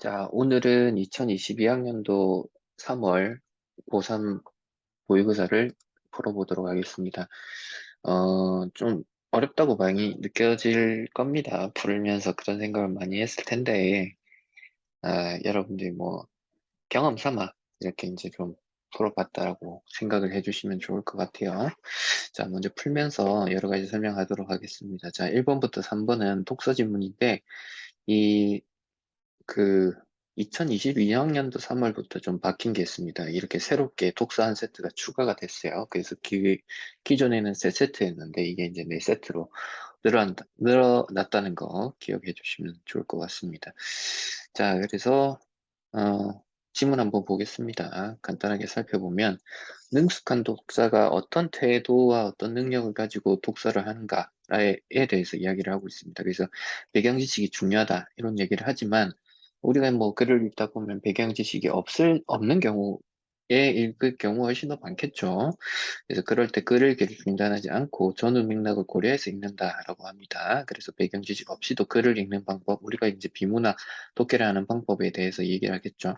자, 오늘은 2022학년도 3월 고3 모의고사를 풀어보도록 하겠습니다. 좀 어렵다고 많이 느껴질 겁니다. 풀면서 그런 생각을 많이 했을 텐데, 여러분들이 뭐 경험 삼아 이렇게 이제 좀 풀어봤다라고 생각을 해주시면 좋을 것 같아요. 자, 먼저 풀면서 여러 가지 설명하도록 하겠습니다. 자, 1번부터 3번은 독서 지문인데, 이 그 2022학년도 3월부터 좀 바뀐 게 있습니다. 이렇게 새롭게 독서 한 세트가 추가가 됐어요. 그래서 기존에는 세 세트였는데 이게 이제 네 세트로 늘어났다는 거 기억해 주시면 좋을 것 같습니다. 자, 그래서 지문 한번 보겠습니다. 간단하게 살펴보면 능숙한 독자가 어떤 태도와 어떤 능력을 가지고 독서를 하는가에 대해서 이야기를 하고 있습니다. 그래서 배경 지식이 중요하다 이런 얘기를 하지만 우리가 뭐 글을 읽다 보면 배경 지식이 없는 경우에 읽을 경우가 훨씬 더 많겠죠. 그래서 그럴 때 글을 읽기를 중단하지 않고 전후 맥락을 고려해서 읽는다라고 합니다. 그래서 배경 지식 없이도 글을 읽는 방법, 우리가 이제 비문화 독해를 하는 방법에 대해서 얘기를 하겠죠.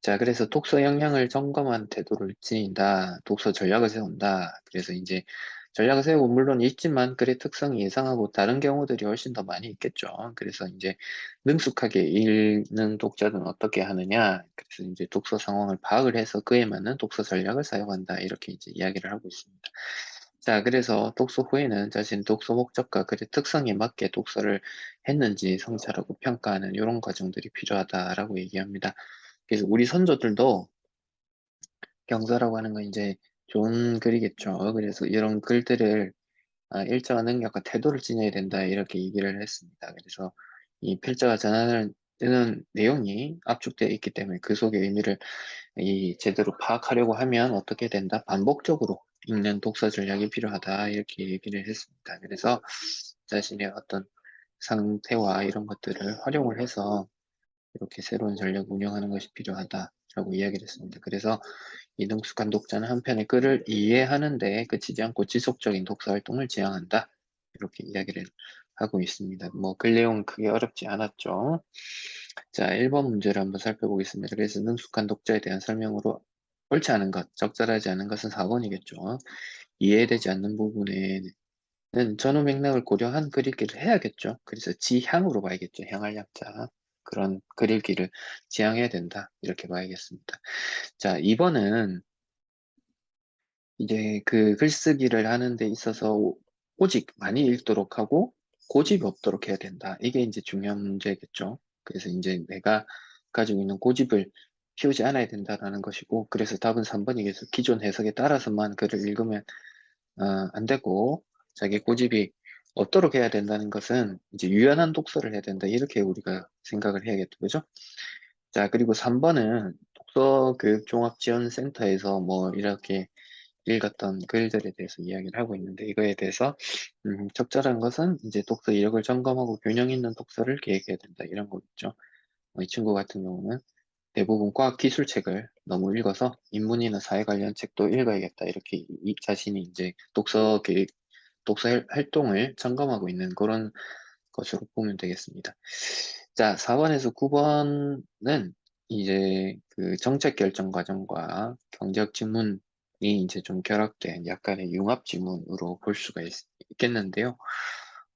자, 그래서 독서 역량을 점검한 태도를 지닌다. 독서 전략을 세운다. 그래서 이제 전략을 세우고 물론 있지만 글의 특성이 예상하고 다른 경우들이 훨씬 더 많이 있겠죠. 그래서 이제 능숙하게 읽는 독자는 어떻게 하느냐. 그래서 이제 독서 상황을 파악을 해서 그에 맞는 독서 전략을 사용한다. 이렇게 이제 이야기를 하고 있습니다. 자, 그래서 독서 후에는 자신 독서 목적과 글의 특성에 맞게 독서를 했는지 성찰하고 평가하는 이런 과정들이 필요하다라고 얘기합니다. 그래서 우리 선조들도 경서라고 하는 건 이제 좋은 글이겠죠. 그래서 이런 글들을 일정한 능력과 태도를 지녀야 된다 이렇게 얘기를 했습니다. 그래서 이 필자가 전하는 내용이 압축되어 있기 때문에 그 속의 의미를 제대로 파악하려고 하면 어떻게 된다? 반복적으로 읽는 독서 전략이 필요하다 이렇게 얘기를 했습니다. 그래서 자신의 어떤 상태와 이런 것들을 활용을 해서 이렇게 새로운 전략 운영하는 것이 필요하다라고 이야기를 했습니다. 그래서 이 능숙한 독자는 한편의 글을 이해하는데 그치지 않고 지속적인 독서 활동을 지향한다. 이렇게 이야기를 하고 있습니다. 뭐 글 내용은 크게 어렵지 않았죠. 자, 1번 문제를 한번 살펴보겠습니다. 그래서 능숙한 독자에 대한 설명으로 옳지 않은 것, 적절하지 않은 것은 4번이겠죠. 이해되지 않는 부분에는 전후 맥락을 고려한 글 읽기를 해야겠죠. 그래서 지향으로 봐야겠죠. 향할 약자. 그런 글 읽기를 지향해야 된다. 이렇게 봐야겠습니다. 자, 2번은 이제 그 글쓰기를 하는 데 있어서 오직 많이 읽도록 하고 고집이 없도록 해야 된다. 이게 이제 중요한 문제겠죠. 그래서 이제 내가 가지고 있는 고집을 피우지 않아야 된다라는 것이고, 그래서 답은 3번이겠죠. 기존 해석에 따라서만 글을 읽으면 안 되고, 자기 고집이 없도록 해야 된다는 것은 이제 유연한 독서를 해야 된다. 이렇게 우리가 생각을 해야겠죠. 그죠? 자, 그리고 3번은 독서교육종합지원센터에서 뭐 이렇게 읽었던 글들에 대해서 이야기를 하고 있는데 이거에 대해서 적절한 것은 이제 독서 이력을 점검하고 균형 있는 독서를 계획해야 된다 이런 거겠죠. 이 친구 같은 경우는 대부분 과학 기술 책을 너무 읽어서 인문이나 사회 관련 책도 읽어야겠다 이렇게 자신이 이제 독서 활동을 점검하고 있는 그런 것으로 보면 되겠습니다. 자, 4번에서 9번은 이제 그 정책 결정 과정과 경제학 지문이 이제 좀 결합된 약간의 융합 지문으로 볼 수가 있겠는데요.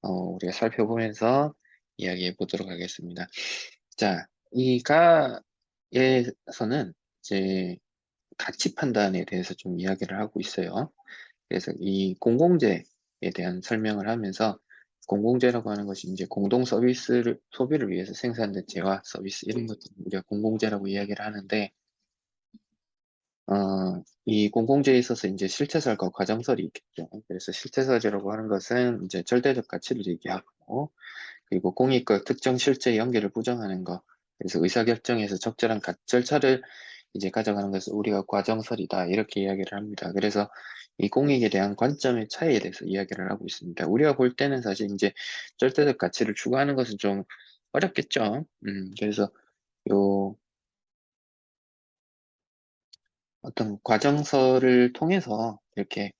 우리가 살펴보면서 이야기해 보도록 하겠습니다. 자, 이 가에서는 이제 가치 판단에 대해서 좀 이야기를 하고 있어요. 그래서 이 공공재에 대한 설명을 하면서 공공재라고 하는 것이 이제 공동 서비스를 소비를 위해서 생산된 재화 서비스 이런 것들 우리가 공공재라고 이야기를 하는데 이 공공재에 있어서 이제 실체설과 과정설이 있겠죠. 그래서 실체설이라고 하는 것은 이제 절대적 가치를 얘기하고 그리고 공익과 특정 실제 연계를 부정하는 것. 그래서 의사결정에서 적절한 절차를 이제 가져가는 것을 우리가 과정설이다. 이렇게 이야기를 합니다. 그래서 이 공익에 대한 관점의 차이에 대해서 이야기를 하고 있습니다. 우리가 볼 때는 사실 이제 절대적 가치를 추구하는 것은 좀 어렵겠죠. 그래서 요 어떤 과정설을 통해서 이렇게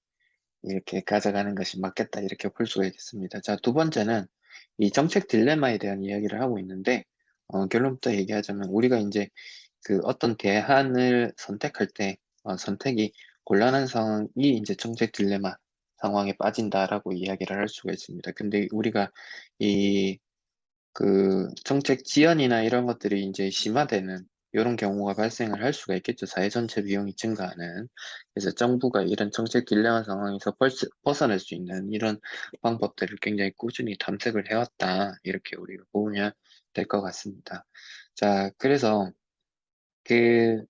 가져가는 것이 맞겠다. 이렇게 볼 수가 있겠습니다. 자, 두 번째는 이 정책 딜레마에 대한 이야기를 하고 있는데 결론부터 얘기하자면 우리가 인제 그 어떤 대안을 선택할 때 선택이 곤란한 상황이 인제 정책 딜레마 상황에 빠진다라고 이야기를 할 수가 있습니다. 근데 우리가 이 그 정책 지연이나 이런 것들이 인제 심화되는 요런 경우가 발생을 할 수가 있겠죠, 사회 전체 비용이 증가하는. 그래서 정부가 이런 정책 딜레마 상황에서 벌스 벗어날 수 있는 이런 방법들을 굉장히 꾸준히 탐색을 해 왔다. 이렇게 우리가 보면 될 것 같습니다. 자, 그래서 그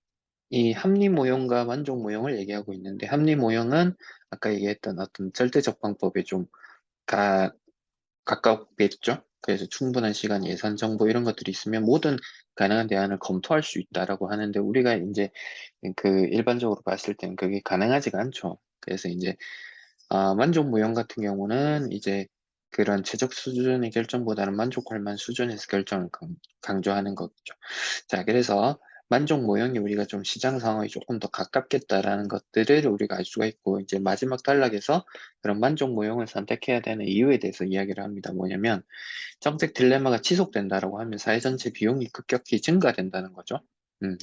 이 합리 모형과 만족 모형을 얘기하고 있는데, 합리 모형은 아까 얘기했던 어떤 절대적 방법에 좀 가 가깝겠죠. 그래서 충분한 시간, 예산, 정보 이런 것들이 있으면 모든 가능한 대안을 검토할 수 있다라고 하는데, 우리가 인제 그 일반적으로 봤을 때는 그게 가능하지가 않죠. 그래서 인제 만족 무형 같은 경우는 이제 그런 최적 수준의 결정보다는 만족할 만한 수준에서 결정을 강조하는 거죠. 자, 그래서 만족 모형이 우리가 좀 시장 상황이 조금 더 가깝겠다라는 것들을 우리가 알 수가 있고, 이제 마지막 단락에서 그런 만족 모형을 선택해야 되는 이유에 대해서 이야기를 합니다. 뭐냐면 정책 딜레마가 지속된다라고 하면 사회 전체 비용이 급격히 증가된다는 거죠.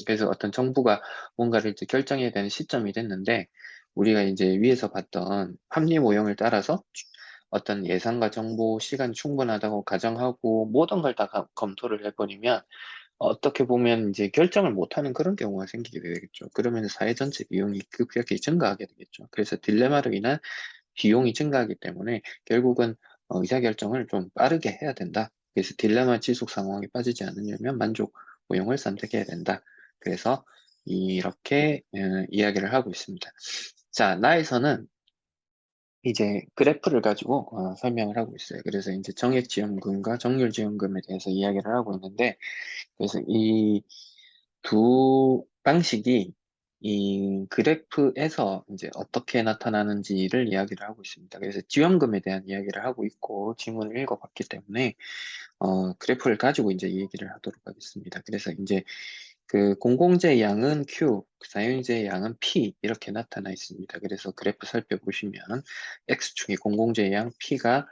그래서 어떤 정부가 뭔가를 이제 결정해야 되는 시점이 됐는데, 우리가 이제 위에서 봤던 합리 모형을 따라서 어떤 예산과 정보, 시간이 충분하다고 가정하고 모든 걸 다 검토를 해 버리면 어떻게 보면 이제 결정을 못하는 그런 경우가 생기게 되겠죠. 그러면 사회 전체 비용이 급격히 증가하게 되겠죠. 그래서 딜레마로 인한 비용이 증가하기 때문에 결국은 의사결정을 좀 빠르게 해야 된다. 그래서 딜레마 지속 상황에 빠지지 않으려면 만족 모형을 선택해야 된다. 그래서 이렇게 이야기를 하고 있습니다. 자, 나에서는 이제 그래프를 가지고 설명을 하고 있어요. 그래서 인제 정액지원금과 정률지원금에 대해서 이야기를 하고 있는데, 그래서 이 두 방식이 이 그래프에서 인제 어떻게 나타나는지를 이야기를 하고 있습니다. 그래서 지원금에 대한 이야기를 하고 있고 지문을 읽어 봤기 때문에 그래프를 가지고 인제 얘기를 하도록 하겠습니다. 그래서 인제 그 공공재의 양은 Q, 사용자의 양은 P 이렇게 나타나 있습니다. 그래서 그래프 살펴보시면 X축이 공공재의 양, P가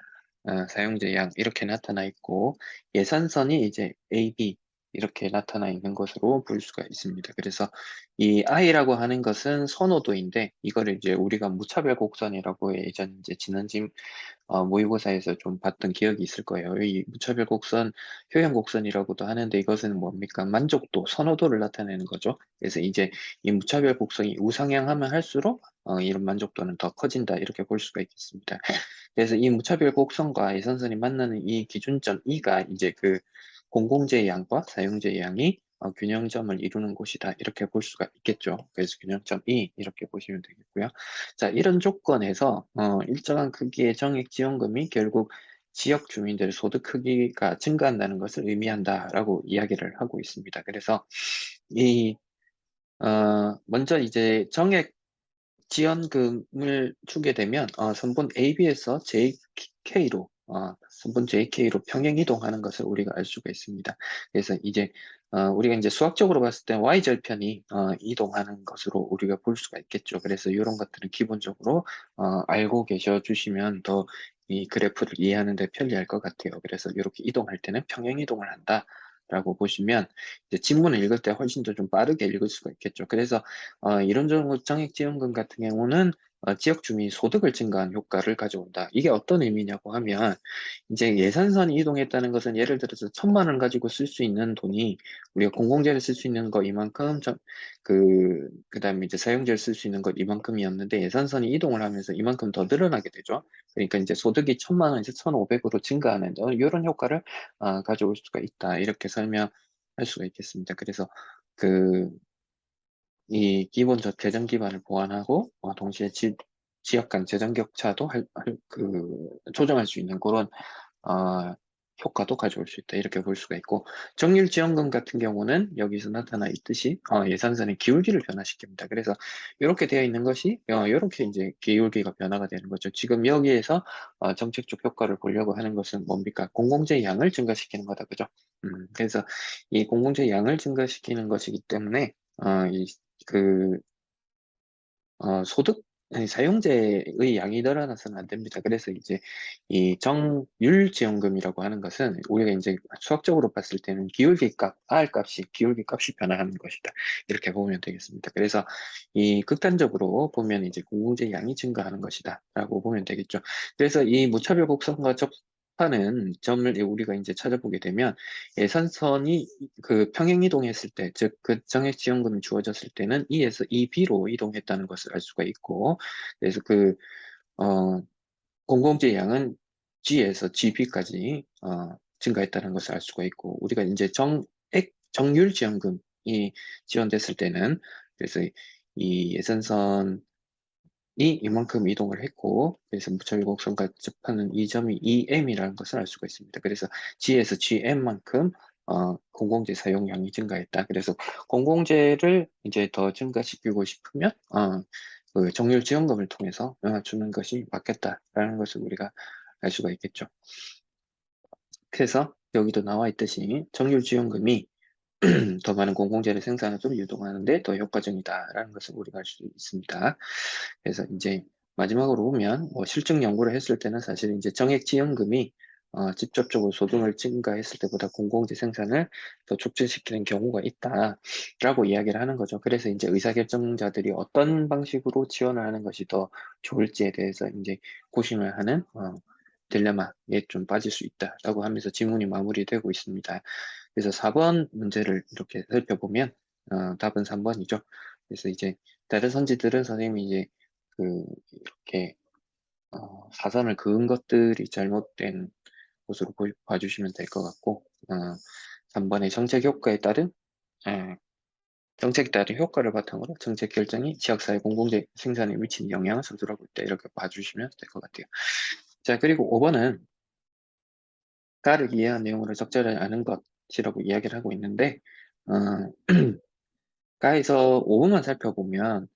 사용자의 양 이렇게 나타나 있고, 예산선이 이제 A, B 이렇게 나타나 있는 것으로 볼 수가 있습니다. 그래서 이 I라고 하는 것은 선호도인데, 이거를 이제 우리가 무차별 곡선이라고 예전 이제 지난짐 모의고사에서 좀 봤던 기억이 있을 거예요. 이 무차별 곡선, 효용 곡선이라고도 하는데, 이것은 뭡니까? 만족도, 선호도를 나타내는 거죠. 그래서 이제 이 무차별 곡선이 우상향하면 할수록 이런 만족도는 더 커진다, 이렇게 볼 수가 있겠습니다. 그래서 이 무차별 곡선과 예산선이 만나는 이 기준점 E가 이제 그 공공재의 양과 사용재의 양이 균형점을 이루는 곳이다, 이렇게 볼 수가 있겠죠. 그래서 균형점 E 이렇게 보시면 되겠고요. 자, 이런 조건에서 일정한 크기의 정액 지원금이 결국 지역 주민들의 소득 크기가 증가한다는 것을 의미한다라고 이야기를 하고 있습니다. 그래서 이 먼저 이제 정액 지원금을 주게 되면 선분 AB에서 JK로 선분 JK로 평행 이동하는 것을 우리가 알 수가 있습니다. 그래서 이제 우리가 인제 수학적으로 봤을 때 Y절편이 이동하는 것으로 우리가 볼 수가 있겠죠. 그래서 요런 것들은 기본적으로 알고 계셔 주시면 더 이 그래프를 이해하는 데 편리할 것 같아요. 그래서 요렇게 이동할 때는 평행 이동을 한다라고 보시면 이제 지문을 읽을 때 훨씬 더 좀 빠르게 읽을 수가 있겠죠. 그래서 이런 정액지원금 같은 경우는 지역 주민 소득을 증가한 효과를 가져온다. 이게 어떤 의미냐고 하면, 이제 예산선이 이동했다는 것은 예를 들어서 1,000만 원 가지고 쓸 수 있는 돈이 우리가 공공재를 쓸 수 있는 거 이만큼, 그다음에 이제 사용재를 쓸 수 있는 것 이만큼이었는데, 예산선이 이동을 하면서 이만큼 더 늘어나게 되죠. 그러니까 이제 소득이 1,000만 원에서 1,500으로 증가하는 요런 효과를 가져올 수가 있다. 이렇게 설명할 수가 있겠습니다. 그래서 그 이 기본적 재정 기반을 보완하고 동시에 지역 간 재정 격차도 조정할 수 있는 그런 어 효과도 가져올 수 있다, 이렇게 볼 수가 있고, 정률 지원금 같은 경우는 여기서 나타나 있듯이 예산선의 기울기를 변화시킵니다. 그래서 요렇게 되어 있는 것이 요렇게 인제 기울기가 변화가 되는 거죠. 지금 여기에서 정책적 효과를 보려고 하는 것은 뭡니까? 공공재의 양을 증가시키는 거다. 그죠? 그래서 이 공공재의 양을 증가시키는 것이기 때문에 이 그 소득 아니, 사용자의 양이 늘어나서는 안 됩니다. 그래서 이제 이 정률지원금이라고 하는 것은 우리가 이제 수학적으로 봤을 때는 기울기 값, R 값이 기울기 값이 변화하는 것이다. 이렇게 보면 되겠습니다. 그래서 이 극단적으로 보면 이제 공공재 양이 증가하는 것이다라고 보면 되겠죠. 그래서 이 무차별 곡선과 접하는 점을 우리가 이제 찾아보게 되면 예산선이 그 평행 이동했을 때, 즉 그 정액 지원금이 주어졌을 때는 E에서 EB로 이동했다는 것을 알 수가 있고, 그래서 어, 공공재 양은 G에서 GB까지 증가했다는 것을 알 수가 있고, 우리가 이제 정률 지원금이 지원됐을 때는, 그래서 이 예산선이 이만큼 이동을 했고, 그래서 무차별곡선과 접하는 이 점이 EM이라는 것을 알 수가 있습니다. 그래서 G에서 GM만큼 공공재 사용량이 증가했다. 그래서 공공재를 이제 더 증가시키고 싶으면 그 정률 지원금을 통해서 주는 것이 맞겠다라는 것을 우리가 알 수가 있겠죠. 그래서 여기도 나와 있듯이 정률 지원금이 더 많은 공공재를 생산으로 유동하는데 더 효과적이다라는 것을 우리가 알 수 있습니다. 그래서 이제 마지막으로 보면 뭐 실증 연구를 했을 때는 사실 이제 정액지원금이 직접적으로 소득을 증가했을 때보다 공공재 생산을 더 촉진시키는 경우가 있다라고 이야기를 하는 거죠. 그래서 이제 의사결정자들이 어떤 방식으로 지원을 하는 것이 더 좋을지에 대해서 이제 고심을 하는 딜레마에 좀 빠질 수 있다라고 하면서 지문이 마무리되고 있습니다. 그래서 4번 문제를 이렇게 살펴보면 답은 3번이죠. 그래서 이제 다른 선지들은 선생님이 이제 이렇게 사선을 그은 것들이 잘못된 것으로 봐주시면 될 것 같고 3번의 정책 효과에 따른 에, 정책에 따른 효과를 바탕으로 정책 결정이 지역사회 공공재 생산에 미치는 영향을 서술하고 있다. 이렇게 봐주시면 될 것 같아요. 자, 그리고 5번은 가를 이해한 내용으로 적절하지 않은 것이라고 이야기를 하고 있는데 어, 가에서 5번만 살펴보면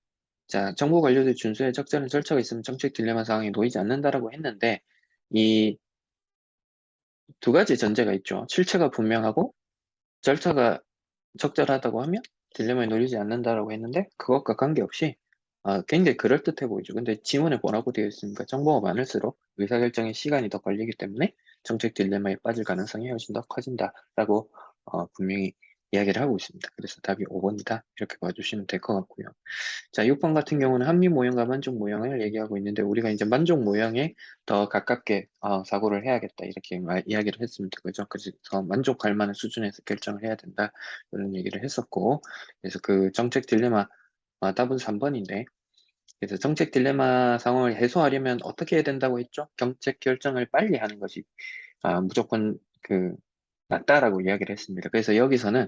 자, 정부 관료들 준수에 적절한 절차가 있으면 정책 딜레마 상황에 놓이지 않는다라고 했는데 이 두 가지 전제가 있죠. 실체가 분명하고 절차가 적절하다고 하면 딜레마에 놓이지 않는다라고 했는데 그것과 관계없이 굉장히 그럴듯해 보이죠. 근데 지문에 뭐라고 되어 있습니까? 정보가 많을수록 의사결정에 시간이 더 걸리기 때문에 정책 딜레마에 빠질 가능성이 훨씬 더 커진다라고 분명히 이야기를 하고 있습니다. 그래서 답이 5번이다. 이렇게 봐주시면 될 것 같고요. 자, 6번 같은 경우는 한미 모형과 만족 모형을 얘기하고 있는데 우리가 이제 만족 모형에 더 가깝게 사고를 해야겠다 이렇게 이야기를 했습니다. 그죠? 그래서 만족할 만한 수준에서 결정을 해야 된다 이런 얘기를 했었고 그래서 그 정책 딜레마 답은 3번인데 그래서 정책 딜레마 상황을 해소하려면 어떻게 해야 된다고 했죠? 정책 결정을 빨리 하는 것이 무조건 낫다라고 이야기를 했습니다. 그래서 여기서는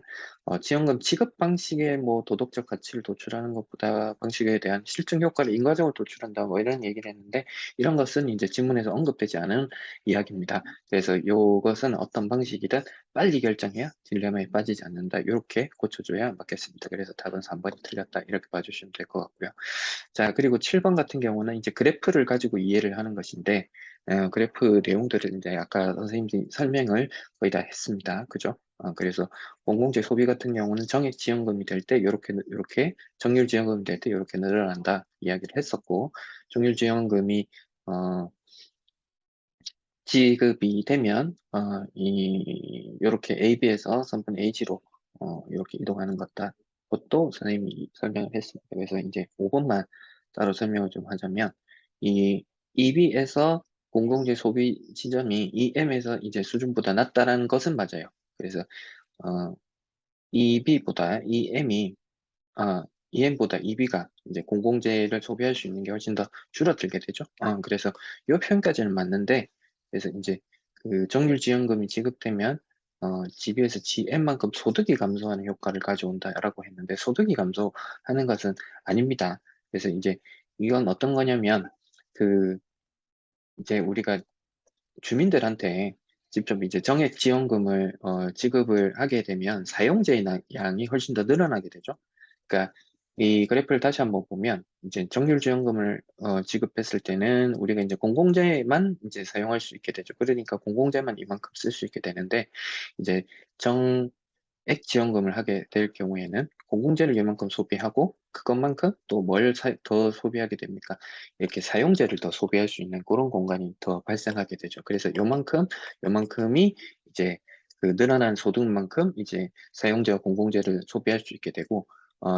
지원금 지급 방식의 뭐 도덕적 가치를 도출하는 것보다 방식에 대한 실증 효과를 인과적으로 도출한다 뭐 이런 얘기를 했는데 이런 것은 이제 지문에서 언급되지 않은 이야기입니다. 그래서 이것은 어떤 방식이든 빨리 결정해야 딜레마에 빠지지 않는다. 이렇게 고쳐줘야 맞겠습니다. 그래서 답은 3번이 틀렸다. 이렇게 봐주시면 될 것 같고요. 자, 그리고 7번 같은 경우는 이제 그래프를 가지고 이해를 하는 것인데, 그래프 내용들을 이제 아까 선생님이 설명을 거의 다 했습니다. 그죠? 그래서 공공재 소비 같은 경우는 정액 지원금이 될 때 요렇게 정률 지원금이 될 때 요렇게 늘어난다 이야기를 했었고, 정률 지원금이 지급이 되면 요렇게 AB에서 선분 AG로 이렇게 이동하는 것다. 그것도 선생님이 설명을 했습니다. 그래서 이제 5번만 따로 설명을 좀 하자면 이 EB에서 공공재 소비 지점이 EM에서 이제 수준보다 낮다라는 것은 맞아요. 그래서 어, EB보다 EM이 EM보다 EB가 이제 공공재를 소비할 수 있는 게 훨씬 더 줄어들게 되죠. 그래서 이 표현까지는 맞는데, 그래서 이제 그 정률지원금이 지급되면 GB에서 GM만큼 소득이 감소하는 효과를 가져온다라고 했는데 소득이 감소하는 것은 아닙니다. 그래서 이제 이건 어떤 거냐면 그 이제 우리가 주민들한테 직접 이제 정액 지원금을 지급을 하게 되면 사용자의 양이 훨씬 더 늘어나게 되죠. 그러니까 이 그래프를 다시 한번 보면 이제 정률 지원금을 지급했을 때는 우리가 이제 공공재만 이제 사용할 수 있게 되죠. 그러니까 공공재만 이만큼 쓸 수 있게 되는데 이제 정액 지원금을 하게 될 경우에는 공공재를 이만큼 소비하고 그것만큼 또 뭘 더 소비하게 됩니까? 이렇게 사용재를 더 소비할 수 있는 그런 공간이 더 발생하게 되죠. 그래서 요만큼이 이제 그 늘어난 소득만큼 이제 사용재와 공공재를 소비할 수 있게 되고,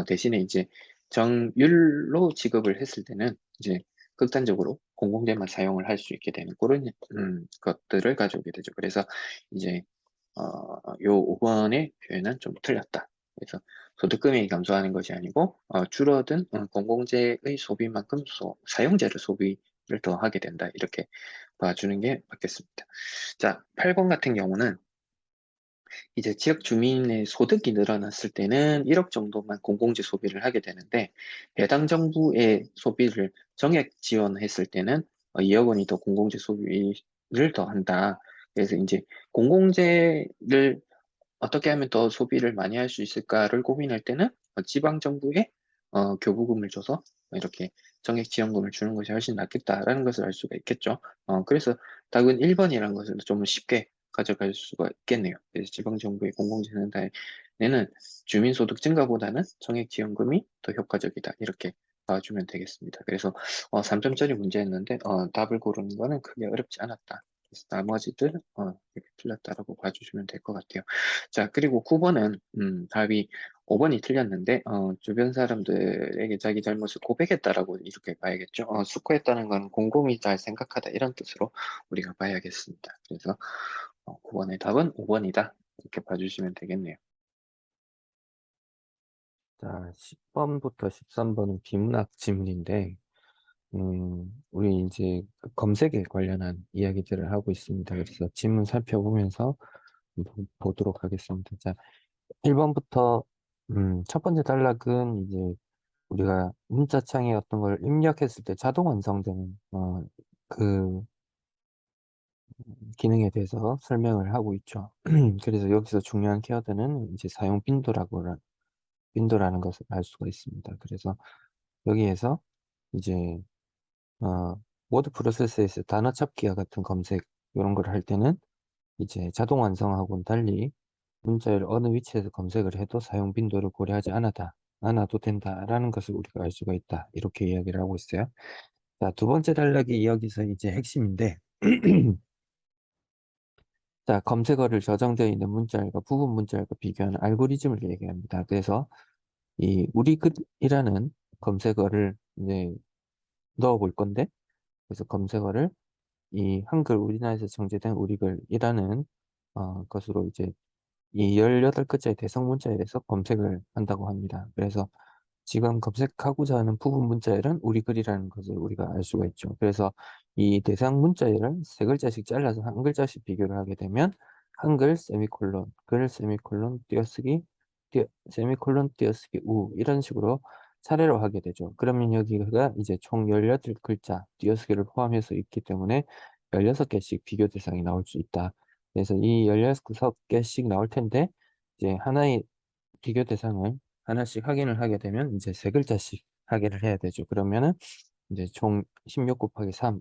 대신에 이제 정률로 지급을 했을 때는 이제 극단적으로 공공재만 사용을 할 수 있게 되는 그런 것들을 가져오게 되죠. 그래서 이제 요 5번의 표현은 좀 틀렸다. 그래서 소득 금액이 감소하는 것이 아니고 줄어든 공공재의 소비만큼 사용재를 소비를 더 하게 된다. 이렇게 봐주는 게 맞겠습니다. 자, 8번 같은 경우는 이제 지역 주민의 소득이 늘어났을 때는 1억 정도만 공공재 소비를 하게 되는데, 해당 정부의 소비를 정액 지원했을 때는 2억 원이 더 공공재 소비를 더 한다. 그래서 이제 공공재를 어떻게 하면 더 소비를 많이 할 수 있을까를 고민할 때는 지방 정부에 교부금을 줘서 이렇게 정액 지원금을 주는 것이 훨씬 낫겠다라는 것을 알 수가 있겠죠. 그래서 답은 1번이라는 것을 좀 쉽게 가져갈 수가 있겠네요. 그래서 지방 정부의 공공재생단에는 주민소득 증가보다는 정액 지원금이 더 효과적이다. 이렇게 봐주면 되겠습니다. 그래서 3점짜리 문제였는데 답을 고르는 거는 크게 어렵지 않았다. 그래서 나머지들 이렇게 틀렸다라고 봐주시면 될 것 같아요. 자, 그리고 9번은 답이 5번이 틀렸는데 주변 사람들에게 자기 잘못을 고백했다라고 이렇게 봐야겠죠. 수코했다는 건 곰곰이 잘 생각하다 이런 뜻으로 우리가 봐야겠습니다. 그래서 9번의 답은 5번이다. 이렇게 봐주시면 되겠네요. 자, 10번부터 13번은 비문학 지문인데, 우리 이제 그 검색에 관련한 이야기들을 하고 있습니다. 그래서 지문 살펴보면서 보도록 하겠습니다. 자, 1번부터, 첫 번째 단락은 이제 우리가 문자창에 어떤 걸 입력했을 때 자동 완성되는, 그 기능에 대해서 설명을 하고 있죠. 그래서 여기서 중요한 키워드는 이제 사용 빈도라는 것을 알 수가 있습니다. 그래서 여기에서 이제 어 워드 프로세서에서 단어 찾기와 같은 검색 이런 걸 할 때는 이제 자동 완성하고는 달리 문자를 어느 위치에서 검색을 해도 사용 빈도를 고려하지 않아도 된다라는 것을 우리가 알 수가 있다. 이렇게 이야기를 하고 있어요. 자, 두 번째 단락이 여기서 이제 핵심인데 자, 검색어를 저장되어 있는 문자열과 부분 문자열과 비교하는 알고리즘을 얘기합니다. 그래서 이 우리 글이라는 검색어를 이제 넣어 볼 건데, 그래서 검색어를 이 한글 우리나라에서 정제된 우리글이라는 것으로 이제 이 18글자의 대성 문자에 대해서 검색을 한다고 합니다. 그래서 지금 검색하고자 하는 부분 문자열은 우리글이라는 것을 우리가 알 수가 있죠. 그래서 이 대상 문자열을 세 글자씩 잘라서 한 글자씩 비교를 하게 되면 한글 세미콜론, 글 세미콜론 띄어쓰기, 세미콜론 띄어쓰기 우 이런 식으로 차례로 하게 되죠. 그러면 여기가 이제 총 18글자 띄어쓰기를 포함해서 있기 때문에 16개씩 비교 대상이 나올 수 있다. 그래서 이 16개씩 나올 텐데 이제 하나의 비교 대상을 하나씩 확인을 하게 되면 이제 세 글자씩 확인을 해야 되죠. 그러면은 이제 총 16 곱하기 3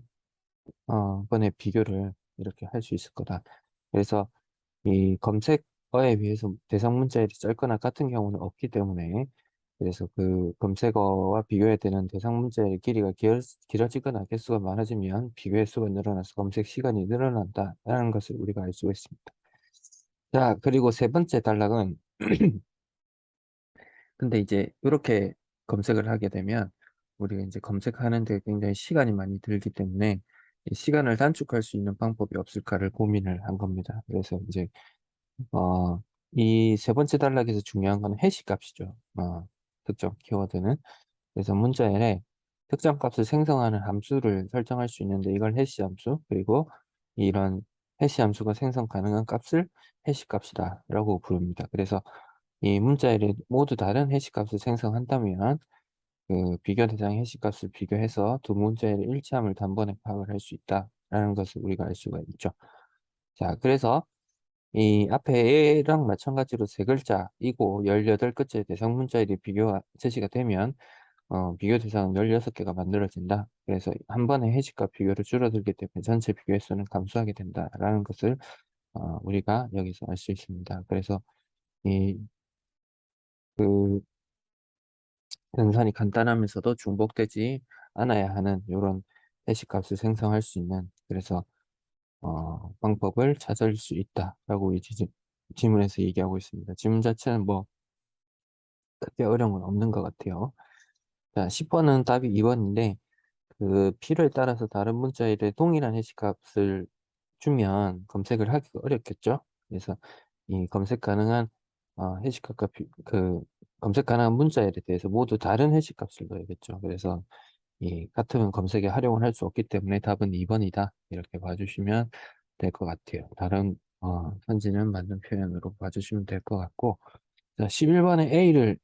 번의 비교를 이렇게 할 수 있을 거다. 그래서 이 검색어에 비해서 대상 문자열이 짧거나 같은 경우는 없기 때문에 그래서 그 검색어와 비교해야 되는 대상 문자열의 길이가 길어지거나 개수가 많아지면 비교 횟수가 늘어나서 검색 시간이 늘어난다라는 것을 우리가 알 수가 있습니다. 자, 그리고 세 번째 단락은 근데 이제 이렇게 검색을 하게 되면 우리가 이제 검색하는 데 굉장히 시간이 많이 들기 때문에 이 시간을 단축할 수 있는 방법이 없을까를 고민을 한 겁니다. 그래서 이제 이 세 번째 단락에서 중요한 건 해시 값이죠. 특정 키워드는. 그래서 문자열에 특정 값을 생성하는 함수를 설정할 수 있는데 이걸 해시 함수, 그리고 이런 해시 함수가 생성 가능한 값을 해시 값이다라고 부릅니다. 그래서 이 문자열이 모두 다른 해시 값을 생성한다면 그 비교 대상 해시 값을 비교해서 두 문자열의 일치함을 단번에 파악을 할 수 있다라는 것을 우리가 알 수가 있죠. 자, 그래서 이 앞에 얘랑 마찬가지로 세 글자이고 18글자의 대상 문자열이 비교가 제시가 되면 비교 대상은 16개가 만들어진다. 그래서 한 번에 해시값 비교를 줄어들기 때문에 전체 비교 횟수는 감소하게 된다라는 것을 우리가 여기서 알 수 있습니다. 그래서 이 그 연산이 간단하면서도 중복되지 않아야 하는 이런 해시값을 생성할 수 있는, 그래서 방법을 찾을 수 있다라고 이 지문에서 얘기하고 있습니다. 지문 자체는 뭐 크게 어려운 건 없는 것 같아요. 자, 10번은 답이 2번인데 그 필요에 따라서 다른 문자열에 동일한 해시값을 주면 검색을 하기가 어렵겠죠. 그래서 이 검색 가능한 해시값과 검색 가능한 문자열에 대해서 모두 다른 해시값을 넣어야겠죠. 그래서 이 같으면 검색에 활용을 할 수 없기 때문에 답은 2번이다. 이렇게 봐주시면 될 것 같아요. 다른 선지는 맞는 표현으로 봐주시면 될 것 같고, 자, 11번의 A를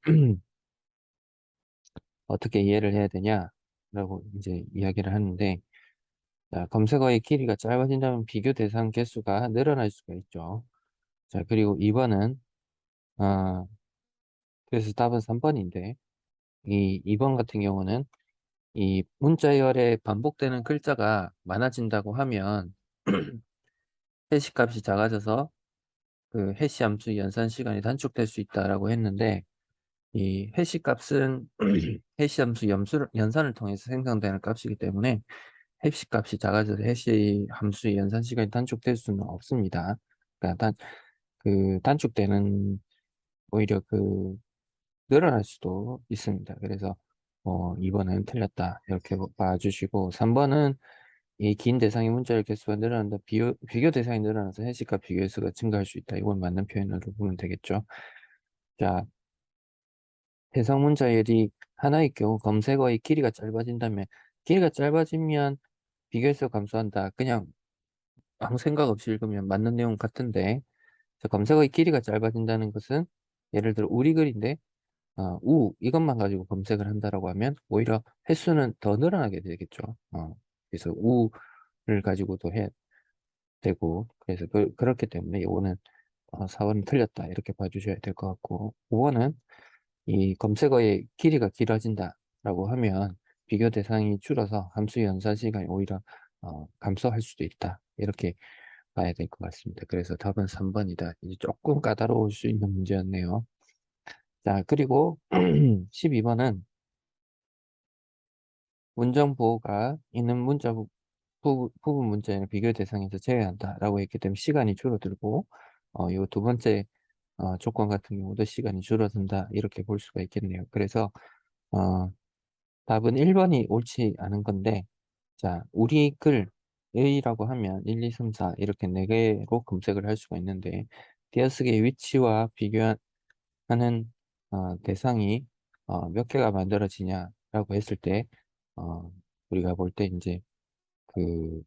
어떻게 이해를 해야 되냐라고 이제 이야기를 하는데, 자, 검색어의 길이가 짧아진다면 비교 대상 개수가 늘어날 수가 있죠. 자, 그리고 2번은, 그래서 답은 3번인데, 이 2번 같은 경우는 이 문자열에 반복되는 글자가 많아진다고 하면 해시 값이 작아져서 그 해시 함수 연산 시간이 단축될 수 있다라고 했는데, 이 해시 값은 해시 함수 연산을 통해서 생성되는 값이기 때문에 해시 값이 작아져서 해시 함수의 연산 시간이 단축될 수는 없습니다. 그러니까 단축되는, 오히려 늘어날 수도 있습니다. 그래서 2번은 틀렸다 이렇게 봐주시고, 3번은 이 긴 대상의 문자열 개수가 늘어난다. 비교 대상이 늘어나서 해시값 비교 횟수가 증가할 수 있다. 이건 맞는 표현으로 보면 되겠죠. 자, 대상 문자열이 하나일 경우 검색어의 길이가 짧아진다면, 길이가 짧아지면 비교 횟수 감소한다. 그냥 아무 생각 없이 읽으면 맞는 내용 같은데, 자, 검색어의 길이가 짧아진다는 것은 예를 들어 우리 글인데 이것만 가지고 검색을 한다라고 하면 오히려 횟수는 더 늘어나게 되겠죠. 그래서 우를 가지고도 해야 되고, 그래서 그렇기 때문에 이거는 4번은 틀렸다 이렇게 봐주셔야 될 것 같고, 5번은 이 검색어의 길이가 길어진다라고 하면 비교 대상이 줄어서 함수 연산 시간이 오히려 감소할 수도 있다 이렇게 봐야 될 것 같습니다. 그래서 답은 3번이다. 이제 조금 까다로울 수 있는 문제였네요. 자, 그리고 12번은 문장 보호가 있는 부분 문자에는 비교 대상에서 제외한다라고 했기 때문에 시간이 줄어들고, 요 두 번째 조건 같은 경우도 시간이 줄어든다 이렇게 볼 수가 있겠네요. 그래서 어, 답은 1번이 옳지 않은 건데, 자, 우리 글이라고 하면 1, 2, 3, 4 이렇게 4개로 검색을 할 수가 있는데, 띄어쓰기의 위치와 비교하는 대상이 몇 개가 만들어지냐라고 했을 때, 어, 우리가 볼 때 이제 그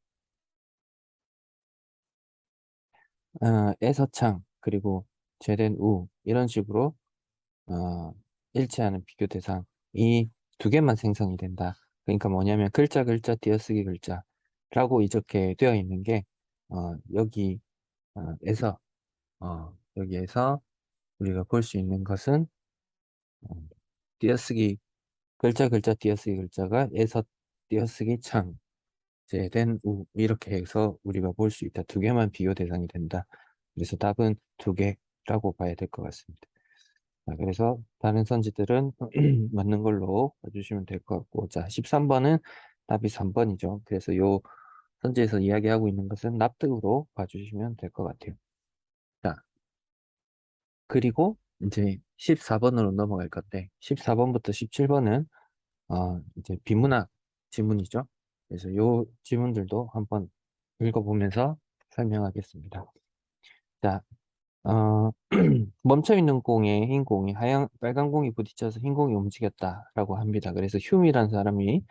애서창 그리고 제된 우 이런 식으로 어, 일치하는 비교 대상 이 두 개만 생성이 된다. 그러니까 뭐냐면 글자 띄어쓰기 글자라고 이렇게 되어 있는 게 여기 에서 여기에서 우리가 볼 수 있는 것은 어, 띄어쓰기 글자 띄어쓰기 글자가 에서 띄어쓰기 창 제된 우 이렇게 해서 우리가 볼 수 있다. 두 개만 비교 대상이 된다. 그래서 답은 두 개라고 봐야 될 것 같습니다. 자, 그래서 다른 선지들은 맞는 걸로 봐주시면 될 것 같고, 자, 13번은 답이 3번이죠. 그래서 요 선지에서 이야기하고 있는 것은 납득으로 봐주시면 될 것 같아요. 자, 그리고 이제 14번으로 넘어갈 건데, 14번부터 17번은 이제 비문학 지문이죠. 그래서 요 지문들도 한번 읽어보면서 설명하겠습니다. 자, 어, 멈춰있는 공에 흰 공이 빨간 공이 부딪혀서 흰 공이 움직였다라고 합니다. 그래서 휴미란 사람이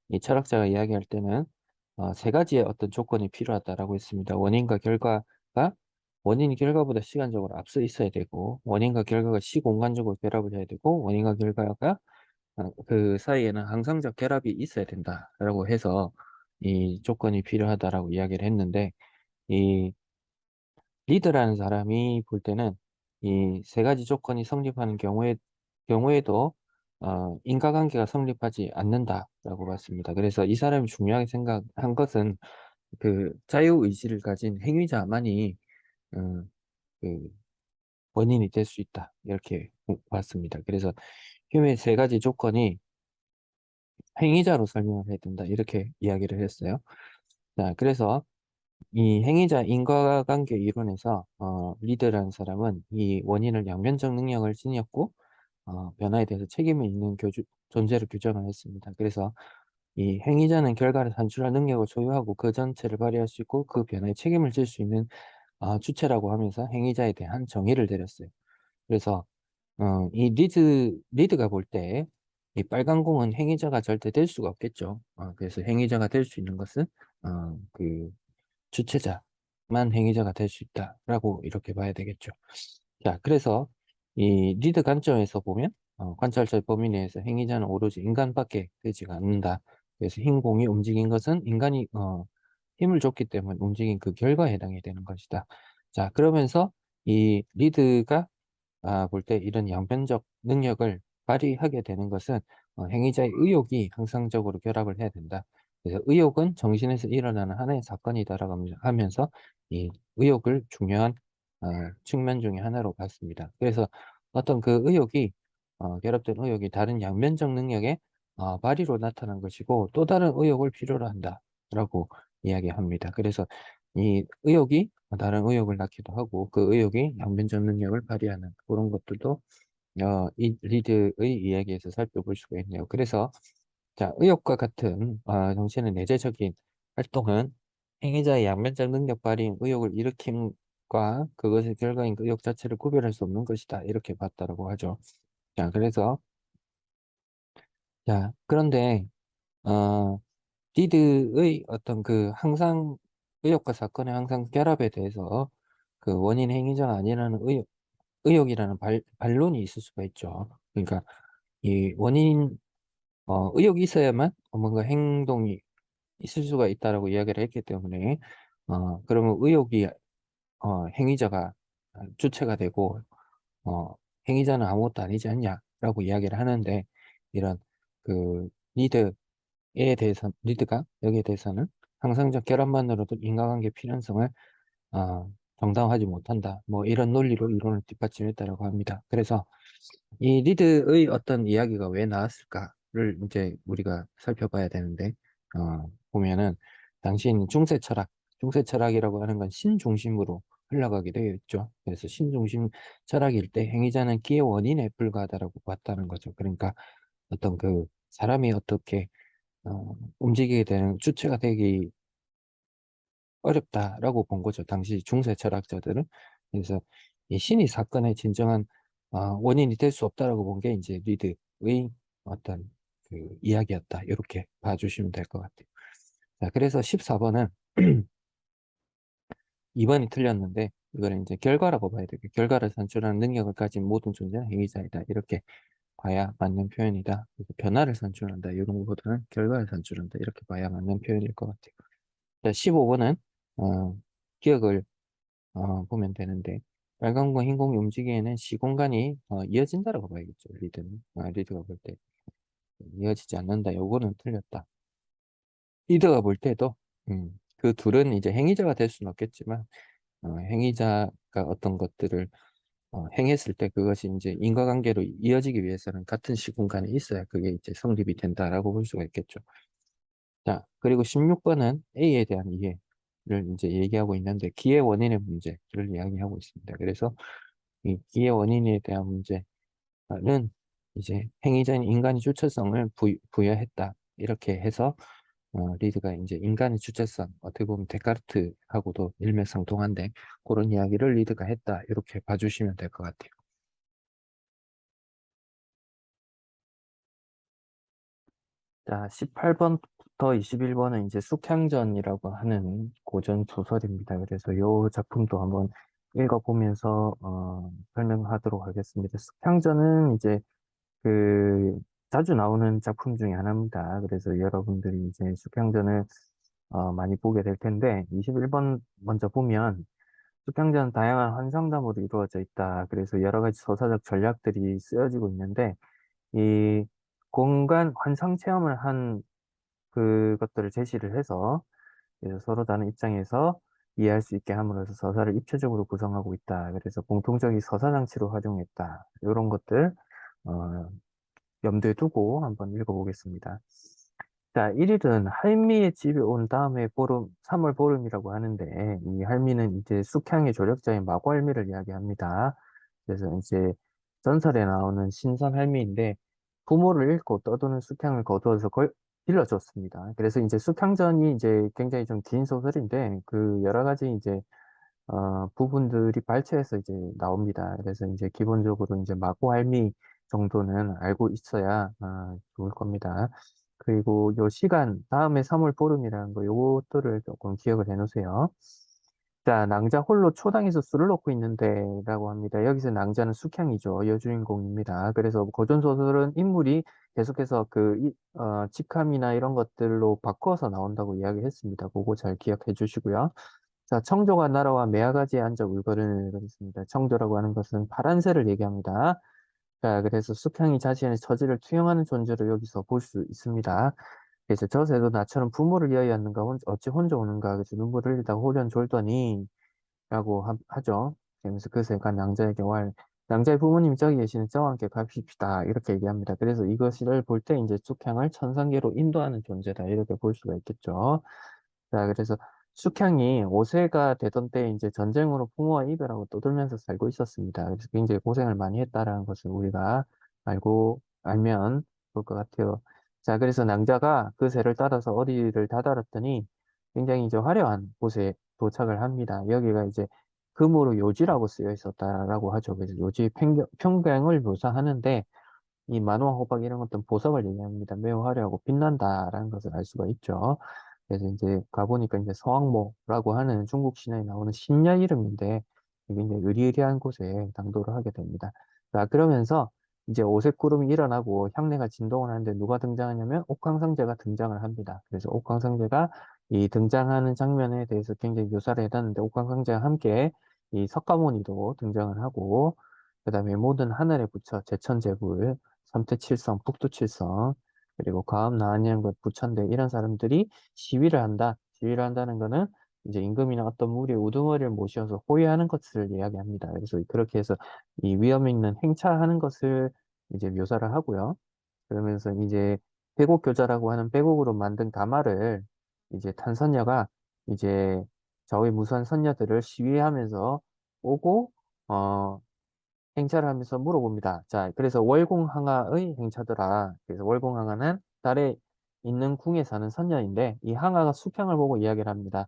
이 철학자가 이야기할 때는 세 가지의 어떤 조건이 필요하다라고 했습니다. 원인이 결과보다 시간적으로 앞서 있어야 되고, 원인과 결과가 시공간적으로 결합을 해야 되고, 원인과 결과가 그 사이에는 항상적 결합이 있어야 된다라고 해서 이 조건이 필요하다라고 이야기를 했는데, 이 리드라는 사람이 볼 때는 이 세 가지 조건이 성립하는 경우에도 인과관계가 성립하지 않는다라고 봤습니다. 그래서 이 사람이 중요하게 생각한 것은 그 자유의지를 가진 행위자만이 음, 그 원인이 될 수 있다. 이렇게 봤습니다. 그래서 휴메의 세 가지 조건이 행위자로 설명을 해야 된다. 이렇게 이야기를 했어요. 자, 그래서 이 행위자 인과관계 이론에서 리드라는 사람은 이 원인을 양면적 능력을 지녔고 변화에 대해서 책임을 있는 존재로 규정을 했습니다. 그래서 이 행위자는 결과를 산출할 능력을 소유하고 그 전체를 발휘할 수 있고 그 변화에 책임을 질 수 있는 주체라고 하면서 행위자에 대한 정의를 내렸어요. 그래서 이 리드가 볼 때 이 빨간 공은 행위자가 절대 될 수가 없겠죠. 그래서 행위자가 될 수 있는 것은 그 주체자만 행위자가 될 수 있다라고 이렇게 봐야 되겠죠. 자, 그래서 이 리드 관점에서 보면 관찰자의 범위 내에서 행위자는 오로지 인간밖에 되지가 않는다. 그래서 흰 공이 움직인 것은 인간이 힘을 줬기 때문에 움직인 그 결과에 해당이 되는 것이다. 자, 그러면서 이 리드가 볼 때 이런 양변적 능력을 발휘하게 되는 것은 행위자의 의욕이 항상적으로 결합을 해야 된다. 그래서 의욕은 정신에서 일어나는 하나의 사건이다라고 하면서 이 의욕을 중요한 측면 중에 하나로 봤습니다. 그래서 어떤 그 의욕이 결합된 의욕이 다른 양면적 능력의 발휘로 나타난 것이고 또 다른 의욕을 필요로 한다라고 이야기합니다. 그래서 이 의욕이 다른 의욕을 낳기도 하고 그 의욕이 양면적 능력을 발휘하는 그런 것들도 이 리드의 이야기에서 살펴볼 수가 있네요. 그래서 자, 의욕과 같은 정신의 내재적인 활동은 행위자의 양면적 능력 발휘인 의욕을 일으킴과 그것의 결과인 그 의욕 자체를 구별할 수 없는 것이다. 이렇게 봤다라고 하죠. 자, 그래서 자, 그런데 어, 리드의 어떤 그 항상 의욕과 사건의 항상 결합에 대해서 그 원인 행위자가 아니라는 의욕이라는 반론이 있을 수가 있죠. 그러니까 이 의욕이 있어야만 뭔가 행동이 있을 수가 있다라고 이야기를 했기 때문에 그러면 의욕이 행위자가 주체가 되고 행위자는 아무것도 아니지 않냐라고 이야기를 하는데 이런 그 리드가 여기에 대해서는 항상적 결합만으로도 인과관계 필연성을 정당화하지 못한다. 뭐 이런 논리로 이론을 뒷받침했다라고 합니다. 그래서 이 리드의 어떤 이야기가 왜 나왔을까를 이제 우리가 살펴봐야 되는데, 보면은, 당시에는 중세 철학이라고 하는 건 신중심으로 흘러가게 되어 있죠. 그래서 신중심 철학일 때 행위자는 기의 원인에 불과하다라고 봤다는 거죠. 그러니까 어떤 그 사람이 어떻게, 움직이게 되는 주체가 되기 어렵다라고 본 거죠. 당시 중세 철학자들은. 그래서 이 신이 사건의 진정한 원인이 될 수 없다라고 본 게 이제 리드의 어떤 그 이야기였다. 이렇게 봐주시면 될 것 같아요. 자, 그래서 14번은 2번이 틀렸는데 이거는 이제 결과라고 봐야 되고 결과를 산출하는 능력을 가진 모든 존재는 행위자이다. 이렇게 봐야 맞는 표현이다. 그래서 변화를 산출한다. 이런 것보다는 결과를 산출한다. 이렇게 봐야 맞는 표현일 것 같아요. 자, 15번은 기억을 보면 되는데 빨간과 흰공이 움직이는 시공간이 이어진다라고 봐야겠죠. 리드가 볼 때 이어지지 않는다. 요거는 틀렸다. 리드가 볼 때도 그 둘은 이제 행위자가 될 수는 없겠지만 행위자가 어떤 것들을 행했을 때 그것이 이제 인과관계로 이어지기 위해서는 같은 시공간에 있어야 그게 이제 성립이 된다라고 볼 수가 있겠죠. 자, 그리고 16번은 A에 대한 이해를 이제 얘기하고 있는데 기의 원인의 문제를 이야기하고 있습니다. 그래서 이 기의 원인에 대한 문제는 이제 행위자인 인간의 주체성을 부여했다. 이렇게 해서 리드가 이제 인간의 주체성, 어떻게 보면 데카르트하고도 일맥상통한데 그런 이야기를 리드가 했다. 이렇게 봐주시면 될 것 같아요. 자, 18번부터 21번은 이제 숙향전이라고 하는 고전 소설입니다. 그래서 이 작품도 한번 읽어보면서 설명하도록 하겠습니다. 숙향전은 이제 그 자주 나오는 작품 중에 하나입니다. 그래서 여러분들이 이제 숙향전을 많이 보게 될 텐데 21번 먼저 보면 숙향전은 다양한 환상담으로 이루어져 있다. 그래서 여러 가지 서사적 전략들이 쓰여지고 있는데 이 공간 환상 체험을 한 그것들을 제시를 해서 그래서 서로 다른 입장에서 이해할 수 있게 함으로써 서사를 입체적으로 구성하고 있다. 그래서 공통적인 서사 장치로 활용했다. 이런 것들 어, 염두에 두고 한번 읽어보겠습니다. 자, 1일은 할미의 집에 온 다음에 보름, 3월 보름이라고 하는데, 이 할미는 이제 숙향의 조력자인 마고할미를 이야기합니다. 그래서 이제 전설에 나오는 신선 할미인데, 부모를 잃고 떠도는 숙향을 거두어서 걸 길러줬습니다. 그래서 이제 숙향전이 이제 굉장히 좀 긴 소설인데, 그 여러 가지 이제 부분들이 발췌해서 이제 나옵니다. 그래서 이제 기본적으로 이제 마고할미 정도는 알고 있어야 좋을 겁니다. 그리고 요 시간, 다음에 3월 보름이라는 거, 요것들을 조금 기억을 해 놓으세요. 자, 낭자 홀로 초당에서 술을 놓고 있는데, 라고 합니다. 여기서 낭자는 숙향이죠. 여주인공입니다. 그래서 고전소설은 인물이 계속해서 직함이나 이런 것들로 바꿔서 나온다고 이야기했습니다. 그거 잘 기억해 주시고요. 자, 청조가 날아와 매화가지에 앉아 울거리는 그렇습니다. 청조라고 하는 것은 파란새를 얘기합니다. 자, 그래서 숙향이 자신의 처지를 투영하는 존재를 여기서 볼 수 있습니다. 그래서 저새도 나처럼 부모를 위하였는가 어찌 혼자 오는가 그래서 눈물을 흘리다가 호련 졸더니 라고 하죠. 그러면서 그새가 낭자에게 낭자의 부모님이 저기 계시는 저와 함께 갑시다 이렇게 얘기합니다. 그래서 이것을 볼 때 이제 숙향을 천상계로 인도하는 존재다 이렇게 볼 수가 있겠죠. 자, 그래서 숙향이 5세가 되던 때 이제 전쟁으로 부모와 이별하고 떠들면서 살고 있었습니다. 그래서 굉장히 고생을 많이 했다라는 것을 우리가 알면 좋을 것 같아요. 자, 그래서 낭자가 그 새를 따라서 어디를 다다랐더니 굉장히 이제 화려한 곳에 도착을 합니다. 여기가 이제 금으로 요지라고 쓰여 있었다라고 하죠. 그래서 요지 평경을 묘사하는데 이 만화, 호박 이런 것들은 보석을 얘기합니다. 매우 화려하고 빛난다라는 것을 알 수가 있죠. 그래서 이제 가보니까 이제 서왕모라고 하는 중국 신화에 나오는 신녀 이름인데 이게 이제 의리의리한 곳에 당도를 하게 됩니다. 자, 그러면서 이제 오색구름이 일어나고 향내가 진동을 하는데 누가 등장하냐면 옥황상제가 등장을 합니다. 그래서 옥황상제가 이 등장하는 장면에 대해서 굉장히 묘사를 해놨는데 옥황상제와 함께 이 석가모니도 등장을 하고 그다음에 모든 하늘의 부처 제천제불 삼태칠성, 북두칠성, 그리고 과업 나한양것 부천대 이런 사람들이 시위를 한다. 시위를 한다는 거는 이제 임금이나 어떤 무리의 우두머리를 모셔서 호위하는 것을 이야기합니다. 그래서 그렇게 해서 이 위험 있는 행차하는 것을 이제 묘사를 하고요. 그러면서 이제 백옥교자라고 하는 백옥으로 만든 가마를 이제 탄 선녀가 이제 저의 무수한 선녀들을 시위하면서 오고 행차를 하면서 물어봅니다. 자, 그래서 월공항아의 행차더라. 그래서 월공항아는 달에 있는 궁에 사는 선녀인데 이 항아가 수평을 보고 이야기를 합니다.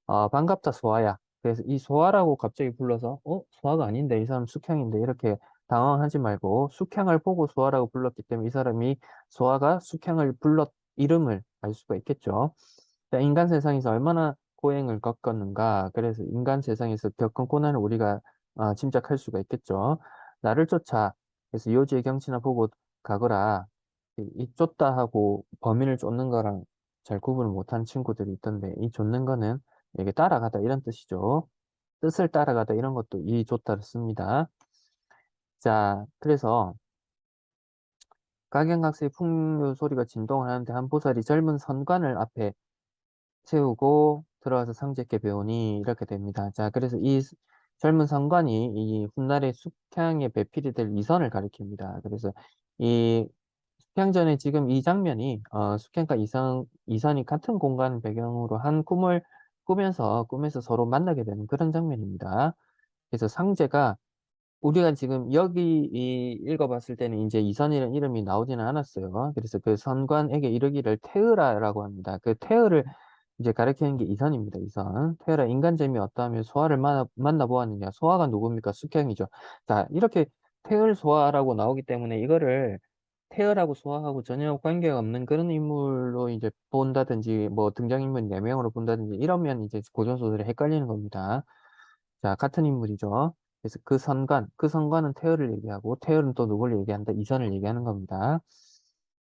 반갑다, 소아야. 그래서 이 소아라고 갑자기 불러서 소아가 아닌데 이 사람 숙향인데 이렇게 당황하지 말고 숙향을 보고 소아라고 불렀기 때문에 이 사람이 소아가 숙향을 불렀 이름을 알 수가 있겠죠. 자, 인간 세상에서 얼마나 고행을 겪었는가. 그래서 인간 세상에서 겪은 고난을 우리가 짐작할 수가 있겠죠. 나를 쫓아. 그래서 요지의 경치나 보고 가거라. 이 쫓다 하고 범인을 쫓는 거랑 잘 구분을 못하는 친구들이 있던데 이 쫓는 거는 이게 따라가다 이런 뜻이죠. 뜻을 따라가다 이런 것도 이 쫓다를 씁니다. 자, 그래서 각양각색의 풍류 소리가 진동을 하는데 한 보살이 젊은 선관을 앞에 세우고 들어와서 상제께 배우니 이렇게 됩니다. 자, 그래서 젊은 선관이 이 훗날의 숙향의 배필이 될 이선을 가리킵니다. 그래서 이 숙향전에 지금 이 장면이 숙향과 이선이 같은 공간 배경으로 한 꿈을 꾸면서 서로 만나게 되는 그런 장면입니다. 그래서 상제가 우리가 지금 여기 읽어봤을 때는 이제 이선이라는 이름이 나오지는 않았어요. 그래서 그 선관에게 이르기를 태으라라고 합니다. 그 태으를 이제 가리키는 게 이선입니다. 이선. 태어라 인간 재미 어떠하며 소아를 만나보았느냐. 소아가 누굽니까? 숙향이죠. 자, 이렇게 태을 소아라고 나오기 때문에 이거를 태을하고 소아하고 전혀 관계가 없는 그런 인물로 이제 본다든지 뭐 등장인물 4명으로 본다든지 이러면 이제 고전소설이 헷갈리는 겁니다. 자, 같은 인물이죠. 그래서 그 선관은 태을을 얘기하고 태을은 또 누굴 얘기한다? 이선을 얘기하는 겁니다.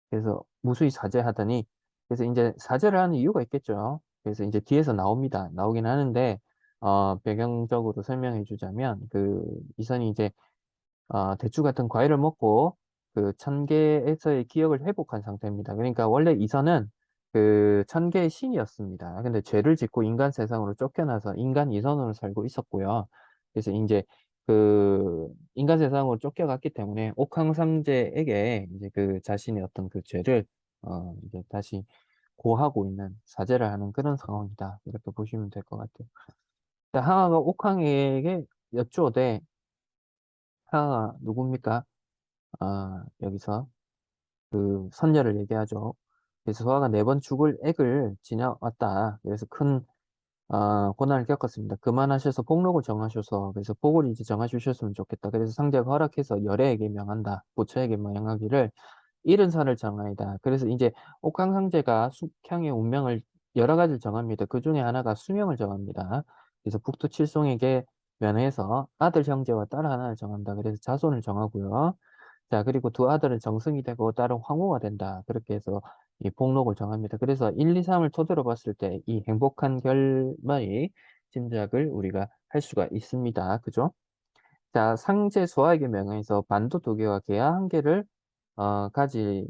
그래서 무수히 사죄하더니 그래서 이제 사죄를 하는 이유가 있겠죠. 그래서 이제 뒤에서 나옵니다. 나오긴 하는데 배경적으로 설명해 주자면 그 이선이 이제 대추 같은 과일을 먹고 그 천계에서의 기억을 회복한 상태입니다. 그러니까 원래 이선은 그 천계의 신이었습니다. 근데 죄를 짓고 인간 세상으로 쫓겨나서 인간 이선으로 살고 있었고요. 그래서 이제 그 인간 세상으로 쫓겨갔기 때문에 옥황상제에게 이제 그 자신의 어떤 그 죄를 이제 다시 고하고 있는 사죄를 하는 그런 상황이다. 이렇게 보시면 될 것 같아요. 자, 항아가 옥황에게 여쭈어대 항아가 누굽니까? 여기서 그 선녀를 얘기하죠. 그래서 소아가 4번 죽을 액을 지나왔다. 그래서 큰 고난을 겪었습니다. 그만하셔서 복록을 정하셔서 그래서 복을 이제 정하주셨으면 좋겠다. 그래서 상제가 허락해서 열애에게 명한다. 부처에게 명하기를 이른 살을 정하이다. 그래서 이제 옥황상제가 숙향의 운명을 여러 가지를 정합니다. 그 중에 하나가 수명을 정합니다. 그래서 북두 칠송에게 면해서 아들 형제와 딸 하나를 정한다. 그래서 자손을 정하고요. 자, 그리고 두 아들은 정승이 되고 딸은 황후가 된다. 그렇게 해서 이 복록을 정합니다. 그래서 1, 2, 3을 토대로 봤을 때 이 행복한 결말이 짐작을 우리가 할 수가 있습니다. 그죠? 자, 상제 소아에게 명해서 반도 2개와 계야 1개를 어, 가지,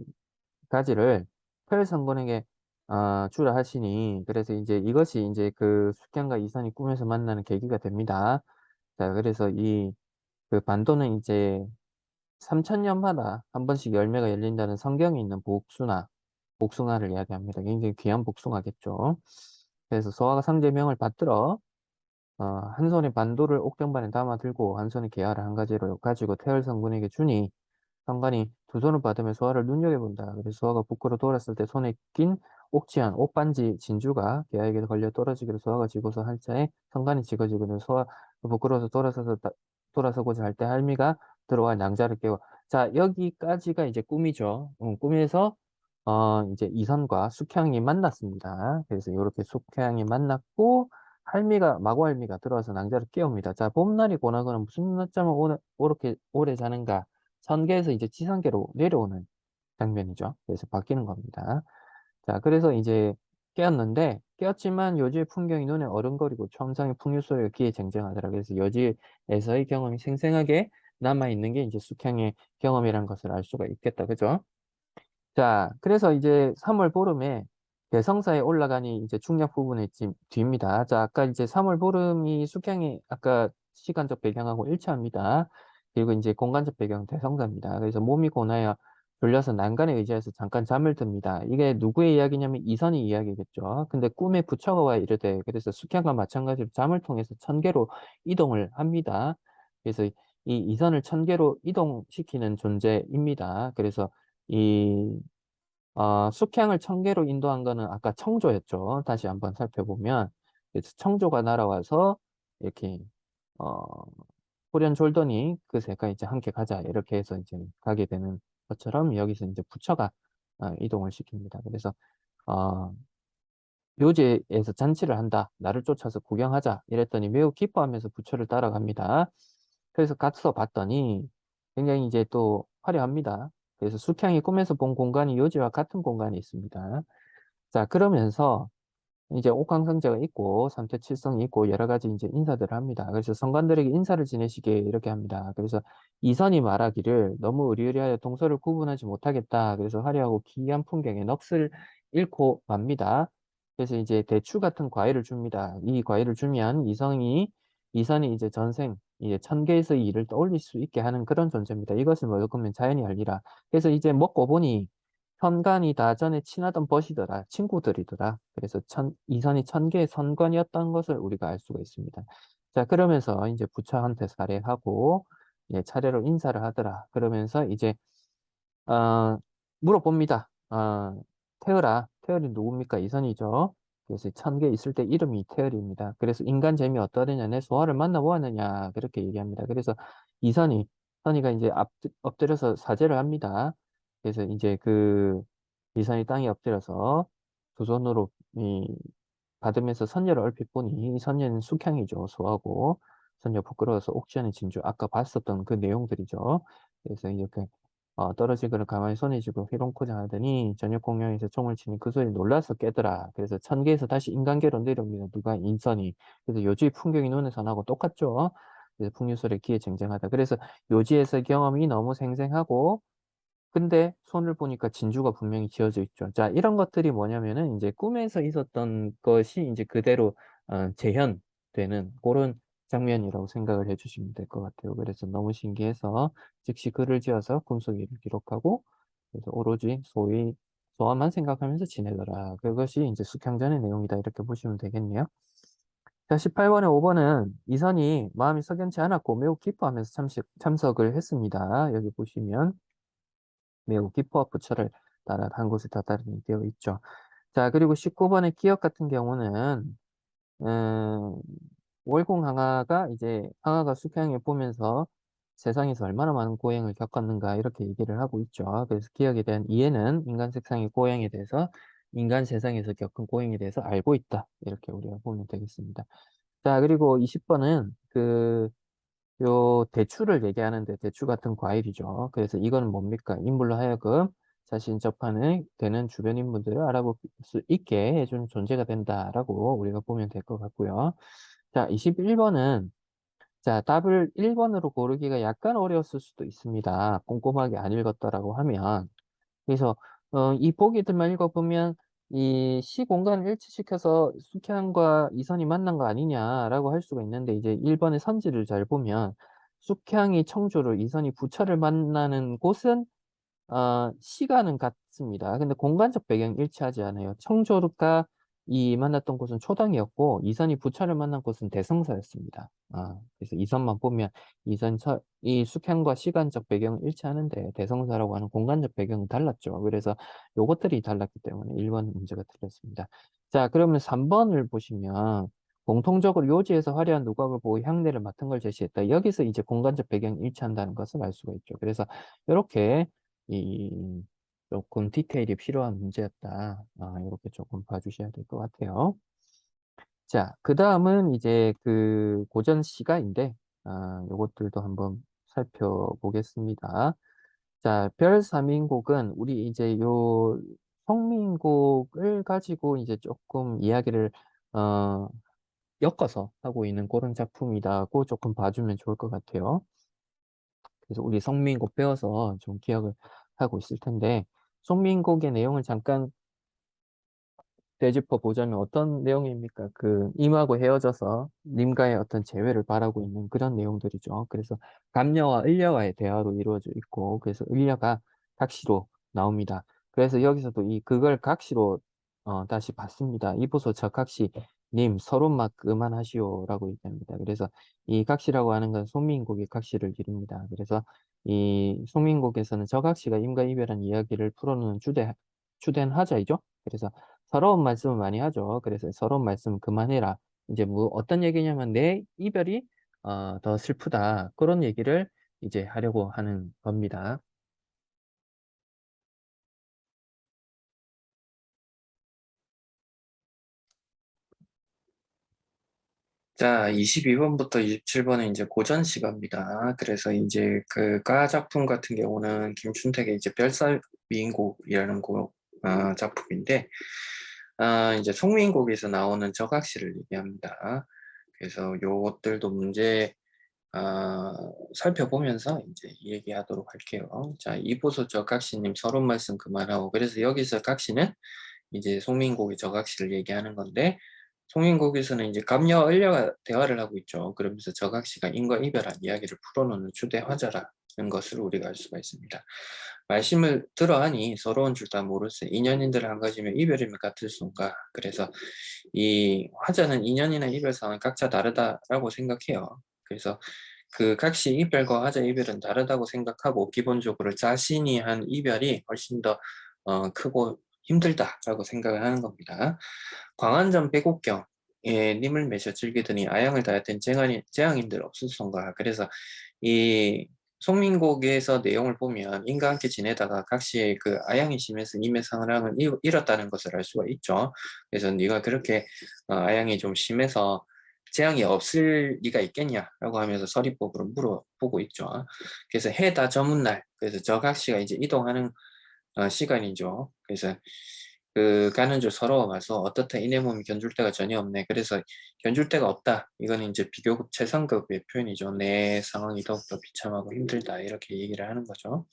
가지를 토열성군에게 주라 하시니 그래서 이제 이것이 이제 그 숙향과 이선이 꿈에서 만나는 계기가 됩니다. 자, 그래서 이 그 반도는 이제 3000년마다 한 번씩 열매가 열린다는 성경에 있는 복숭아를 이야기합니다. 굉장히 귀한 복숭아겠죠. 그래서 소아가 상제명을 받들어 한 손에 반도를 옥정반에 담아 들고 한 손에 계야를 한 가지로 가지고 태열성군에게 주니 성관이 두 손을 받으며 소아를 눈여겨본다. 그래서 소아가 부끄러 돌았을 때 손에 낀 옥치한 옷반지 진주가 계야에게 걸려 떨어지기를 소아가 지고서 할 차에 성관이 지거지거든 소아 부끄러워서 돌아서고자 할 때 할미가 들어와 낭자를 깨워. 자, 여기까지가 이제 꿈이죠. 꿈에서 이제 이선과 숙향이 만났습니다. 그래서 이렇게 숙향이 만났고 마고 할미가 들어와서 낭자를 깨웁니다. 자, 봄날이 고나거는 무슨 낮잠을 오렇게 오래 자는가? 선계에서 이제 지상계로 내려오는 장면이죠. 그래서 바뀌는 겁니다. 자, 그래서 이제 깨었지만 요지의 풍경이 눈에 어른거리고 첨성의 풍류 소리가 귀에 쟁쟁하더라. 그래서 여지에서의 경험이 생생하게 남아있는 게 이제 숙향의 경험이라는 것을 알 수가 있겠다. 그죠? 자, 그래서 이제 3월 보름에 대성사에 올라가니 이제 중략 부분의 뒤입니다. 자, 아까 이제 3월 보름이 숙향이 아까 시간적 배경하고 일치합니다. 그리고 이제 공간적 배경 대성사입니다. 그래서 몸이 고나여 졸려서 난간에 의지해서 잠깐 잠을 듭니다. 이게 누구의 이야기냐면 이선희 이야기겠죠. 근데 꿈에 부처가 와 이르되 그래서 숙향과 마찬가지로 잠을 통해서 천계로 이동을 합니다. 그래서 이 이선을 천계로 이동시키는 존재입니다. 그래서 이 숙향을 천계로 인도한 거는 아까 청조였죠. 다시 한번 살펴보면 그래서 청조가 날아와서 이렇게 어, 호련졸더니 그 새가 이제 함께 가자 이렇게 해서 이제 가게 되는 것처럼 여기서 이제 부처가 이동을 시킵니다. 그래서 어, 묘지에서 잔치를 한다. 나를 쫓아서 구경하자. 이랬더니 매우 기뻐하면서 부처를 따라갑니다. 그래서 가서 봤더니 굉장히 이제 또 화려합니다. 그래서 숙향이 꿈에서 본 공간이 요지와 같은 공간이 있습니다. 자, 그러면서 이제 옥황상제가 있고 삼태칠성이 있고 여러 가지 이제 인사들을 합니다. 그래서 성관들에게 인사를 지내시게 이렇게 합니다. 그래서 이선이 말하기를 너무 의리의리하여 동서를 구분하지 못하겠다. 그래서 화려하고 기이한 풍경에 넋을 잃고 맙니다. 그래서 이제 대추 같은 과일을 줍니다. 이 과일을 주면 이선이 이제 전생 이제 천계에서의 일을 떠올릴 수 있게 하는 그런 존재입니다. 이것을 먹으면 자연이 알리라. 그래서 이제 먹고 보니 현관이 다 전에 친하던 벗이더라. 친구들이더라. 그래서 이선이 천계의 선관이었던 것을 우리가 알 수가 있습니다. 자, 그러면서 이제 부처한테 살해하고, 예, 차례로 인사를 하더라. 그러면서 이제, 물어봅니다. 태열이 누굽니까? 이선이죠. 그래서 천계에 있을 때 이름이 태열입니다. 그래서 인간 재미 어떠느냐? 내 소화를 만나보았느냐? 그렇게 얘기합니다. 그래서 선이가 이제 엎드려서 사죄를 합니다. 그래서 이제 그 이선이 땅에 엎드려서 두 손으로 받으면서 선녀를 얼핏 보니 이 선녀는 숙향이죠. 소하고 선녀 부끄러워서 옥시원의 진주 아까 봤었던 그 내용들이죠. 그래서 이렇게 떨어진 그를 가만히 손에 쥐고 휘롱코장 하더니 저녁 공양에서 총을 치니 그 소리에 놀라서 깨더라. 그래서 천계에서 다시 인간계로 내려옵니다. 누가 인선이. 그래서 요지의 풍경이 눈에서 나고 똑같죠. 그래서 풍류설에 기에 쟁쟁하다. 그래서 요지에서 경험이 너무 생생하고 근데 손을 보니까 진주가 분명히 지어져 있죠. 자, 이런 것들이 뭐냐면은 이제 꿈에서 있었던 것이 이제 그대로 재현되는 고런 장면이라고 생각을 해 주시면 될 것 같아요. 그래서 너무 신기해서 즉시 글을 지어서 꿈속 일을 기록하고 그래서 오로지 소위 소화만 생각하면서 지내더라. 그것이 이제 숙향전의 내용이다. 이렇게 보시면 되겠네요. 자, 18번에 5번은 이선이 마음이 석연치 않았고 매우 기뻐하면서 참석을 했습니다. 여기 보시면 매우 기뻐와 부처를 따라 한 곳에 다다르니 되어 있죠. 자, 그리고 19번의 기억 같은 경우는 음, 월공항아가 이제 항아가 숙향을 보면서 세상에서 얼마나 많은 고행을 겪었는가 이렇게 얘기를 하고 있죠. 그래서 기억에 대한 이해는 인간 세상의 고행에 대해서 인간 세상에서 겪은 고행에 대해서 알고 있다. 이렇게 우리가 보면 되겠습니다. 자, 그리고 20번은 요 대추를 얘기하는데 대추 같은 과일이죠. 그래서 이거는 뭡니까? 인물로 하여금 자신 접하는 되는 주변 인물들을 알아볼 수 있게 해주는 존재가 된다라고 우리가 보면 될 것 같고요. 자, 21번은 자, 답을 1번으로 고르기가 약간 어려웠을 수도 있습니다. 꼼꼼하게 안 읽었다라고 하면. 그래서 이 보기들만 읽어보면 이 시공간을 일치시켜서 숙향과 이선이 만난 거 아니냐라고 할 수가 있는데 이제 1번의 선지를 잘 보면 숙향이 청주를 이선이 부처를 만나는 곳은 시간은 같습니다. 근데 공간적 배경이 일치하지 않아요. 청조가 이 만났던 곳은 초당이었고 이선이 부처를 만난 곳은 대성사였습니다. 그래서 이선만 보면 이 숙향과 시간적 배경은 일치하는데 대성사라고 하는 공간적 배경은 달랐죠. 그래서 요것들이 달랐기 때문에 1번 문제가 틀렸습니다. 자, 그러면 3번을 보시면 공통적으로 요지에서 화려한 누각을 보고 향내를 맡은 걸 제시했다. 여기서 이제 공간적 배경이 일치한다는 것을 알 수가 있죠. 그래서 이렇게 이 조금 디테일이 필요한 문제였다. 이렇게 조금 봐주셔야 될 것 같아요. 자, 그 다음은 이제 그 고전 시가인데, 요것들도 한번 살펴보겠습니다. 자, 별삼인곡은 우리 이제 요 성민곡을 가지고 이제 조금 이야기를, 어, 엮어서 하고 있는 그런 작품이라고 조금 봐주면 좋을 것 같아요. 그래서 우리 성민곡 배워서 좀 기억을 하고 있을 텐데, 성민곡의 내용을 잠깐 되짚어 보자면 어떤 내용입니까? 그 임하고 헤어져서 님과의 어떤 재회를 바라고 있는 그런 내용들이죠. 그래서 감녀와 을려와의 대화로 이루어져 있고, 그래서 을려가 각시로 나옵니다. 그래서 여기서도 그걸 각시로 다시 봤습니다. 이보소 저 각시 님 서론막 그만하시오라고 얘기합니다. 그래서 이 각시라고 하는 건 송민곡의 각시를 이룹니다. 그래서 이 송민곡에서는 저 각시가 임과 이별한 이야기를 풀어놓는 주된 하자이죠. 그래서 서러운 말씀을 많이 하죠. 그래서 서러운 말씀 그만해라. 이제 뭐 어떤 얘기냐면 내 이별이 더 슬프다. 그런 얘기를 이제 하려고 하는 겁니다. 자, 22번부터 27번은 이제 고전 시가입니다. 그래서 이제 그 가 작품 같은 경우는 김춘택의 이제 별사미인곡이라는 작품인데, 이제 송민곡에서 나오는 저각시를 얘기합니다. 그래서 요것들도 문제 살펴보면서 이제 얘기하도록 할게요. 자, 이보소 저각시님 서론 말씀 그만하고. 그래서 여기서 각시는 이제 송민곡의 저각시를 얘기하는 건데, 송민곡에서는 이제 감녀와 을려가 대화를 하고 있죠. 그러면서 저각시가 인과 이별한 이야기를 풀어놓는 주대 화자라는 것을 우리가 알 수가 있습니다. 말씀을 들어하니 서러운 줄 다 모르세. 인연인들을 한 가지면 이별이면 같을 수인가. 그래서 이 화자는 인연이나 이별 상황이 각자 다르다라고 생각해요. 그래서 그 각시 이별과 화자 이별은 다르다고 생각하고 기본적으로 자신이 한 이별이 훨씬 더 크고 힘들다라고 생각을 하는 겁니다. 광안전 백옥경 님을 매셔 즐기더니 아양을 다했던 재앙인들 없을성가. 그래서 이 송민곡에서 내용을 보면 인과 함께 지내다가 각시의 그 아양이 심해서 님의 상랑을 잃었다는 것을 알 수가 있죠. 그래서 네가 그렇게 아양이 좀 심해서 재앙이 없을 리가 있겠냐라고 하면서 서리법으로 물어보고 있죠. 그래서 해다 저문 날, 그래서 저 각시가 이제 이동하는 시간이죠. 그래서 그 가는 줄 서러워가서 어떻다 이내 몸이 견줄 데가 전혀 없네. 그래서 견줄 데가 없다. 이거는 이제 비교급 최상급의 표현이죠. 내 상황이 더욱더 비참하고 힘들다. 이렇게 얘기를 하는 거죠.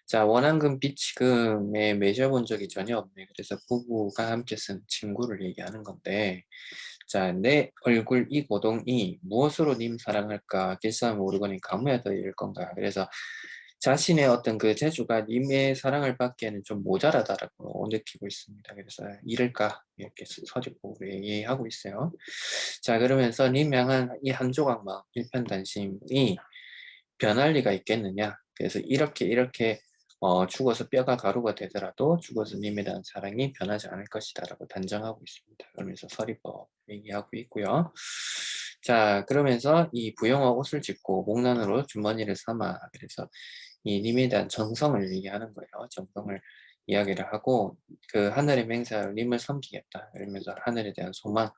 자, 원한금 비치금에 매셔본 적이 전혀 없네. 그래서 부부가 함께 쓴 친구를 얘기하는 건데, 자, 내 얼굴 이 고동이 무엇으로 님 사랑할까? 길쌈 모르거니 가무야 더 이를 건가? 그래서 자신의 어떤 그 재주가 님의 사랑을 받기에는 좀 모자라다라고 느끼고 있습니다. 그래서 이럴까? 이렇게 서리법으로 얘기하고 있어요. 자, 그러면서 님 향한 이 한 조각 마음, 일편단심이 변할 리가 있겠느냐? 그래서 이렇게 죽어서 뼈가 가루가 되더라도 죽어서 님에 대한 사랑이 변하지 않을 것이다라고 단정하고 있습니다. 그러면서 서리법 얘기하고 있고요. 자, 그러면서 이 부영화 옷을 짓고 목난으로 주머니를 삼아 그래서 이 님에 대한 정성을 얘기하는 거예요. 정성을 이야기를 하고 그 하늘의 맹세하여 님을 섬기겠다. 이러면서 하늘에 대한 소망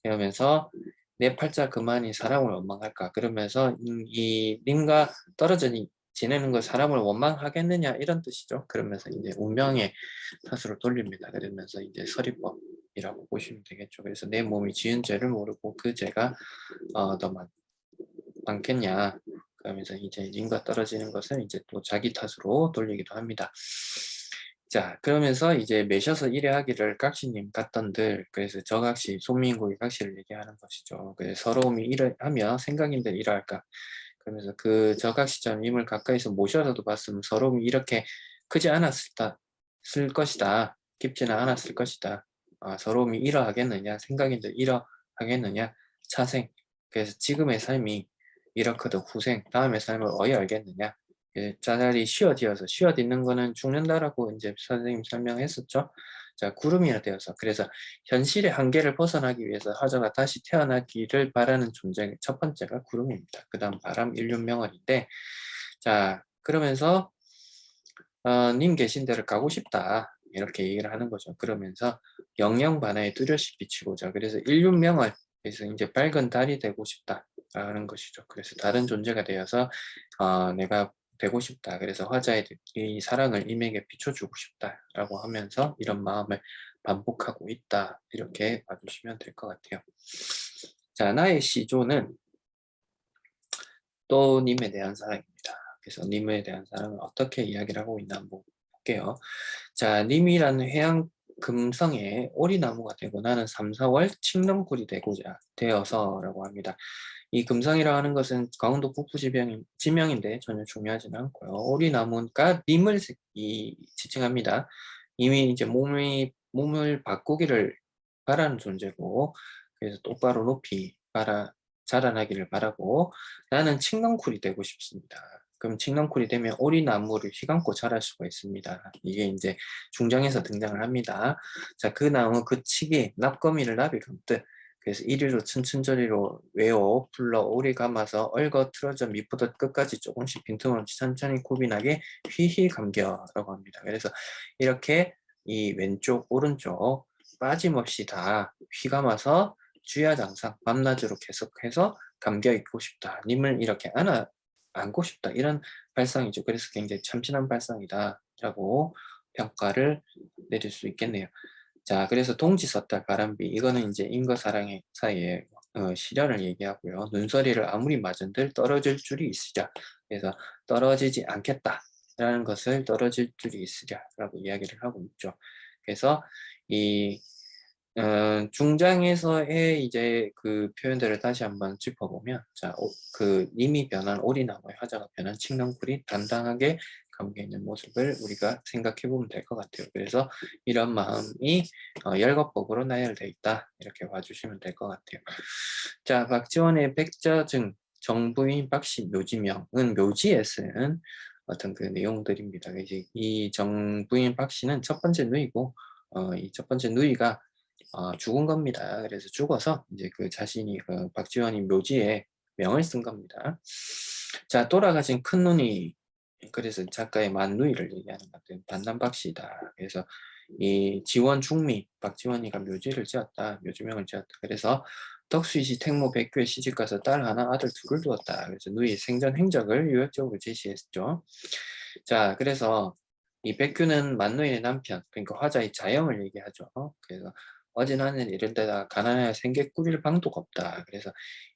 이러면서 내 팔자 그만이 사람을 원망할까? 그러면서 이 님과 떨어져 지내는 걸 사람을 원망하겠느냐 이런 뜻이죠. 그러면서 이제 운명의 탓으로 돌립니다. 그러면서 이제 서리법이라고 보시면 되겠죠. 그래서 내 몸이 지은 죄를 모르고 그 죄가 더 많겠냐? 그러면서 이제 님과 떨어지는 것을 이제 또 자기 탓으로 돌리기도 합니다. 자, 그러면서 이제 매셔서 일해하기를 각시님 같던들, 그래서 저각시, 손민국의 각시를 얘기하는 것이죠. 그래서 서러움이 일하며 생각인들 일할까. 그러면서 그 저각시처럼 임을 가까이서 모셔서도 봤으면 서러움이 이렇게 크지 쓸 것이다. 깊지는 않았을 것이다. 서러움이 이러하겠느냐, 생각인들 이러하겠느냐, 차생. 그래서 지금의 삶이 이렇거든 후생, 다음의 삶을 어이 알겠느냐. 차라리 쉬어지어서 쉬어있는 거는 죽는다라고 이제 선생님 설명했었죠. 자, 구름이 되어서 그래서 현실의 한계를 벗어나기 위해서 하저가 다시 태어나기를 바라는 존재 첫 번째가 구름입니다. 그 다음 바람, 인륜, 명월인데 자 그러면서 님 계신 데를 가고 싶다 이렇게 얘기를 하는 거죠. 그러면서 영영 반하에 뚜렷이 비치고자 그래서 인륜, 명월 그래서 이제 밝은 달이 되고 싶다라는 것이죠. 그래서 다른 존재가 되어서 내가 되고 싶다. 그래서 화자의 이 사랑을 임에게 비춰주고 싶다라고 하면서 이런 마음을 반복하고 있다. 이렇게 봐주시면 될 것 같아요. 자, 나의 시조는 또 님에 대한 사랑입니다. 그래서 님에 대한 사랑을 어떻게 이야기를 하고 있나 한번 볼게요. 자, 님이라는 해양 금성에 오리나무가 되고 나는 3, 4월 칡넝굴이 되고자 되어서라고 합니다. 이 금성이라고 하는 것은 강원도 북부 지명인데 전혀 중요하지는 않고요. 오리나무가 님을 지칭합니다. 이미 이제 몸을 바꾸기를 바라는 존재고 그래서 똑바로 높이 자라나기를 바라고 나는 칡넝쿨이 되고 싶습니다. 그럼 칡넝쿨이 되면 오리나무를 휘감고 자랄 수가 있습니다. 이게 이제 중정에서 등장을 합니다. 자, 그 나무 그 치기 납거미를 나비 감듯 그래서 이리로 춘춘저리로 외워 불러 오리 감아서 얼거 틀어져 밑부터 끝까지 조금씩 빈틈없이 천천히 고빈하게 휘휘 감겨라고 합니다. 그래서 이렇게 이 왼쪽 오른쪽 빠짐없이 다 휘감아서 주야장상 밤낮으로 계속해서 감겨 있고 싶다. 님을 이렇게 안고 싶다. 이런 발상이죠. 그래서 굉장히 참신한 발상이다라고 평가를 내릴 수 있겠네요. 자, 그래서 동지섣달 바람비 이거는 이제 인과 사랑의 사이에 시련을 얘기하고요. 눈서리를 아무리 맞은들 떨어질 줄이 있으랴. 그래서 떨어지지 않겠다라는 것을 떨어질 줄이 있으랴라고 이야기를 하고 있죠. 그래서 이 중장에서의 이제 그 표현들을 다시 한번 짚어보면, 자, 그 님이 변한 오리나무의 화자가 변한 칡넝쿨이 단단하게 감겨 있는 모습을 우리가 생각해 보면 될 것 같아요. 그래서 이런 마음이 열거법으로 나열되어 있다. 이렇게 봐주시면 될 것 같아요. 자, 박지원의 백자증, 정부인 박씨 묘지명은 묘지에 쓴 어떤 그 내용들입니다. 이제 이 정부인 박씨는 첫 번째 누이고, 이 첫 번째 누이가 죽은 겁니다. 그래서 죽어서 이제 그 자신이 그 박지원이 묘지에 명을 쓴 겁니다. 자, 돌아가신 큰 누이 그래서 작가의 만누이를 얘기하는 것 같아요. 단단박씨다. 그래서 이 지원 중미 박지원이가 묘지를 지었다. 묘지명을 지었다. 그래서 덕수이시 택모 백교에 시집가서 딸 하나 아들 둘을 두었다. 그래서 누이의 생전 행적을 요약적으로 제시했죠. 자, 그래서 이 백규는 만누이의 남편, 그러니까 화자의 자영을 얘기하죠. 그래서 어진하늘 이런 데다가 가난하여 생계 꾸릴 방도가 없다. 그래서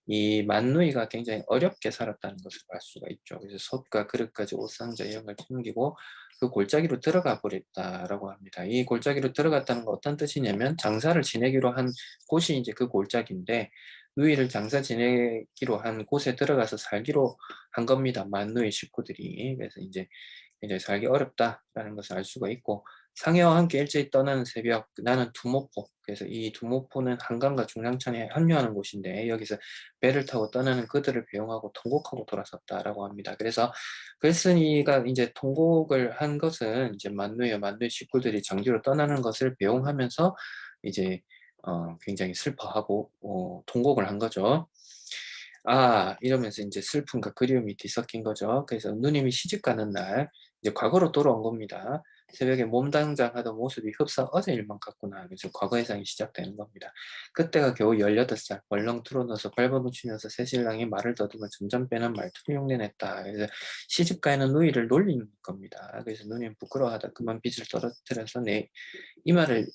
이 만누이가 굉장히 어렵게 살았다는 것을 알 수가 있죠. 그래서 솥과 그릇까지 옷상자 이런 걸 챙기고 그 골짜기로 들어가 버렸다라고 합니다. 이 골짜기로 들어갔다는 건 어떤 뜻이냐면 장사를 지내기로 한 곳이 이제 그 골짜기인데 누이를 장사 지내기로 한 곳에 들어가서 살기로 한 겁니다. 만누이 식구들이. 그래서 이제 굉장히 살기 어렵다라는 것을 알 수가 있고 상해와 함께 일제히 떠나는 새벽 나는 두모포 그래서 이 두모포는 한강과 중랑천에 합류하는 곳인데 여기서 배를 타고 떠나는 그들을 배웅하고 통곡하고 돌아섰다라고 합니다. 그래서 글쓴이가 이제 통곡을 한 것은 이제 만누이와 만누이 식구들이 장지로 떠나는 것을 배웅하면서 이제 굉장히 슬퍼하고 통곡을 한 거죠. 아 이러면서 이제 슬픔과 그리움이 뒤섞인 거죠. 그래서 누님이 시집가는 날 이제 과거로 돌아온 겁니다. 새벽에 몸당장하던 모습이 흡사 어제 일만 같구나. 그래서 과거해상이 시작되는 겁니다. 그때가 겨우 18살 벌렁 틀어넣어서 발버둥치면서 새신랑이 말을 더듬어 점점 빼는 말투를 흉내냈다. 그래서 시집가는 누이를 놀리는 겁니다. 그래서 누님 부끄러워하다 그만 빚을 떨어뜨려서 내 이마를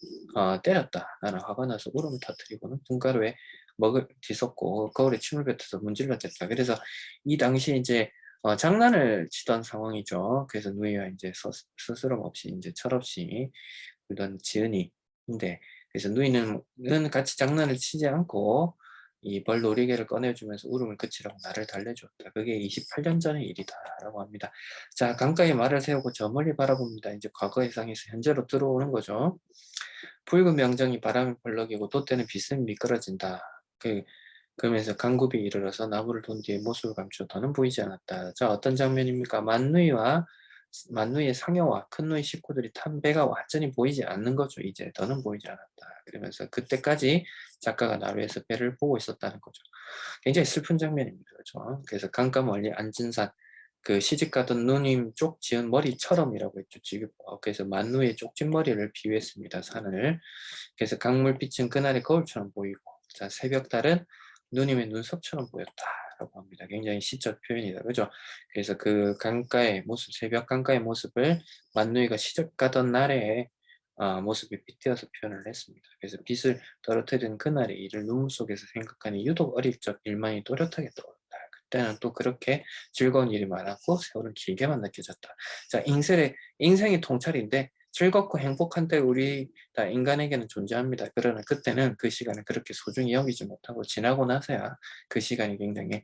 때렸다. 나는 화가 나서 울음을 터뜨리고는 분가루에 먹을 뒤섞고 거울에 침을 뱉어서 문질러댔다. 그래서 이 당시 이제 장난을 치던 상황이죠. 그래서 누이와 이제 스스럼 없이 이제 철없이 울던 지은이인데 그래서 누이는 같이 장난을 치지 않고 이 벌 놀이개를 꺼내주면서 울음을 그치라고 나를 달래주었다. 그게 28년 전의 일이다라고 합니다. 자, 강가에 말을 세우고 저 멀리 바라봅니다. 이제 과거 해상에서 현재로 들어오는 거죠. 붉은 명정이 바람에 벌럭이고 돛대는 비스듬히 미끄러진다. 그러면서 강굽이 이르러서 나무를 돈 뒤에 모습을 감추어 더는 보이지 않았다. 자, 어떤 장면입니까? 만누이의 상여와 큰누이 식구들이 탄 배가 완전히 보이지 않는 거죠. 이제 더는 보이지 않았다. 그러면서 그때까지 작가가 나루에서 배를 보고 있었다는 거죠. 굉장히 슬픈 장면입니다. 그렇죠? 그래서 강가 멀리 앉은 산, 그 시집가던 누님 쪽 지은 머리처럼이라고 했죠. 지금 그래서 만누의 쪽진 머리를 비유했습니다. 산을. 그래서 강물빛은 그날의 거울처럼 보이고 자 새벽달은 누님의 눈썹처럼 보였다라고 합니다. 굉장히 시적 표현이다. 그죠? 그래서 그 강가의 모습, 새벽 강가의 모습을 만누이가 시집 가던 날의 모습이 빗대어서 표현을 했습니다. 그래서 빛을 떨어뜨리는 그날의 일을 눈물 속에서 생각하니 유독 어릴 적 일만이 또렷하게 떠오른다. 그때는 또 그렇게 즐거운 일이 많았고 세월은 길게만 느껴졌다. 자, 인생이 통찰인데 즐겁고 행복한 때 우리 다 인간에게는 존재합니다. 그러나 그때는 그 시간을 그렇게 소중히 여기지 못하고 지나고 나서야 그 시간이 굉장히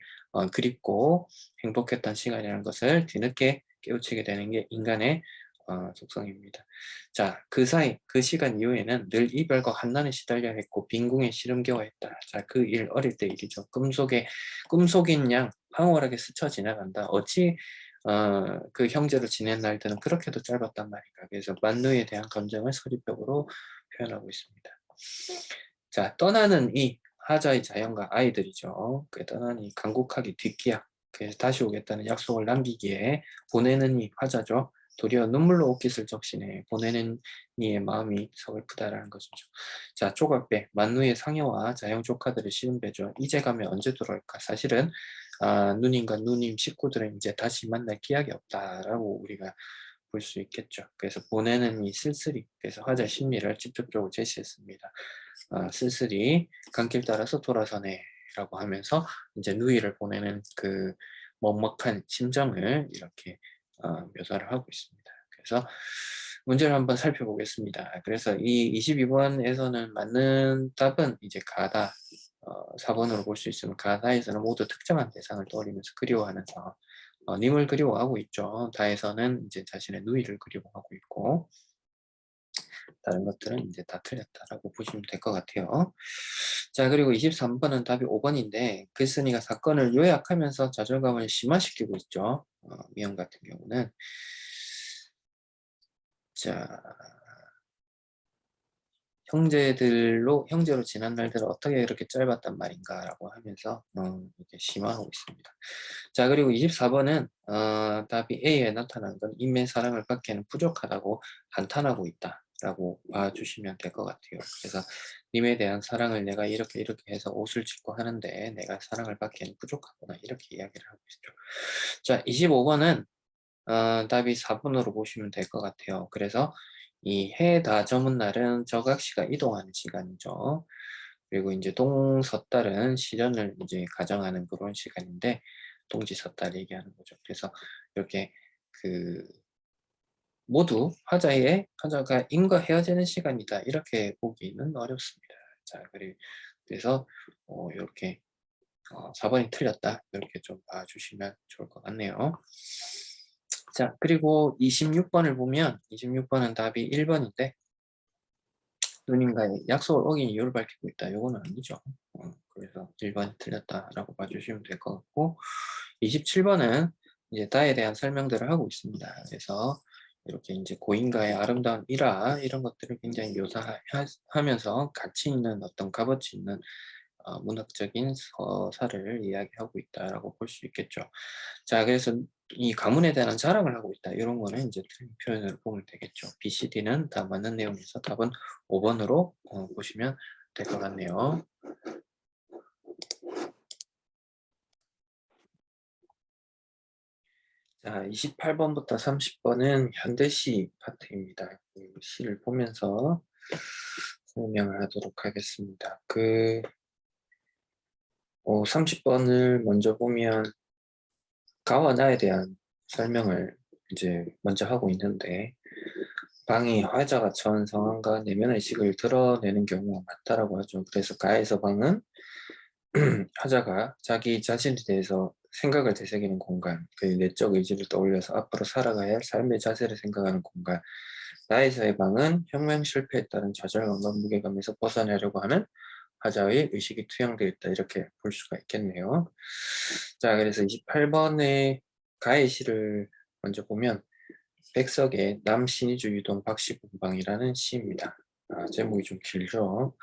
그립고 행복했던 시간이라는 것을 뒤늦게 깨우치게 되는 게 인간의 속성입니다. 자, 그 사이, 그 시간 이후에는 늘 이별과 환난에 시달려 했고 빈궁에 시름겨워했다. 자, 그 일 어릴 때 일이죠. 꿈속인 양 황홀하게 스쳐 지나간다. 어찌 그 형제를 지낸 날들은 그렇게도 짧았단 말인가. 그래서 만누에 대한 감정을 서리벽으로 표현하고 있습니다. 자, 떠나는 이 하자의 자연과 아이들이죠. 그 떠나는 이 강국하기 뒷기약. 그래서 다시 오겠다는 약속을 남기기에 보내는 이 화자죠. 도리어 눈물로 옷깃을 적시네. 보내는 이의 마음이 서글프다라는 것이죠. 자, 조각배, 만누의 상여와 자영 조카들의 시름배죠. 이제 가면 언제 돌아올까? 사실은 누님과 누님 식구들은 이제 다시 만날 기약이 없다라고 우리가 볼 수 있겠죠. 그래서 보내는 이 쓸쓸히, 그래서 화자 심리를 직접적으로 제시했습니다. 쓸쓸히 강길 따라서 돌아서네 라고 하면서 이제 누이를 보내는 그 먹먹한 심정을 이렇게 묘사를 하고 있습니다. 그래서 문제를 한번 살펴보겠습니다. 그래서 이 22번에서는 맞는 답은 이제 가다 4번으로 볼 수 있으면 가다에서는 모두 특정한 대상을 떠올리면서 그리워하면서 님을 그리워하고 있죠. 다에서는 이제 자신의 누이를 그리워하고 있고 다른 것들은 이제 다 틀렸다라고 보시면 될 것 같아요. 자, 그리고 23번은 답이 5번인데 글쓴이가 사건을 요약하면서 좌절감을 심화시키고 있죠. 미영 같은 경우는 자, 형제로 지난 날들은 어떻게 그렇게 짧았단 말인가라고 하면서 이렇게 심화하고 있습니다. 자, 그리고 24번은 답이 A에 나타난 건 인맥 사랑을 받기에는 부족하다고 한탄하고 있다라고 봐주시면 될 것 같아요. 그래서 님에 대한 사랑을 내가 이렇게 해서 옷을 짓고 하는데 내가 사랑을 받기에는 부족하구나 이렇게 이야기를 하고 있죠. 자, 25번은 답이 4번으로 보시면 될 것 같아요. 그래서 이 해다 저문 날은 저각시가 이동하는 시간이죠. 그리고 이제 동서달은 시련을 이제 가정하는 그런 시간인데 동지서달 얘기하는 거죠. 그래서 이렇게 그 모두 화자가 인과 헤어지는 시간이다 이렇게 보기는 어렵습니다. 자, 그래서 이렇게 4번이 틀렸다 이렇게 좀 봐주시면 좋을 것 같네요. 자, 그리고 26번을 보면 26번은 답이 1번인데 누님과의 약속을 어긴 이유를 밝히고 있다. 이거는 아니죠. 그래서 1번이 틀렸다라고 봐주시면 될 것 같고 27번은 이제 다에 대한 설명들을 하고 있습니다. 그래서 이렇게 이제 고인과의 아름다운 일화 이런 것들을 굉장히 묘사하면서 가치 있는 어떤 값어치 있는 문학적인 서사를 이야기하고 있다라고 볼 수 있겠죠. 자, 그래서 이 가문에 대한 자랑을 하고 있다. 이런 거는 이제 틀린 표현을 보면 되겠죠. B, C, D는 다 맞는 내용에서 답은 5번으로 보시면 될 것 같네요. 자, 28번부터 30번은 현대시 파트입니다. 그 시를 보면서 설명을 하도록 하겠습니다. 30번을 먼저 보면 가와 나에 대한 설명을 이제 먼저 하고 있는데 방이 화자가 처한 상황과 내면 의식을 드러내는 경우가 많다라고 하죠. 그래서 가에서 방은 화자가 자기 자신에 대해서 생각을 되새기는 공간, 그 내적 의지를 떠올려서 앞으로 살아가야 할 삶의 자세를 생각하는 공간. 나에서의 방은 혁명 실패에 따른 좌절감과 무게감에서 벗어나려고 하는 화자의 의식이 투영되어 있다. 이렇게 볼 수가 있겠네요. 자, 그래서 28번의 가의 시를 먼저 보면 백석의 남신이주 유동 박씨공방이라는 시입니다. 제목이 좀 길죠.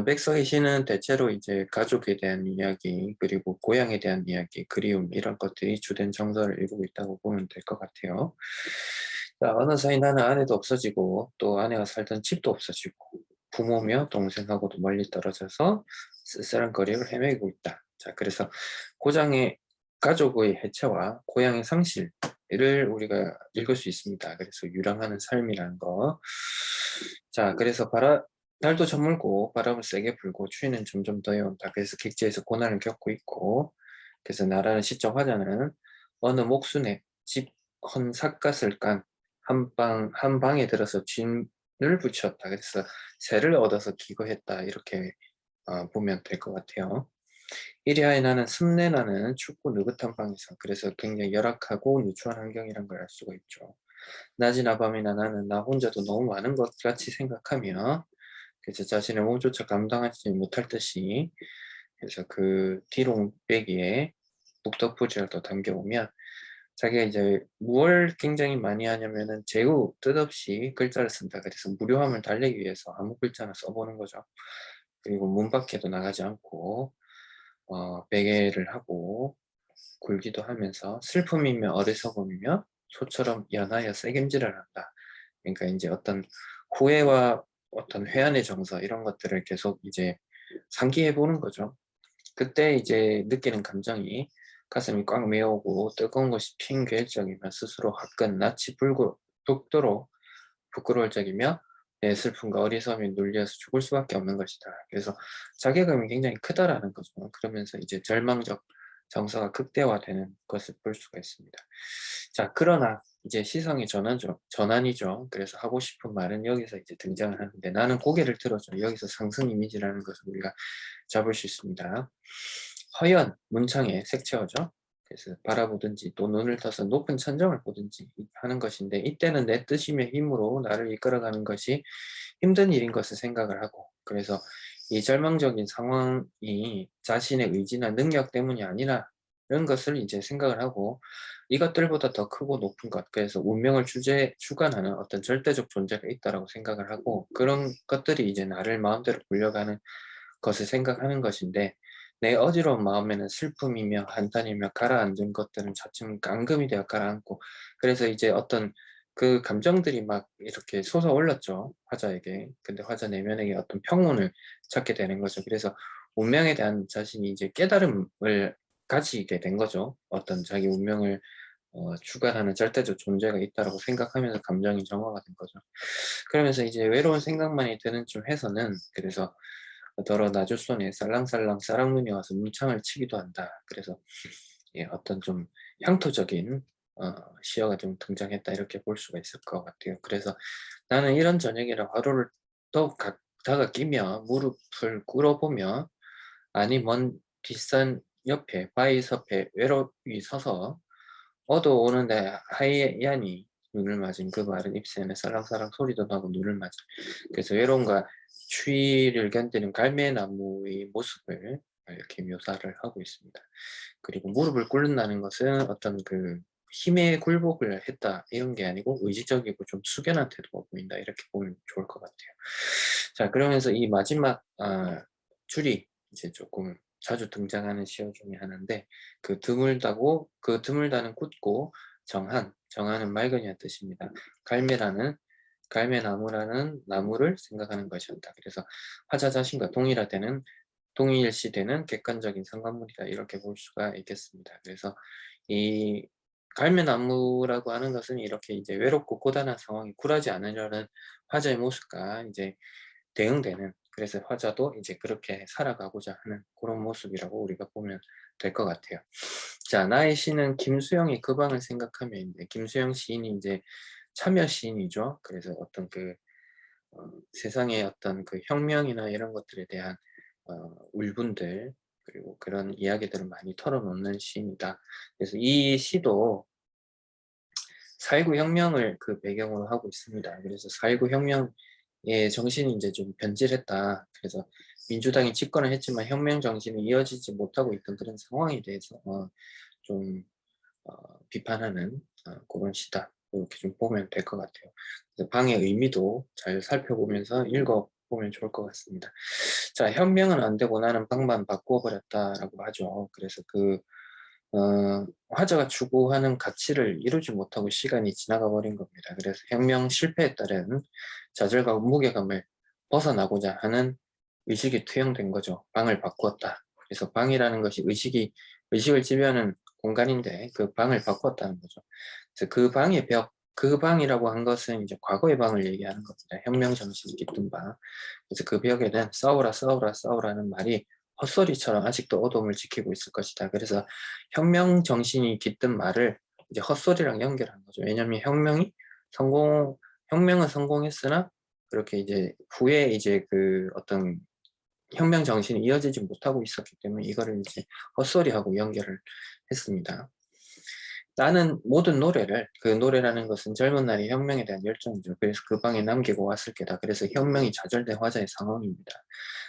백석의 시는 대체로 이제 가족에 대한 이야기, 그리고 고향에 대한 이야기, 그리움 이런 것들이 주된 정서를 이루고 있다고 보면 될 것 같아요. 자, 어느 사이 나는 아내도 없어지고 또 아내가 살던 집도 없어지고 부모며 동생하고도 멀리 떨어져서 쓸쓸한 거리를 헤매고 있다. 자, 그래서 고장의 가족의 해체와 고향의 상실을 우리가 읽을 수 있습니다. 그래서 유랑하는 삶이라는 거. 자, 그래서 날도 저물고 바람은 세게 불고 추위는 점점 더해온다. 그래서 객지에서 고난을 겪고 있고 그래서 나라는 시적 화자는 어느 목순에 집 헌삿갓을 깐 한 방에 들어서 진을 붙였다. 그래서 새를 얻어서 기거했다. 이렇게 보면 될 것 같아요. 이리하여 나는 습내나는 춥고 느긋한 방에서 그래서 굉장히 열악하고 누추한 환경이란 걸 알 수가 있죠. 낮이나 밤이나 나는 나 혼자도 너무 많은 것 같이 생각하며 그래서 자신의 몸조차 감당하지 못할 듯이 그래서 그 뒤로 빼기에 북덕부지를 더 담겨오면 자기가 이제 무엇을 굉장히 많이 하냐면은 제우 뜻없이 글자를 쓴다. 그래서 무료함을 달래기 위해서 아무 글자나 써보는 거죠. 그리고 문 밖에도 나가지 않고 베개를 하고 굴기도 하면서 슬픔이며 어리석음이며 소처럼 연하여 새김질을 한다. 그러니까 이제 어떤 후회와 어떤 회한의 정서 이런 것들을 계속 이제 상기해 보는 거죠. 그때 이제 느끼는 감정이 가슴이 꽉 메오고 뜨거운 것이 핑 괴적이며 스스로 화끈 낯이 붉도록 부끄러울 적이며 내 슬픔과 어리석음이 눌려서 죽을 수밖에 없는 것이다. 그래서 자괴감이 굉장히 크다라는 거죠. 그러면서 이제 절망적 정서가 극대화되는 것을 볼 수가 있습니다. 자, 그러나 이제 시성의 전환이죠. 그래서 하고 싶은 말은 여기서 이제 등장을 하는데 나는 고개를 들어줘. 여기서 상승 이미지라는 것을 우리가 잡을 수 있습니다. 허연 문창에 색채어죠. 그래서 바라보든지 또 눈을 떠서 높은 천정을 보든지 하는 것인데 이때는 내 뜻이며 힘으로 나를 이끌어가는 것이 힘든 일인 것을 생각을 하고 그래서 이 절망적인 상황이 자신의 의지나 능력 때문이 아니라는 것을 이제 생각을 하고 이것들보다 더 크고 높은 것 그래서 운명을 주관하는 어떤 절대적 존재가 있다라고 생각을 하고 그런 것들이 이제 나를 마음대로 굴려가는 것을 생각하는 것인데 내 어지러운 마음에는 슬픔이며 한탄이며 가라앉은 것들은 차츰 깡금이 되어 가라앉고 그래서 이제 어떤 그 감정들이 막 이렇게 솟아올랐죠 화자에게. 근데 화자 내면에게 어떤 평온을 찾게 되는 거죠. 그래서 운명에 대한 자신이 이제 깨달음을 가지게 된 거죠. 어떤 자기 운명을 주관하는 절대적 존재가 있다라고 생각하면서 감정이 정화가 된 거죠. 그러면서 이제 외로운 생각만이 드는 쯤 해서는 그래서 더러 나주 손에 살랑살랑 쌀랑눈이 와서 문창을 치기도 한다. 그래서 예, 어떤 좀 향토적인 시어가 좀 등장했다 이렇게 볼 수가 있을 것 같아요. 그래서 나는 이런 저녁이라 화로를 또 각다가 끼며 무릎을 꿇어보며 아니 먼 뒷산 옆에 바위 섭에 외롭이 서서 어도 오는데 하얀이 눈을 맞은 그 마른 잎새는 살랑살랑 소리도 나고 눈을 맞은 그래서 외로움과 추위를 견디는 갈매나무의 모습을 이렇게 묘사를 하고 있습니다. 그리고 무릎을 꿇는다는 것은 어떤 그 힘의 굴복을 했다 이런 게 아니고 의지적이고 좀 숙연한 태도가 보인다 이렇게 보면 좋을 것 같아요. 자 그러면서 이 마지막 줄이 이제 조금 자주 등장하는 시어 중에 하나인데 그 드물다고 그 드물다는 굳고 정한은 맑으냐는 뜻입니다. 갈매나무라는 나무를 생각하는 것이었다. 그래서 화자 자신과 동일시되는 객관적인 상관물이다 이렇게 볼 수가 있겠습니다. 그래서 이 갈매나무라고 하는 것은 이렇게 이제 외롭고 고단한 상황이 굴하지 않으려는 화자의 모습과 이제 대응되는 그래서 화자도 이제 그렇게 살아가고자 하는 그런 모습이라고 우리가 보면 될 것 같아요. 자, 나의 시는 김수영의 그 방을 생각하면 이제 김수영 시인이 이제 참여 시인이죠. 그래서 어떤 그 세상의 어떤 그 혁명이나 이런 것들에 대한 울분들 그리고 그런 이야기들을 많이 털어놓는 시인이다. 그래서 이 시도 4.19 혁명을 그 배경으로 하고 있습니다. 그래서 4.19 혁명의 정신이 이제 좀 변질했다. 그래서 민주당이 집권을 했지만 혁명 정신이 이어지지 못하고 있던 그런 상황에 대해서 좀 비판하는 그런 시다. 이렇게 좀 보면 될 것 같아요. 그래서 방의 의미도 잘 살펴보면서 읽어보면 좋을 것 같습니다. 자, 혁명은 안 되고 나는 방만 바꾸어버렸다라고 하죠. 그래서 그 화자가 추구하는 가치를 이루지 못하고 시간이 지나가 버린 겁니다. 그래서 혁명 실패에 따른 좌절과 무게감을 벗어나고자 하는 의식이 투영된 거죠. 방을 바꾸었다. 그래서 방이라는 것이 의식을 지배하는 공간인데 그 방을 바꾸었다는 거죠. 그래서 그 방의 벽, 그 방이라고 한 것은 이제 과거의 방을 얘기하는 겁니다. 혁명 정신이 깃든 방. 그래서 그 벽에는 싸우라, 싸우라, 싸우라는 말이 헛소리처럼 아직도 어둠을 지키고 있을 것이다. 그래서 혁명 정신이 깃든 말을 이제 헛소리랑 연결한 거죠. 왜냐하면 혁명은 성공했으나 그렇게 이제 후에 이제 그 어떤 혁명 정신이 이어지지 못하고 있었기 때문에 이거를 이제 헛소리하고 연결을 했습니다. 나는 모든 노래를 그 노래라는 것은 젊은 날의 혁명에 대한 열정이죠. 그래서 그 방에 남기고 왔을 게다. 그래서 혁명이 좌절된 화자의 상황입니다.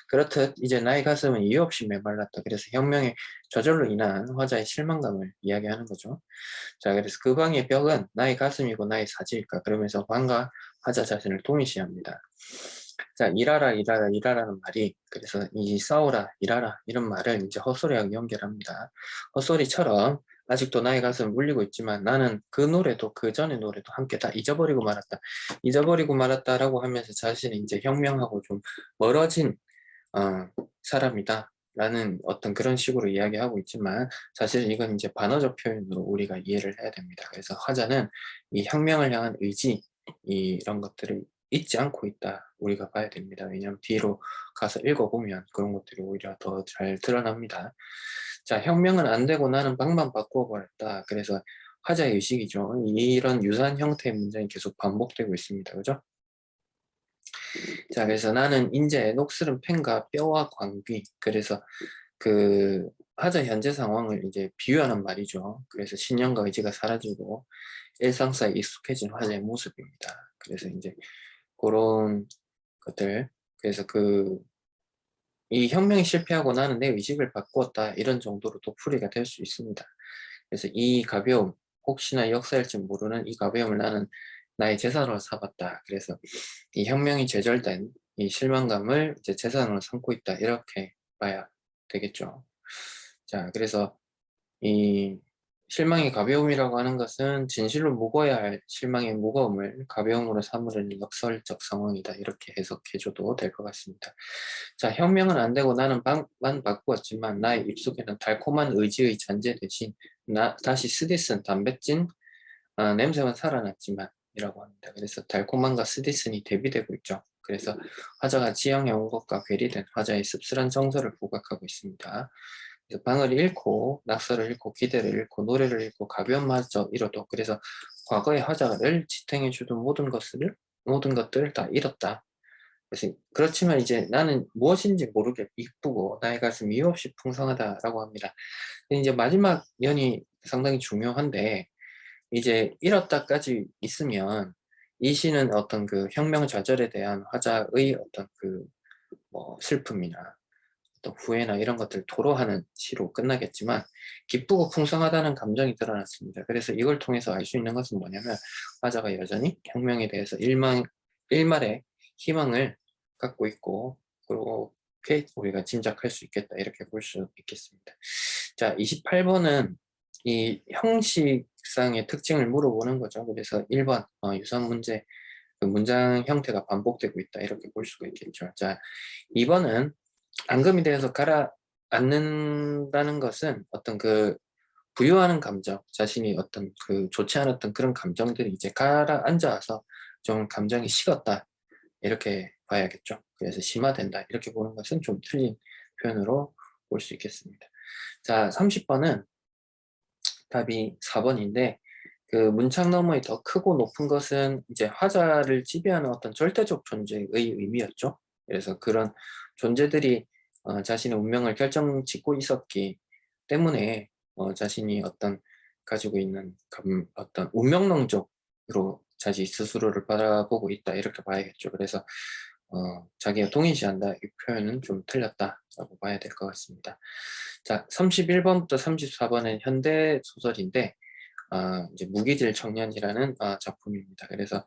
그렇듯 이제 나의 가슴은 이유 없이 메말랐다. 그래서 혁명의 좌절로 인한 화자의 실망감을 이야기하는 거죠. 자, 그래서 그 방의 벽은 나의 가슴이고 나의 사지일까? 그러면서 방과 화자 자신을 동일시합니다. 자, 일하라, 일하라, 일하라는 말이 그래서 이 싸우라, 일하라 이런 말을 이제 헛소리하고 연결합니다. 헛소리처럼 아직도 나의 가슴을 물리고 있지만 나는 그 노래도 그 전의 노래도 함께 다 잊어버리고 말았다. 잊어버리고 말았다라고 하면서 자신이 이제 혁명하고 좀 멀어진 사람이다. 라는 어떤 그런 식으로 이야기하고 있지만 사실 이건 이제 반어적 표현으로 우리가 이해를 해야 됩니다. 그래서 화자는 이 혁명을 향한 의지 이런 것들을 잊지 않고 있다. 우리가 봐야 됩니다. 왜냐하면 뒤로 가서 읽어보면 그런 것들이 오히려 더 잘 드러납니다. 자, 혁명은 안 되고 나는 방만 바꾸어 버렸다. 그래서 화자의 의식이죠. 이런 유사한 형태의 문장이 계속 반복되고 있습니다. 그죠? 자, 그래서 나는 이제 녹슬은 펜과 뼈와 광귀. 그래서 그 하자 현재 상황을 이제 비유하는 말이죠. 그래서 신념과 의지가 사라지고 일상사에 익숙해진 화자의 모습입니다. 그래서 이제 그런 것들. 그래서 이 혁명이 실패하고 나는 내 의식을 바꾸었다. 이런 정도로 도풀이가 될 수 있습니다. 그래서 이 가벼움, 혹시나 역사일지 모르는 이 가벼움을 나는 나의 재산으로 삼았다. 그래서 이 혁명이 좌절된 이 실망감을 이제 재산으로 삼고 있다. 이렇게 봐야 되겠죠. 자, 그래서 이 실망의 가벼움이라고 하는 것은 진실로 무거워야 할 실망의 무거움을 가벼움으로 삼으려는 역설적 상황이다. 이렇게 해석해줘도 될 것 같습니다. 자, 혁명은 안 되고 나는 방만 바꾸었지만 나의 입속에는 달콤한 의지의 잔재 대신 다시 스디슨, 담배찐, 냄새만 살아났지만 이라고 합니다. 그래서 달콤함과 스디슨이 대비되고 있죠. 그래서 화자가 지향해 온 것과 괴리된 화자의 씁쓸한 정서를 부각하고 있습니다. 그래서 방을 잃고 낙서를 잃고 기대를 잃고 노래를 잃고 가벼움마저 잃어도, 그래서 과거의 화자를 지탱해 주던 모든 것들을 다 잃었다. 그래서 그렇지만 이제 나는 무엇인지 모르게 이쁘고 나의 가슴이 이유 없이 풍성하다라고 합니다. 근데 이제 마지막 연이 상당히 중요한데, 이제 잃었다까지 있으면 이 시는 어떤 그 혁명 좌절에 대한 화자의 어떤 그 뭐 슬픔이나 또 후회나 이런 것들을 토로하는 시로 끝나겠지만, 기쁘고 풍성하다는 감정이 드러났습니다. 그래서 이걸 통해서 알 수 있는 것은 뭐냐면, 화자가 여전히 혁명에 대해서 일말의 희망을 갖고 있고, 그렇게 우리가 짐작할 수 있겠다, 이렇게 볼 수 있겠습니다. 자, 28번은 이 형식상의 특징을 물어보는 거죠. 그래서 1번 유선 문제, 그 문장 형태가 반복되고 있다, 이렇게 볼 수가 있겠죠. 자, 2번은 앙금이 되어서 가라앉는다는 것은 어떤 그 부유하는 감정, 자신이 어떤 그 좋지 않았던 그런 감정들이 이제 가라앉아서 좀 감정이 식었다, 이렇게 봐야겠죠. 그래서 심화된다, 이렇게 보는 것은 좀 틀린 표현으로 볼 수 있겠습니다. 자, 30번은 답이 4번인데, 그 문창 너머의 더 크고 높은 것은 이제 화자를 지배하는 어떤 절대적 존재의 의미였죠. 그래서 그런 존재들이 자신의 운명을 결정짓고 있었기 때문에 자신이 어떤 가지고 있는 어떤 운명론적으로 자기 스스로를 바라보고 있다, 이렇게 봐야겠죠. 그래서 자기가 동일시한다, 이 표현은 좀 틀렸다라고 봐야 될 것 같습니다. 자, 31번부터 34번은 현대 소설인데 이제 무기질 청년이라는 작품입니다. 그래서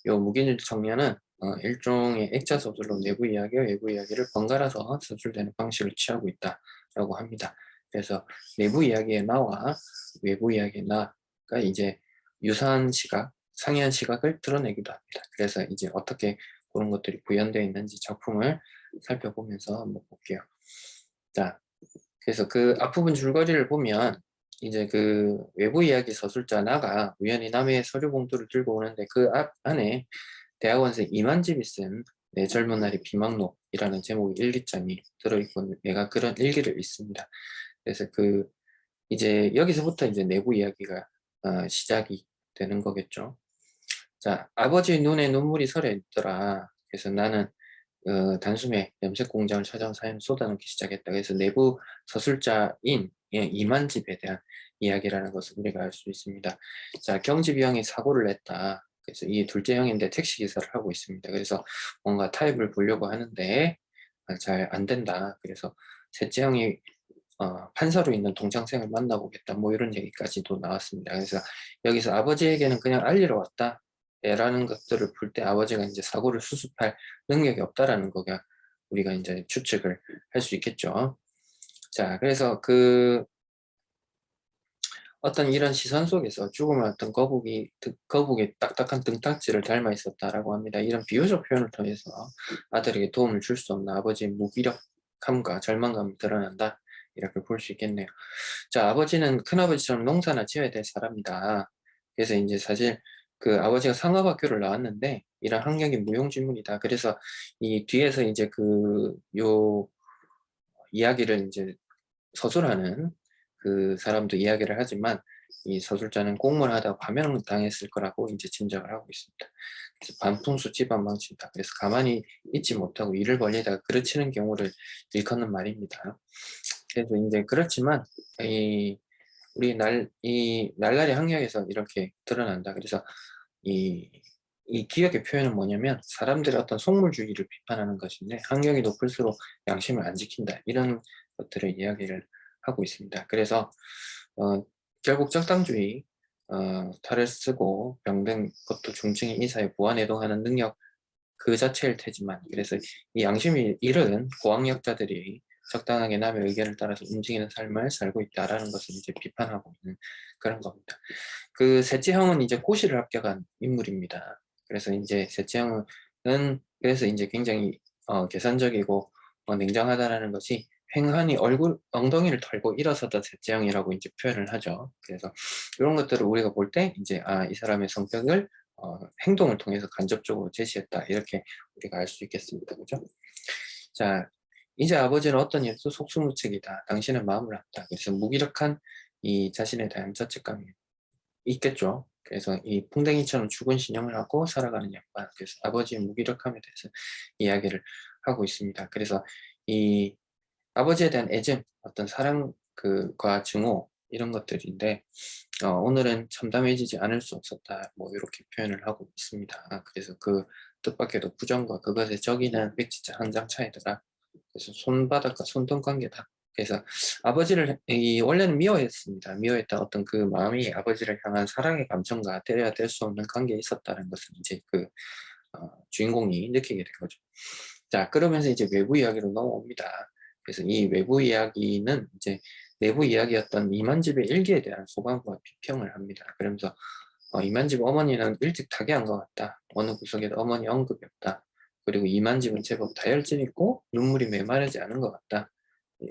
이 무기질 청년은 일종의 액자 소설로 내부 이야기와 외부 이야기를 번갈아서 서술되는 방식을 취하고 있다라고 합니다. 그래서 내부 이야기의 나와 외부 이야기의 나가 이제 유사한 시각, 상이한 시각을 드러내기도 합니다. 그래서 이제 어떻게 그런 것들이 구현되어 있는지 작품을 살펴보면서 한번 볼게요. 자, 그래서 그 앞부분 줄거리를 보면 이제 그 외부 이야기 서술자 나가 우연히 남의 서류 봉투를 들고 오는데, 그 안에 대학원생 이만집이 쓴 내 젊은 날의 비망록이라는 제목의 일기장이 들어있고, 내가 그런 일기를 읽습니다. 그래서 그 이제 여기서부터 이제 내부 이야기가 시작이 되는 거겠죠. 자, 아버지 눈에 눈물이 서려 있더라. 그래서 나는 단숨에 염색 공장을 찾아온 사연을 쏟아놓기 시작했다. 그래서 내부 서술자인 이만집에 대한 이야기라는 것을 우리가 알 수 있습니다. 자, 경집이 형이 사고를 냈다. 그래서 이 둘째 형인데 택시 기사를 하고 있습니다. 그래서 뭔가 타협을 보려고 하는데 잘 안 된다. 그래서 셋째 형이 판사로 있는 동창생을 만나보겠다, 뭐 이런 얘기까지도 나왔습니다. 그래서 여기서 아버지에게는 그냥 알리러 왔다 라는 것들을 볼 때, 아버지가 이제 사고를 수습할 능력이 없다라는 거가 우리가 이제 추측을 할 수 있겠죠. 자, 그래서 그 어떤 이런 시선 속에서 죽음의 어떤 거북이 딱딱한 등딱지를 닮아 있었다라고 합니다. 이런 비유적 표현을 통해서 아들에게 도움을 줄 수 없는 아버지의 무기력함과 절망감이 드러난다, 이렇게 볼 수 있겠네요. 자, 아버지는 큰아버지처럼 농사나 지어야 될 사람이다. 그래서 이제 사실 그 아버지가 상업학교를 나왔는데 이런 환경이 무용지물이다. 그래서 이 뒤에서 이제 요 이야기를 이제 서술하는 그 사람도 이야기를 하지만, 이 서술자는 공무원을 하다가 파면을 당했을 거라고 이제 짐작을 하고 있습니다. 그래서 반풍수 집안 망친다. 그래서 가만히 있지 못하고 일을 벌리다가 그르치는 경우를 일컫는 말입니다. 그래서 이제 그렇지만 이 날라리 학력에서 이렇게 드러난다. 그래서 이 기억의 표현은 뭐냐면, 사람들의 어떤 속물주의를 비판하는 것인데 학력이 높을수록 양심을 안 지킨다, 이런 것들을 이야기를 하고 있습니다. 그래서 결국 적당주의, 탈을 쓰고 병든 것도 중증의 이사에 보완해동하는 능력 그 자체일 테지만, 그래서 이 양심이 잃은 고학력자들이 적당하게 남의 의견을 따라서 움직이는 삶을 살고 있다라는 것을 이제 비판하고 있는 그런 겁니다. 그 셋째 형은 이제 고시를 합격한 인물입니다. 그래서 이제 셋째 형은 그래서 이제 굉장히 계산적이고 냉정하다라는 것이 행한이 엉덩이를 털고 일어서던 셋째형이라고 이제 표현을 하죠. 그래서 이런 것들을 우리가 볼 때 이제 이 사람의 성격을 행동을 통해서 간접적으로 제시했다 이렇게 우리가 알 수 있겠습니다. 그죠? 자, 이제 아버지는 어떤 일도 속수무책이다. 당신은 마음을 안다. 그래서 무기력한 이 자신에 대한 자책감이 있겠죠. 그래서 이 풍뎅이처럼 죽은 신용을 하고 살아가는 양반. 그래서 아버지의 무기력함에 대해서 이야기를 하고 있습니다. 그래서 이 아버지에 대한 애증, 어떤 사랑 그과 증오 이런 것들인데 오늘은 참담해지지 않을 수 없었다. 뭐 이렇게 표현을 하고 있습니다. 그래서 그 뜻밖에도 부정과 그것의 적이는 백지자 한 장 차이더라. 그래서 손바닥과 손등 관계다. 그래서 아버지를 원래는 미워했습니다. 미워했던 어떤 그 마음이 아버지를 향한 사랑의 감정과 때려야 될 수 없는 관계에 있었다는 것을 이제 그 주인공이 느끼게 된 거죠. 자, 그러면서 이제 외부 이야기로 넘어옵니다. 그래서 이 외부 이야기는 이제 내부 이야기였던 이만집의 일기에 대한 소감과 비평을 합니다. 그러면서 이만집 어머니는 일찍 타계한 것 같다. 어느 구석에도 어머니 언급이 없다. 그리고 이만집은 제법 다혈질 있고 눈물이 메마르지 않은 것 같다. 예.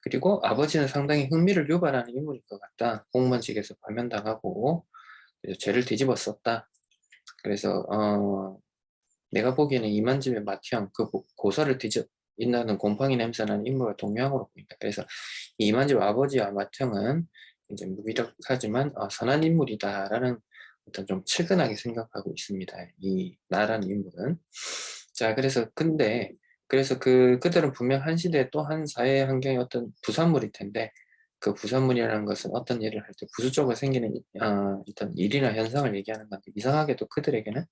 그리고 아버지는 상당히 흥미를 유발하는 인물인 것 같다. 공무원직에서 파면당하고 그래서 죄를 뒤집어 썼다. 그래서 내가 보기에는 이만집의 맏형 그 고서를 뒤집 인다는 곰팡이 냄새나는 인물과 동명으로 보인다. 그래서 이 이만집 아버지와 맏형은 이제 무기력하지만 선한 인물이다라는 어떤 좀 측은하게 생각하고 있습니다. 이 나라는 인물은. 자, 그래서 그들은 분명 한 시대에 또 한 사회 환경의 어떤 부산물일 텐데 그 부산물이라는 것은 어떤 일을 할 때 부수적으로 생기는 어떤 일이나 현상을 얘기하는 건데 이상하게도 그들에게는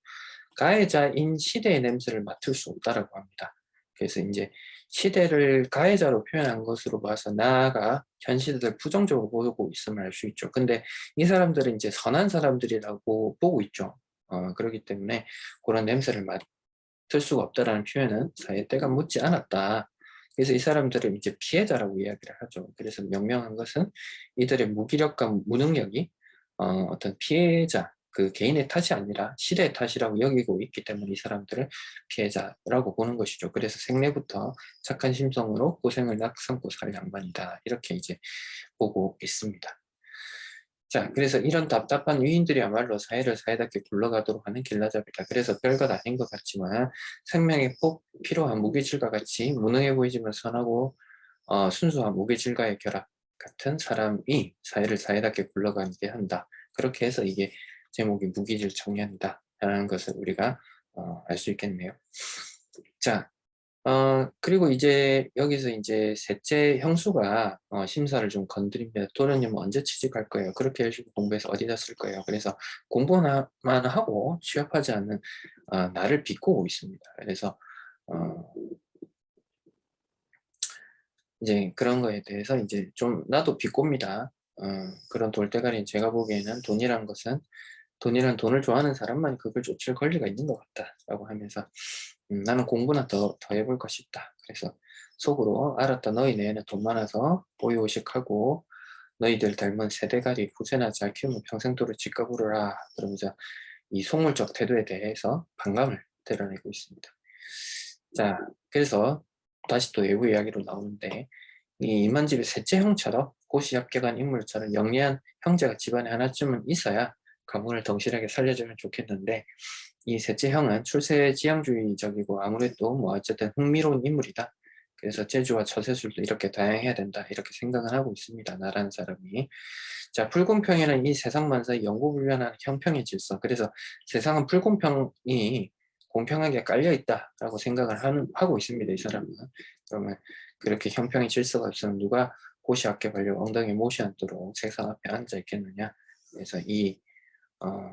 가해자인 시대의 냄새를 맡을 수 없다라고 합니다. 그래서 이제 시대를 가해자로 표현한 것으로 봐서 나아가 현 시대를 부정적으로 보고 있음을 알 수 있죠. 근데 이 사람들은 이제 선한 사람들이라고 보고 있죠. 그렇기 때문에 그런 냄새를 맡을 수가 없다라는 표현은 사이에 때가 묻지 않았다. 그래서 이 사람들은 이제 피해자라고 이야기를 하죠. 그래서 명명한 것은 이들의 무기력과 무능력이 어떤 피해자, 그 개인의 탓이 아니라 시대의 탓이라고 여기고 있기 때문에 이 사람들을 피해자라고 보는 것이죠. 그래서 생내부터 착한 심성으로 고생을 낙삼고 살 양반이다. 이렇게 이제 보고 있습니다. 자, 그래서 이런 답답한 위인들이야말로 사회를 사회답게 굴러가도록 하는 길라잡이다. 그래서 별것 아닌 것 같지만 생명에 꼭 필요한 무기질과 같이 무능해 보이지만 선하고 순수한 무기질과의 결합 같은 사람이 사회를 사회답게 굴러가게 한다. 그렇게 해서 이게 제목이 무기질 청년이다 라는 것을 우리가 알 수 있겠네요. 자, 그리고 이제 여기서 이제 셋째 형수가 심사를 좀 건드립니다. 도련님은 언제 취직할 거예요? 그렇게 열심히 공부해서 어디다 쓸 거예요? 그래서 공부만 하고 취업하지 않는 나를 비꼬고 있습니다. 그래서 어, 이제 그런 거에 대해서 이제 좀 나도 비꼽니다. 그런 돌대가리인 제가 보기에는 돈이란 돈을 좋아하는 사람만 그걸 쫓을 권리가 있는 것 같다라고 하면서 나는 공부나 더 해볼까 싶다. 그래서 속으로 알았다. 너희 내에는 돈 많아서 보유오식하고 너희들 닮은 세대가리 후세나 잘 키우면 평생도록 집값오르라. 그러면서 이 속물적 태도에 대해서 반감을 드러내고 있습니다. 자, 그래서 다시 또 외부 이야기로 나오는데 이 이만집의 셋째 형처럼 고시 합격한 인물처럼 영리한 형제가 집안에 하나쯤은 있어야 가문을 덩실하게 살려주면 좋겠는데 이 셋째 형은 출세 지향주의적이고 아무래도 뭐 어쨌든 흥미로운 인물이다. 그래서 재주와 처세술도 이렇게 다양해야 된다. 이렇게 생각을 하고 있습니다. 나라는 사람이. 자, 불공평에는 이 세상 만사의 영구불변한 형평의 질서. 그래서 세상은 불공평이 공평하게 깔려 있다라고 생각을 하고 있습니다. 이 사람은. 그러면 그렇게 형평의 질서가 없으면 누가 고시 합격하려고 엉덩이 못이 앉도록 세상 앞에 앉아 있겠느냐. 그래서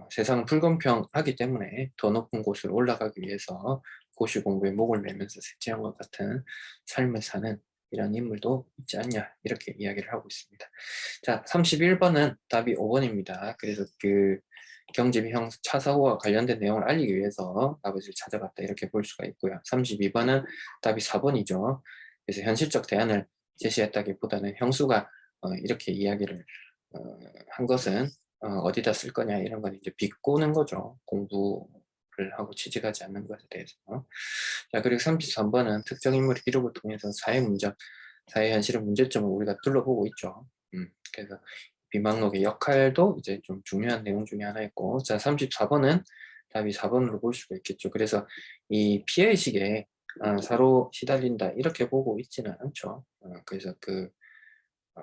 세상은 불공평하기 때문에 더 높은 곳으로 올라가기 위해서 고시 공부에 목을 매면서 셋째형과 같은 삶을 사는 이런 인물도 있지 않냐 이렇게 이야기를 하고 있습니다. 자, 31번은 답이 5번입니다. 그래서 그 경집이 형 차사고와 관련된 내용을 알리기 위해서 아버지를 찾아갔다 이렇게 볼 수가 있고요. 32번은 답이 4번이죠. 그래서 현실적 대안을 제시했다기보다는 형수가 이렇게 이야기를 한 것은 어디다 쓸 거냐 이런 건 이제 비꼬는 거죠. 공부를 하고 취직하지 않는 것에 대해서. 자, 그리고 33번은 특정 인물의 기록을 통해서 사회 문제 사회 현실의 문제점을 우리가 둘러보고 있죠. 그래서 비망록의 역할도 이제 좀 중요한 내용 중에 하나였고, 자, 34번은 답이 4번으로 볼 수가 있겠죠. 그래서 이 피해의식에 사로 시달린다 이렇게 보고 있지는 않죠. 그래서 어,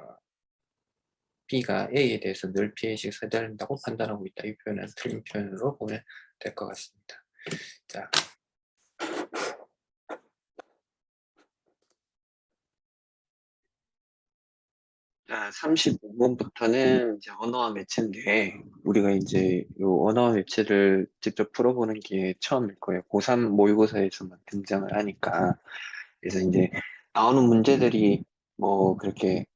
B가 A에 대해서 늘 피해의식에 시달린다고 판단하고 있다. 이 표현은 틀린 표현으로 보면 될 것 같습니다. 자, 자, 35번부터는 이제 언어와 매체인데, 우리가 이제 요 언어와 매체를 직접 풀어보는 게 처음일 거예요. 고3 모의고사에서만 등장을 하니까. 그래서 이제 나오는 문제들이 뭐 그렇게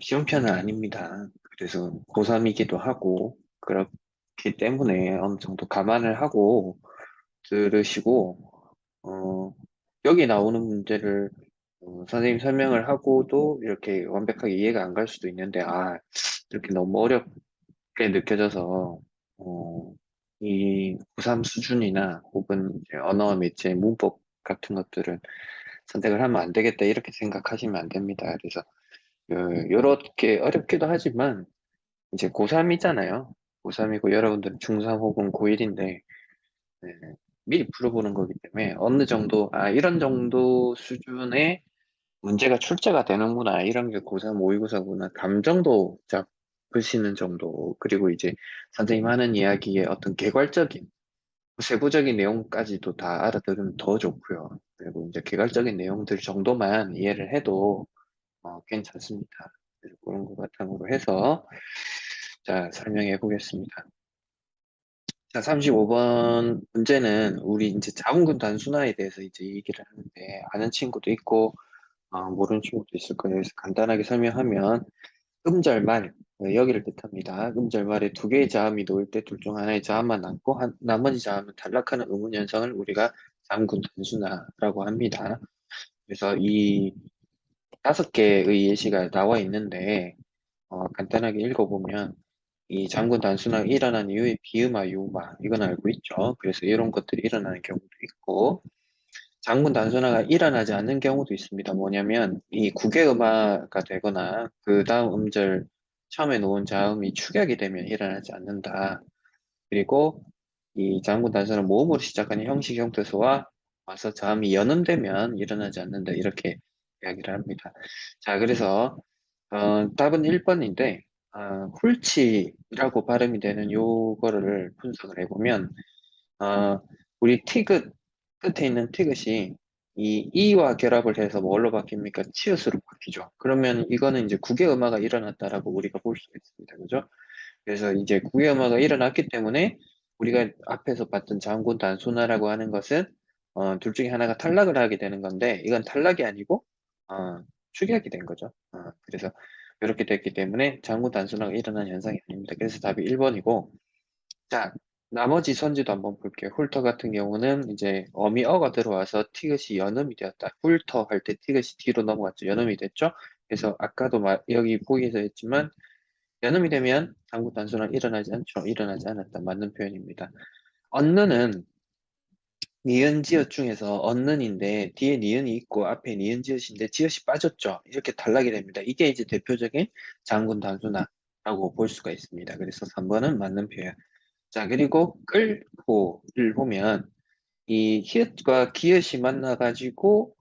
쉬운 편은 아닙니다. 그래서 고3이기도 하고, 그렇기 때문에 어느 정도 감안을 하고 들으시고, 어, 여기 나오는 문제를 선생님 설명을 하고도 이렇게 완벽하게 이해가 안 갈 수도 있는데, 이렇게 너무 어렵게 느껴져서, 어, 이 고3 수준이나 혹은 이제 언어와 매체, 문법 같은 것들은 선택을 하면 안 되겠다, 이렇게 생각하시면 안 됩니다. 그래서, 이렇게 어렵기도 하지만, 이제 고3이잖아요. 고3이고 여러분들은 중3 혹은 고1인데, 미리 풀어보는 거기 때문에 어느 정도, 이런 정도 수준의 문제가 출제가 되는구나. 이런 게 고3 모의고사구나. 감정도 잡으시는 정도. 그리고 이제 선생님 하는 이야기의 어떤 개괄적인, 세부적인 내용까지도 다 알아들으면 더 좋고요. 그리고 이제 개괄적인 내용들 정도만 이해를 해도 괜찮습니다. 그래서 그런 거 바탕으로 해서 자, 설명해 보겠습니다. 자, 35번 문제는 우리 이제 자문군 단순화에 대해서 이제 얘기를 하는데 아는 친구도 있고 모르는 친구도 있을 거예요. 그래서 간단하게 설명하면 음절말, 여기를 뜻합니다. 음절말에 두 개의 자음이 놓일 때 둘 중 하나의 자음만 남고 나머지 자음은 단락하는 의문 현상을 우리가 자문군 단순화라고 합니다. 그래서 이 5개의 예시가 나와 있는데 간단하게 읽어보면 이 장군 단순화가 일어난 이후에 비음화, 유음화 이건 알고 있죠. 그래서 이런 것들이 일어나는 경우도 있고 장군 단순화가 일어나지 않는 경우도 있습니다. 뭐냐면 이 국외음화가 되거나 그 다음 음절 처음에 놓은 자음이 축약이 되면 일어나지 않는다. 그리고 이 장군 단순화 모음으로 시작하는 형식 형태소와 와서 자음이 연음되면 일어나지 않는다. 이렇게 이야기를 합니다. 자, 그래서 답은 1번인데 훌치라고 발음이 되는 요거를 분석을 해보면 어, 우리 티귿 끝에 있는 티귿이 이 이와 결합을 해서 뭘로 바뀝니까? 치읓으로 바뀌죠. 그러면 이거는 이제 국외음화가 일어났다라고 우리가 볼 수가 있습니다. 그죠? 그래서 이제 국외음화가 일어났기 때문에 우리가 앞에서 봤던 장군 단순화라고 하는 것은 둘 중에 하나가 탈락을 하게 되는 건데 이건 탈락이 아니고 축약이 된 거죠. 그래서 이렇게 됐기 때문에 장군 단순화가 일어난 현상이 아닙니다. 그래서 답이 1번이고 자, 나머지 선지도 한번 볼게요. 훌터 같은 경우는 이제 어미 어가 들어와서 티귿이 연음이 되었다. 훌터 할 때 티귿이 뒤로 넘어갔죠. 연음이 됐죠. 그래서 아까도 여기 보기에서 했지만 연음이 되면 장구 단순화 일어나지 않죠. 일어나지 않았다. 맞는 표현입니다. 언는은 니은 지읒 중에서 언는인데 뒤에 니은이 있고 앞에 니은 지읒인데 지읒이 빠졌죠. 이렇게 탈락이 됩니다. 이게 이제 대표적인 장군 단순화라고 볼 수가 있습니다. 그래서 3번은 맞는 표현. 자, 그리고 끌고를 보면 이 히읗과 기읗이 만나가지고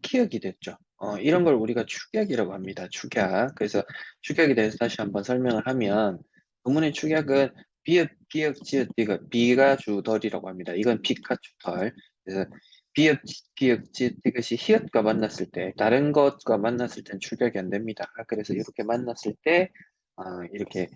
키읔이 됐죠. 이런 걸 우리가 축약이라고 합니다. 축약. 그래서 축약에 대해서 다시 한번 설명을 하면 구문의 축약은 비읍, 기역, 지읒, 디귿, 비가 주덜이라고 합니다. 이건 비가 주덜. 그래서 비읍, 기역, 지읒, 디귿이 히읗과 만났을 때 다른 것과 만났을 땐 축약이 안 됩니다. 그래서 이렇게 만났을 때 이렇게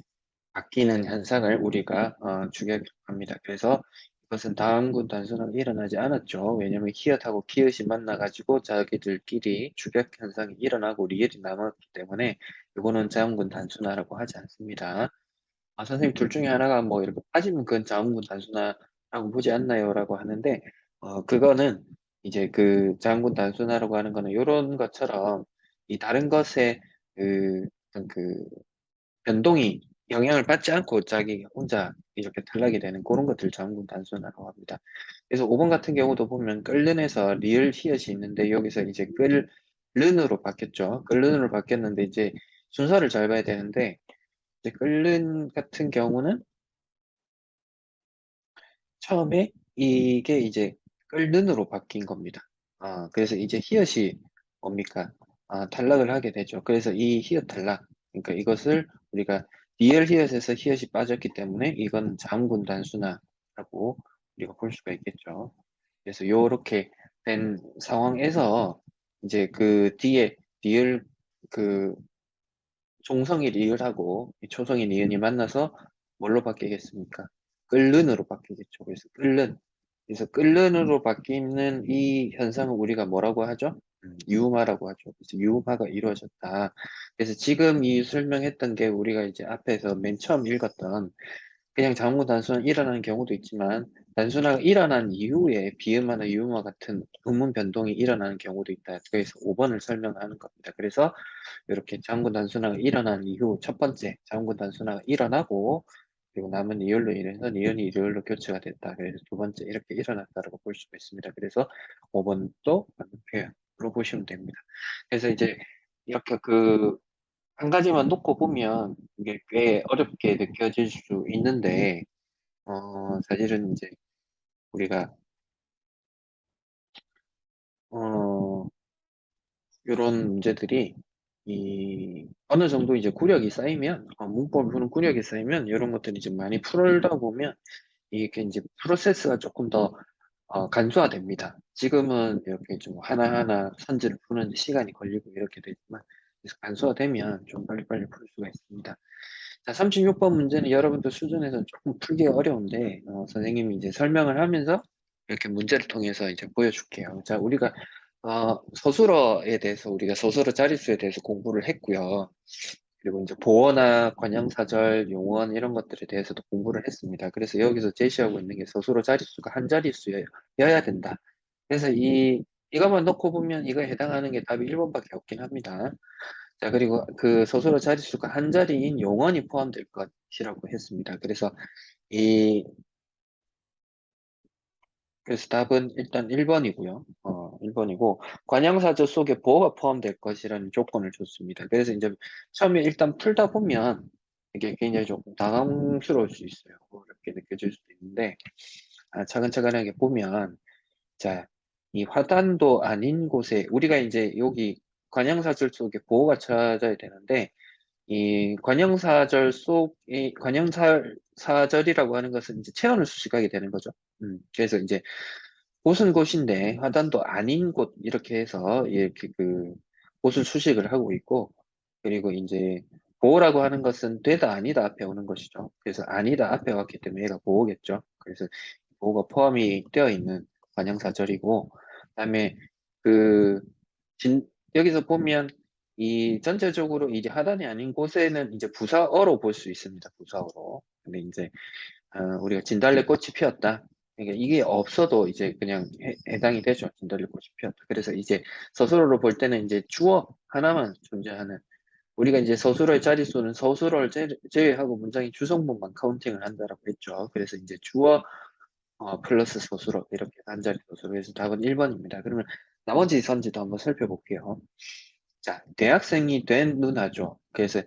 바뀌는 현상을 우리가 축약이라고 합니다. 그래서 이것은 다음군 단순화가 일어나지 않았죠. 왜냐하면 히읗하고 키읗이 만나가지고 자기들끼리 축약 현상이 일어나고 리을이 남았기 때문에 이거는 자음군 단순화라고 하지 않습니다. 선생님 둘 중에 하나가 뭐 이렇게 빠지면 그건 자음군 단순화라고 보지 않나요? 라고 하는데 그거는 이제 그 자음군 단순화라고 하는 거는 이런 것처럼 이 다른 것에 어떤 변동이 영향을 받지 않고 자기 혼자 이렇게 탈락이 되는 그런 것들 자음군 단순화라고 합니다. 그래서 5번 같은 경우도 보면 끓는에서 리을 히읗이 있는데 여기서 이제 른으로 바뀌었죠. 끓는으로 바뀌었는데 이제 순서를 잘 봐야 되는데 이제 끓는 같은 경우는 처음에 이게 이제 끓는으로 바뀐 겁니다. 그래서 이제 히읗이 뭡니까? 탈락을 하게 되죠. 그래서 이 히읗 탈락, 그러니까 이것을 우리가 리얼 히읗에서 히읗이 빠졌기 때문에 이건 자음군 단수나라고 우리가 볼 수가 있겠죠. 그래서 요렇게 된 상황에서 이제 그 뒤에 리을 그 종성이 리을하고 이 초성이 니은이 만나서 뭘로 바뀌겠습니까? 끓는으로 바뀌겠죠. 그래서 끓는. 그래서 끓는으로 바뀌는 이 현상을 우리가 뭐라고 하죠? 유음화라고 하죠. 그래서 유음화가 이루어졌다. 그래서 지금 이 설명했던 게 우리가 이제 앞에서 맨 처음 읽었던 그냥 장무 단순 일어나는 경우도 있지만 단순화가 일어난 이후에 비음화나 유음화 같은 음문 변동이 일어나는 경우도 있다. 그래서 5번을 설명하는 겁니다. 그래서 이렇게 장군 단순화가 일어난 이후 첫 번째 장군 단순화가 일어나고 그리고 남은 이율로 인해서 니은이 일요일로 교체가 됐다. 그래서 두 번째 이렇게 일어났다라고 볼 수가 있습니다. 그래서 5번도 맞는 표현으로 보시면 됩니다. 그래서 이제 이렇게 그 한 가지만 놓고 보면 이게 꽤 어렵게 느껴질 수 있는데 사실은 이제 우리가 어 요런 문제들이 이 어느 정도 이제 구력이 쌓이면 문법을 푸는 구력이 쌓이면 이런 것들이 좀 많이 풀다 보면 이게 이제 프로세스가 조금 더 간소화됩니다. 지금은 이렇게 좀 하나하나 선지를 푸는 데 시간이 걸리고 이렇게 되지만 그래서 간소화되면 좀 빨리빨리 풀 수가 있습니다. 자, 36번 문제는 여러분들 수준에서 조금 풀기가 어려운데 선생님이 이제 설명을 하면서 이렇게 문제를 통해서 이제 보여줄게요. 자, 우리가 서술어에 대해서 우리가 서술어 자릿수에 대해서 공부를 했고요. 그리고 이제 보어나 관형사절, 용언 이런 것들에 대해서도 공부를 했습니다. 그래서 여기서 제시하고 있는 게 서술어 자릿수가 한 자릿수여야 된다. 그래서 이것만 놓고 보면 이거에 해당하는 게 답이 1번밖에 없긴 합니다. 자, 그리고 그 서술어 자릿수가 한 자리인 용언이 포함될 것이라고 했습니다. 이, 그래서 답은 일단 1번이고요. 1번이고, 관형사절 속에 보어가 포함될 것이라는 조건을 줬습니다. 그래서 이제 처음에 일단 풀다 보면 이게 굉장히 조금 당황스러울 수 있어요. 어렵게 느껴질 수도 있는데, 차근차근하게 보면, 자, 이 화단도 아닌 곳에, 우리가 이제 여기 관형사절 속에 보어가 찾아야 되는데, 이 관형사절 속이 관형사절이라고 하는 것은 이제 체온을 수식하게 되는 거죠. 그래서 이제 곳은 곳인데 화단도 아닌 곳 이렇게 해서 이렇게 그 곳을 수식을 하고 있고 그리고 이제 보호라고 하는 것은 되다 아니다 앞에 오는 것이죠. 그래서 아니다 앞에 왔기 때문에 얘가 보호겠죠. 그래서 보호가 포함이 되어 있는 관형사절이고 그다음에 그 여기서 보면 이 전체적으로 이제 하단이 아닌 곳에는 이제 부사어로 볼 수 있습니다. 부사어로. 근데 이제 우리가 진달래 꽃이 피었다. 그러니까 이게 없어도 이제 그냥 해당이 되죠. 진달래 꽃이 피었다. 그래서 이제 서술어로 볼 때는 이제 주어 하나만 존재하는 우리가 이제 서술어의 자릿수는 서술어를 제외하고 문장의 주성분만 카운팅을 한다라고 했죠. 그래서 이제 주어 플러스 서술어 이렇게 한 자리 서술어 그래서 답은 1번입니다. 그러면 나머지 선지도 한번 살펴볼게요. 자, 대학생이 된 누나죠. 그래서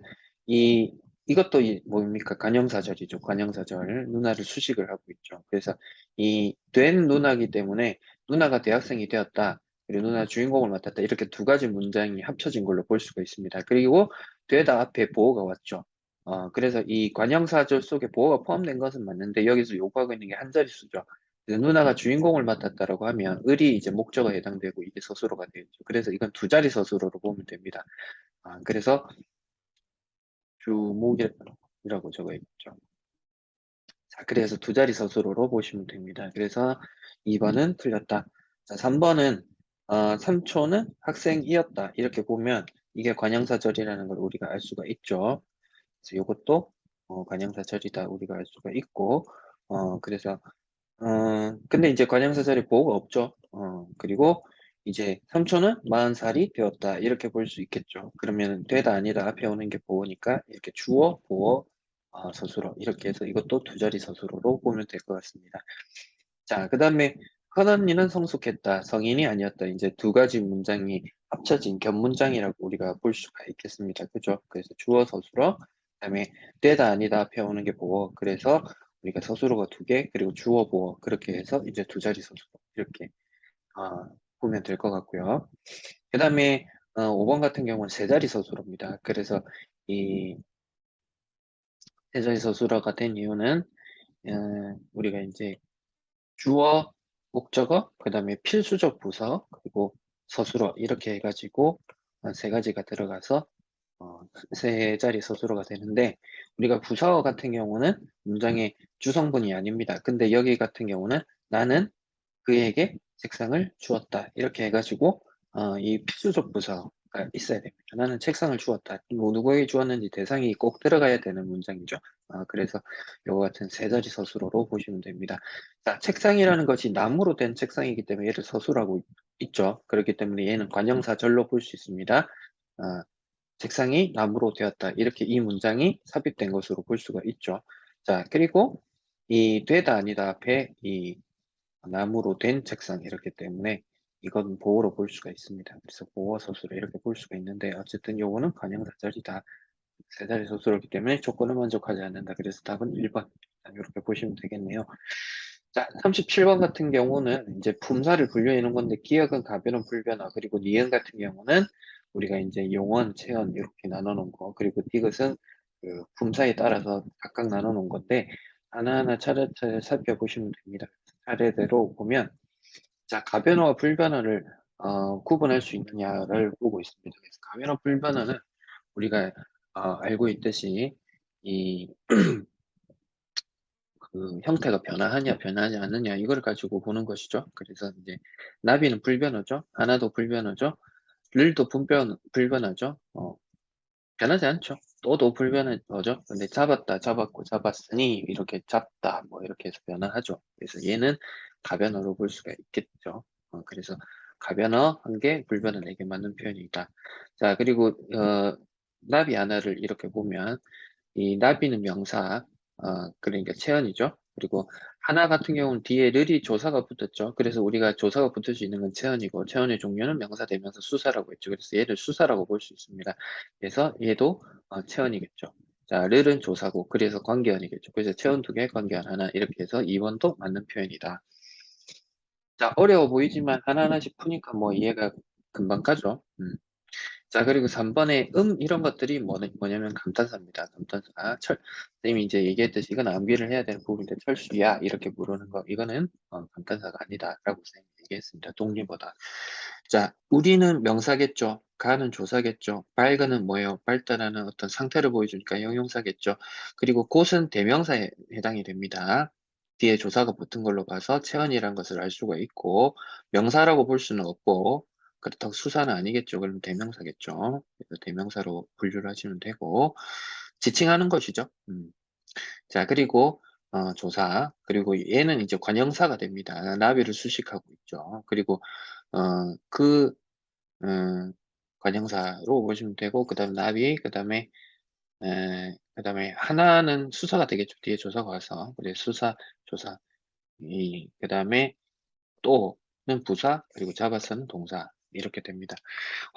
이것도 뭡니까? 관형사절이죠. 관형사절. 누나를 수식을 하고 있죠. 그래서 이 된 누나기 때문에 누나가 대학생이 되었다. 그리고 누나 주인공을 맡았다. 이렇게 두 가지 문장이 합쳐진 걸로 볼 수가 있습니다. 그리고 되다 앞에 보호가 왔죠. 그래서 이 관형사절 속에 보호가 포함된 것은 맞는데 여기서 요구하고 있는 게 한 자릿수죠. 그래서 누나가 주인공을 맡았다라고 하면 을이 이제 목적어에 해당되고 이게 서술어가 되겠죠. 그래서 이건 두 자리 서술어로 보면 됩니다. 그래서 주목이라고 적어 있죠. 자, 그래서 두 자리 서술어로 보시면 됩니다. 그래서 2번은 틀렸다. 자, 3번은 3초는 학생이었다. 이렇게 보면 이게 관형사절이라는 걸 우리가 알 수가 있죠. 그래서 이것도 관형사절이다 우리가 알 수가 있고 그래서 근데 이제 관형사절에 보호가 없죠. 그리고 이제 3초는 40살이 되었다. 이렇게 볼 수 있겠죠. 그러면 되다 아니다 앞에 오는 게 보호니까 이렇게 주어, 보어, 서술어 이렇게 해서 이것도 두 자리 서술어로 보면 될 것 같습니다. 자, 그 다음에 큰 언니는 성숙했다. 성인이 아니었다. 이제 두 가지 문장이 합쳐진 겹문장이라고 우리가 볼 수가 있겠습니다. 그죠? 그래서 주어 서술어, 그다음에 되다 아니다 앞에 오는 게 보어. 그래서 우리가 서술어가 두 개, 그리고 주어 보어. 그렇게 해서 이제 두 자리 서술어. 이렇게 보면 될 것 같고요. 그다음에 5번 같은 경우는 세 자리 서술어입니다. 그래서 이 세 자리 서술어가 된 이유는 우리가 이제 주어, 목적어, 그다음에 필수적 부사, 그리고 서술어 이렇게 해가지고 세 가지가 들어가서 세 자리 서술어가 되는데, 우리가 부사어 같은 경우는 문장의 주성분이 아닙니다. 근데 여기 같은 경우는 나는 그에게 책상을 주었다. 이렇게 해가지고 이 필수적 부사가 있어야 됩니다. 나는 책상을 주었다. 뭐 누구에게 주었는지 대상이 꼭 들어가야 되는 문장이죠. 그래서 이와 같은 세 자리 서술어로 보시면 됩니다. 자, 책상이라는 것이 나무로 된 책상이기 때문에 얘를 서술하고 있죠. 그렇기 때문에 얘는 관형사절로 볼 수 있습니다. 책상이 나무로 되었다. 이렇게 이 문장이 삽입된 것으로 볼 수가 있죠. 자, 그리고 이 되다 아니다 앞에 이 나무로 된 책상이렇기 때문에 이건 보어로 볼 수가 있습니다. 그래서 보어 서술을 이렇게 볼 수가 있는데, 어쨌든 요거는 관형사절이다. 세 자리 서술이기 때문에 조건을 만족하지 않는다. 그래서 답은 1번. 이렇게 보시면 되겠네요. 자, 37번 같은 경우는 이제 품사를 분류해 놓은 건데, 기역은 가변은 불변화, 그리고 니은 같은 경우는 우리가 이제 용언, 체언 이렇게 나눠 놓은 거, 그리고 디귿은 그 품사에 따라서 각각 나눠 놓은 건데, 하나하나 차례차례 살펴보시면 됩니다. 차례대로 보면, 자, 가변어와 불변어를 구분할 수 있느냐를 보고 있습니다. 그래서 가변어, 불변어는 우리가 알고 있듯이 이 그 형태가 변화하냐 변화하지 않느냐 이걸 가지고 보는 것이죠. 그래서 이제 나비는 불변어죠. 하나도 불변어죠. 를도 불변하죠. 변하지 않죠. 또도 불변하죠. 근데 잡았다, 잡았고, 잡았으니 이렇게 잡다, 뭐 이렇게 해서 변화하죠. 그래서 얘는 가변어로 볼 수가 있겠죠. 그래서 가변어 한 개, 불변어 네 개 맞는 표현이다. 자, 그리고 나비 하나를 이렇게 보면 이 나비는 명사, 그러니까 체언이죠. 그리고 하나 같은 경우는 뒤에 르리 조사가 붙었죠. 그래서 우리가 조사가 붙을 수 있는 건 체언이고, 체언의 종류는 명사, 대명사, 수사라고 했죠. 그래서 얘를 수사라고 볼 수 있습니다. 그래서 얘도 체언이겠죠. 자, 르는 조사고, 그래서 관계언이겠죠. 그래서 체언 두 개, 관계언 하나, 이렇게 해서 2번도 맞는 표현이다. 자, 어려워 보이지만 하나하나씩 푸니까 뭐 이해가 금방 가죠. 자, 그리고 3번에 이런 것들이 뭐냐면 감탄사입니다. 감탄사. 선생님이 이제 얘기했듯이 이건 암기를 해야 되는 부분인데, 철수야. 이렇게 부르는 거. 이거는 감탄사가 아니다. 라고 선생님이 얘기했습니다. 동리보다. 자, 우리는 명사겠죠. 가는 조사겠죠. 밝은은 뭐예요? 발달하는 어떤 상태를 보여주니까 형용사겠죠. 그리고 곳은 대명사에 해당이 됩니다. 뒤에 조사가 붙은 걸로 봐서 체언이라는 것을 알 수가 있고, 명사라고 볼 수는 없고, 그렇다고 수사는 아니겠죠. 그럼 대명사겠죠. 그래서 대명사로 분류를 하시면 되고, 지칭하는 것이죠. 자, 그리고 조사, 그리고 얘는 이제 관형사가 됩니다. 나비를 수식하고 있죠. 그리고 그 관형사로 보시면 되고, 그다음 나비, 그다음에 하나는 수사가 되겠죠. 뒤에 조사가 와서. 그래 수사, 조사. 그다음에 또는 부사, 그리고 잡아서는 동사. 이렇게 됩니다.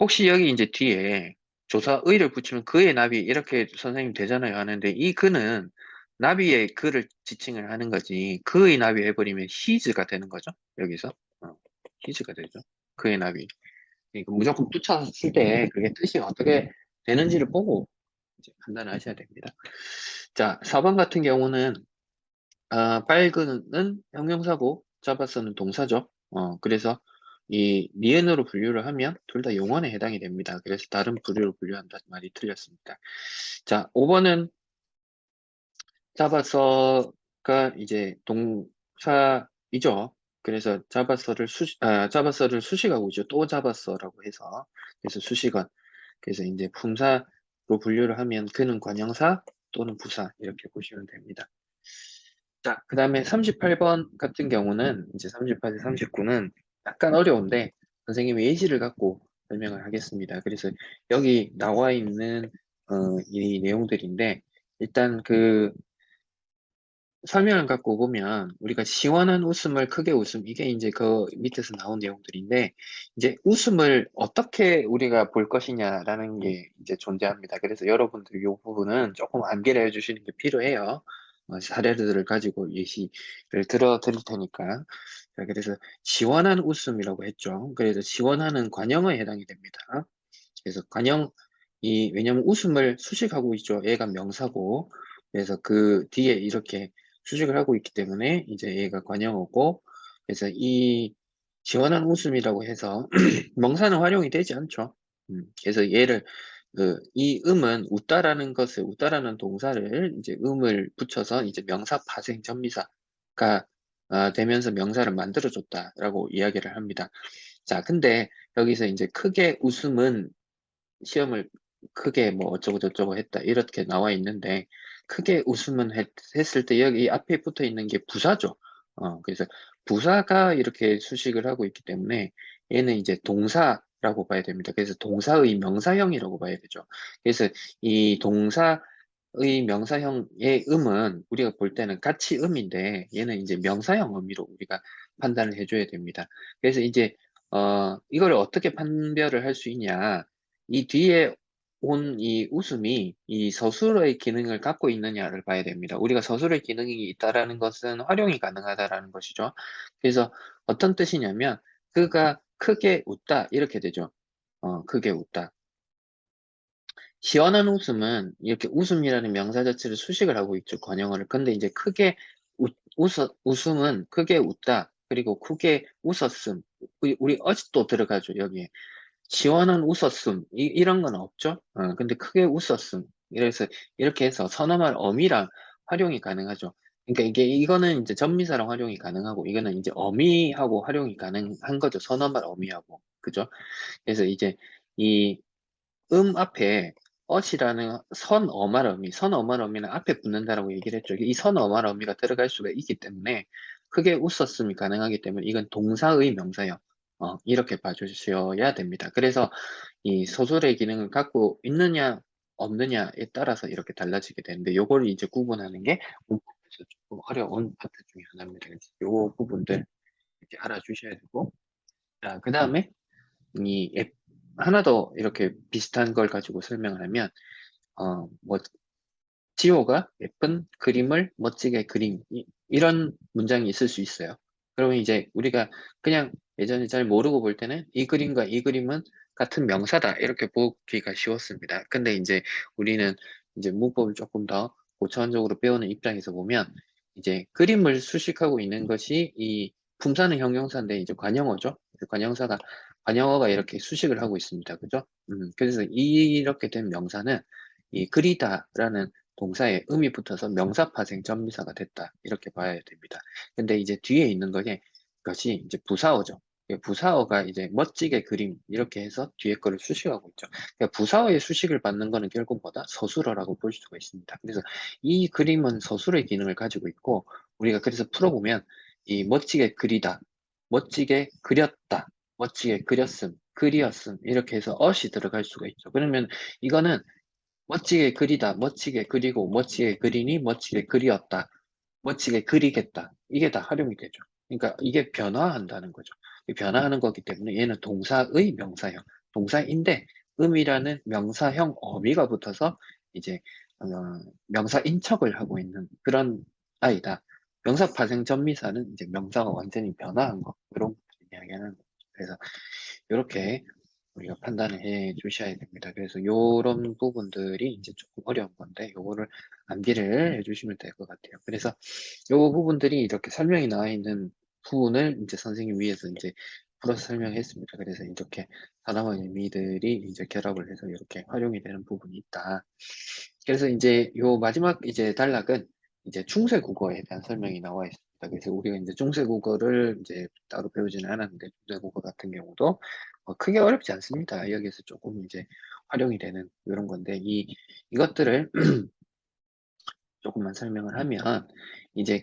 혹시 여기 이제 뒤에 조사의를 붙이면 그의 나비 이렇게 선생님 되잖아요 하는데, 이 그는 나비의 그를 지칭을 하는 거지, 그의 나비 해버리면 히즈가 되는 거죠. 여기서 히즈가 되죠. 그의 나비. 그러니까 무조건 붙였을 때 그게 뜻이 어떻게 되는지를 보고 이제 판단을 하셔야 됩니다. 자, 4번 같은 경우는 빨그는 형용사고 잡아서는 동사죠. 그래서 이 니은으로 분류를 하면 둘 다 용언에 해당이 됩니다. 그래서 다른 부류로 분류한다는 말이 틀렸습니다. 자, 5번은 잡아서가 이제 동사이죠. 그래서 잡아서를 수식하고 있죠. 또 잡았어라고 해서. 그래서 수식은. 그래서 이제 품사로 분류를 하면 그는 관형사 또는 부사 이렇게 보시면 됩니다. 자, 그 다음에 38번 같은 경우는 이제 38, 39는 약간 어려운데 선생님이 예시를 갖고 설명을 하겠습니다. 그래서 여기 나와 있는 이 내용들인데, 일단 설명을 갖고 보면 우리가 시원한 웃음을 크게 웃음 이게 이제 그 밑에서 나온 내용들인데 이제 웃음을 어떻게 우리가 볼 것이냐라는 게 이제 존재합니다. 그래서 여러분들 이 부분은 조금 암기를 해주시는 게 필요해요. 사례들을 가지고 예시를 들어 드릴 테니까. 자, 그래서 시원한 웃음이라고 했죠. 그래서 시원한은 관형어에 해당이 됩니다. 그래서 왜냐면 웃음을 수식하고 있죠. 얘가 명사고. 그래서 그 뒤에 이렇게 수식을 하고 있기 때문에 이제 얘가 관형어고. 그래서 이 시원한 웃음이라고 해서 명사는 활용이 되지 않죠. 그래서 이 음은 웃다라는 동사를 이제 음을 붙여서 이제 명사 파생 전미사가 되면서 명사를 만들어줬다라고 이야기를 합니다. 자, 근데 여기서 이제 크게 웃음은 시험을 크게 뭐 어쩌고저쩌고 했다 이렇게 나와 있는데 크게 웃으면 했을 때 여기 앞에 붙어 있는 게 부사죠. 그래서 부사가 이렇게 수식을 하고 있기 때문에 얘는 이제 동사라고 봐야 됩니다. 그래서 동사의 명사형이라고 봐야 되죠. 그래서 이 동사의 명사형의 음은 우리가 볼 때는 같이 음인데 얘는 이제 명사형 의미로 우리가 판단을 해줘야 됩니다. 그래서 이제 이걸 어떻게 판별을 할 수 있냐? 이 뒤에 온 이 웃음이 이 서술어의 기능을 갖고 있느냐를 봐야 됩니다. 우리가 서술어의 기능이 있다라는 것은 활용이 가능하다라는 것이죠. 그래서 어떤 뜻이냐면 그가 크게 웃다 이렇게 되죠. 크게 웃다. 시원한 웃음은 이렇게 웃음이라는 명사 자체를 수식을 하고 있죠. 관형어를. 근데 이제 크게 웃음은 크게 웃다. 그리고 크게 웃었음. 우리 어짓도 들어가죠. 여기에. 시원한 웃었음 이런 건 없죠. 근데 크게 웃었음 이래서 이렇게 해서 선어말 어미랑 활용이 가능하죠. 그러니까 이거는 이제 전미사랑 활용이 가능하고 이거는 이제 어미하고 활용이 가능한 거죠. 선어말 어미하고 그죠? 그래서 이제 이 앞에 어이라는 선어말 어미, 선어말 어미는 앞에 붙는다라고 얘기를 했죠. 이 선어말 어미가 들어갈 수가 있기 때문에 크게 웃었음이 가능하기 때문에 이건 동사의 명사형. 이렇게 봐주셔야 됩니다. 그래서 이 소설의 기능을 갖고 있느냐 없느냐에 따라서 이렇게 달라지게 되는데 요걸 이제 구분하는 게 문법에서 조금 어려운 파트 중에 하나입니다. 그래서 요 부분들 이렇게 알아주셔야 되고 자, 그 다음에 하나 더 이렇게 비슷한 걸 가지고 설명을 하면 뭐 지호가 예쁜 그림을 멋지게 그림 이런 문장이 있을 수 있어요. 그러면 이제 우리가 그냥 예전에 잘 모르고 볼 때는 이 그림과 이 그림은 같은 명사다 이렇게 보기가 쉬웠습니다. 근데 이제 우리는 이제 문법을 조금 더 고차원적으로 배우는 입장에서 보면 이제 그림을 수식하고 있는 것이 이 품사는 형용사인데 이제 관형어죠. 관형어가 이렇게 수식을 하고 있습니다. 그죠? 그래서 이렇게 된 명사는 이 그리다라는 동사에 음이 붙어서 명사 파생 전미사가 됐다. 이렇게 봐야 됩니다. 근데 이제 뒤에 있는 것이 이제 부사어죠. 부사어가 이제 멋지게 그림 이렇게 해서 뒤에 거를 수식하고 있죠. 그러니까 부사어의 수식을 받는 거는 결국 뭐다? 서술어라고 볼 수가 있습니다. 그래서 이 그림은 서술의 기능을 가지고 있고 우리가 그래서 풀어보면 이 멋지게 그리다, 멋지게 그렸다, 멋지게 그렸음, 그리었음 이렇게 해서 어시 들어갈 수가 있죠. 그러면 이거는 멋지게 그리다, 멋지게 그리고, 멋지게 그리니, 멋지게 그리었다, 멋지게 그리겠다. 이게 다 활용이 되죠. 그러니까 이게 변화한다는 거죠. 변화하는 거기 때문에 얘는 동사의 명사형, 동사인데 음이라는 명사형 어미가 붙어서 이제 어, 명사 인척을 하고 있는 그런 아이다. 명사 파생 전미사는 이제 명사가 완전히 변화한 거 이런 것을 이야기하는 거죠. 그래서 이렇게 우리가 판단을 해 주셔야 됩니다. 그래서 요런 부분들이 이제 조금 어려운 건데 요거를 암기를 해 주시면 될 것 같아요. 그래서 요 부분들이 이렇게 설명이 나와 있는 부분을 이제 선생님 위해서 이제 풀어서 설명했습니다. 그래서 이렇게 단어와 의미들이 이제 결합을 해서 이렇게 활용이 되는 부분이 있다. 그래서 이제 요 마지막 이제 단락은 이제 중세 국어에 대한 설명이 나와 있습니다. 그래서 우리가 이제 중세 국어를 이제 따로 배우지는 않았는데 중세 국어 같은 경우도 크게 어렵지 않습니다. 여기서 조금 이제 활용이 되는 이런 건데 이것들을 조금만 설명을 하면 이제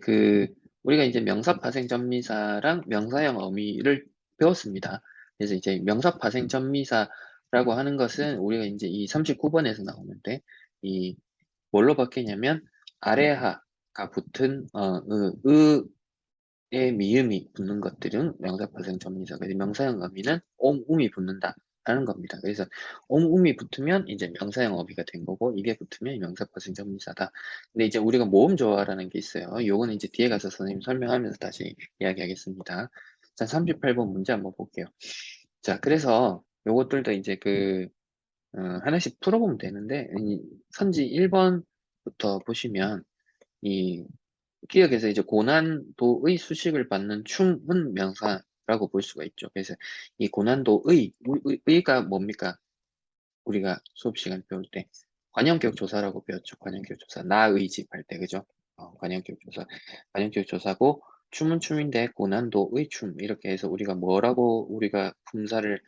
우리가 이제 명사 파생 전미사랑 명사형 어미를 배웠습니다. 그래서 이제 명사 파생 전미사라고 하는 것은 우리가 이제 이 39번에서 나오는데 이 뭘로 바뀌냐면 아래하 붙은 의 미음이 붙는 것들은 명사파생 접미사. 그래서 명사형 어미는 음이 붙는다라는 겁니다. 그래서 음이 붙으면 이제 명사형 어미가 된 거고, 이게 붙으면 명사파생 접미사다. 근데 이제 우리가 모음 조화라는 게 있어요. 요거는 이제 뒤에 가서 선생님 설명하면서 다시 이야기하겠습니다. 자, 38번 문제 한번 볼게요. 자, 그래서 요것들도 이제 하나씩 풀어보면 되는데, 이 선지 1번부터 보시면, 이 기억에서 이제 고난도의 수식을 받는 춤은 명사라고 볼 수가 있죠. 그래서 이 고난도의, 의가 뭡니까? 우리가 수업 시간 배울 때 관형격 조사라고 배웠죠. 관형격 조사. 나의 집 할 때, 그죠? 관형격 조사. 관형격 조사고, 춤은 춤인데 고난도의 춤. 이렇게 해서 우리가 뭐라고 우리가 품사를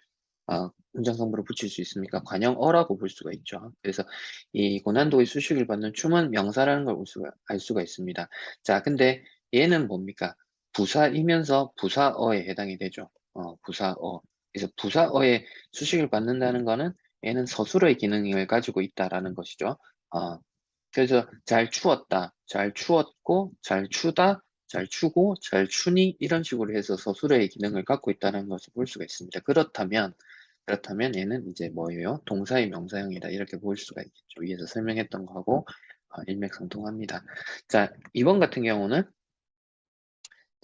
문장성부로 붙일 수 있습니까? 관형어라고 볼 수가 있죠. 그래서 이 고난도의 수식을 받는 춤은 명사라는 걸 알 수가 있습니다. 자, 근데 얘는 뭡니까? 부사이면서 부사어에 해당이 되죠. 부사어. 그래서 부사어에 수식을 받는다는 거는 얘는 서술어의 기능을 가지고 있다라는 것이죠. 어, 그래서 잘 추웠다, 잘 추웠고, 잘 추다, 잘 추고, 잘 추니 이런 식으로 해서 서술어의 기능을 갖고 있다는 것을 볼 수가 있습니다. 그렇다면 얘는 이제 뭐예요? 동사의 명사형이다 이렇게 볼 수가 있겠죠. 위에서 설명했던 거하고 일맥상통합니다. 자, 이번 같은 경우는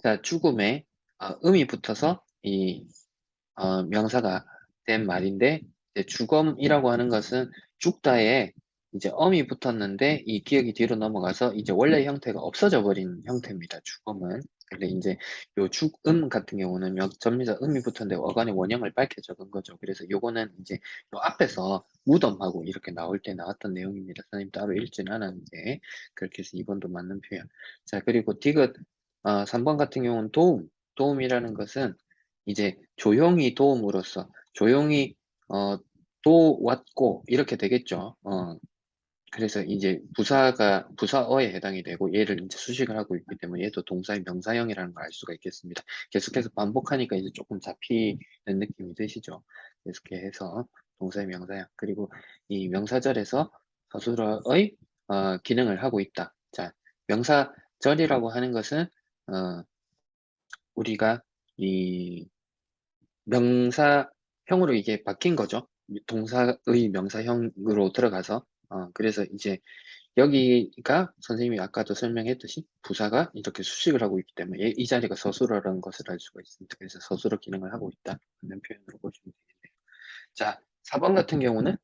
자, 죽음에 음이 붙어서 이 명사가 된 말인데, 이제 죽음이라고 하는 것은 죽다에 이제 엄이 붙었는데 이 기억이 뒤로 넘어가서 이제 원래 형태가 없어져 버린 형태입니다. 죽음은. 근데 이제 요 죽음 같은 경우는 전미사 음이 붙었는데 어간의 원형을 밝혀 적은 거죠. 그래서 요거는 이제 요 앞에서 무덤하고 이렇게 나올 때 나왔던 내용입니다. 선생님 따로 읽지는 않았는데 그렇게 해서 2번도 맞는 표현. 자, 그리고 디귿 3번 같은 경우는 도움이라는 것은 이제 조용히 도움으로써 조용히 도왔고 이렇게 되겠죠. 그래서 이제 부사어에 해당이 되고 얘를 이제 수식을 하고 있기 때문에 얘도 동사의 명사형이라는 걸 알 수가 있겠습니다. 계속해서 반복하니까 이제 조금 잡히는 느낌이 드시죠. 계속해서 동사의 명사형 그리고 이 명사절에서 서술어의 기능을 하고 있다. 자, 명사절이라고 하는 것은 우리가 이 명사형으로 이게 바뀐 거죠. 동사의 명사형으로 들어가서. 그래서 이제 여기가 선생님이 아까도 설명했듯이 부사가 이렇게 수식을 하고 있기 때문에 이 자리가 서술어라는 것을 알 수가 있습니다. 그래서 서술어 기능을 하고 있다. 하는 표현으로 보시면 되겠네요. 자, 4번 같은 경우는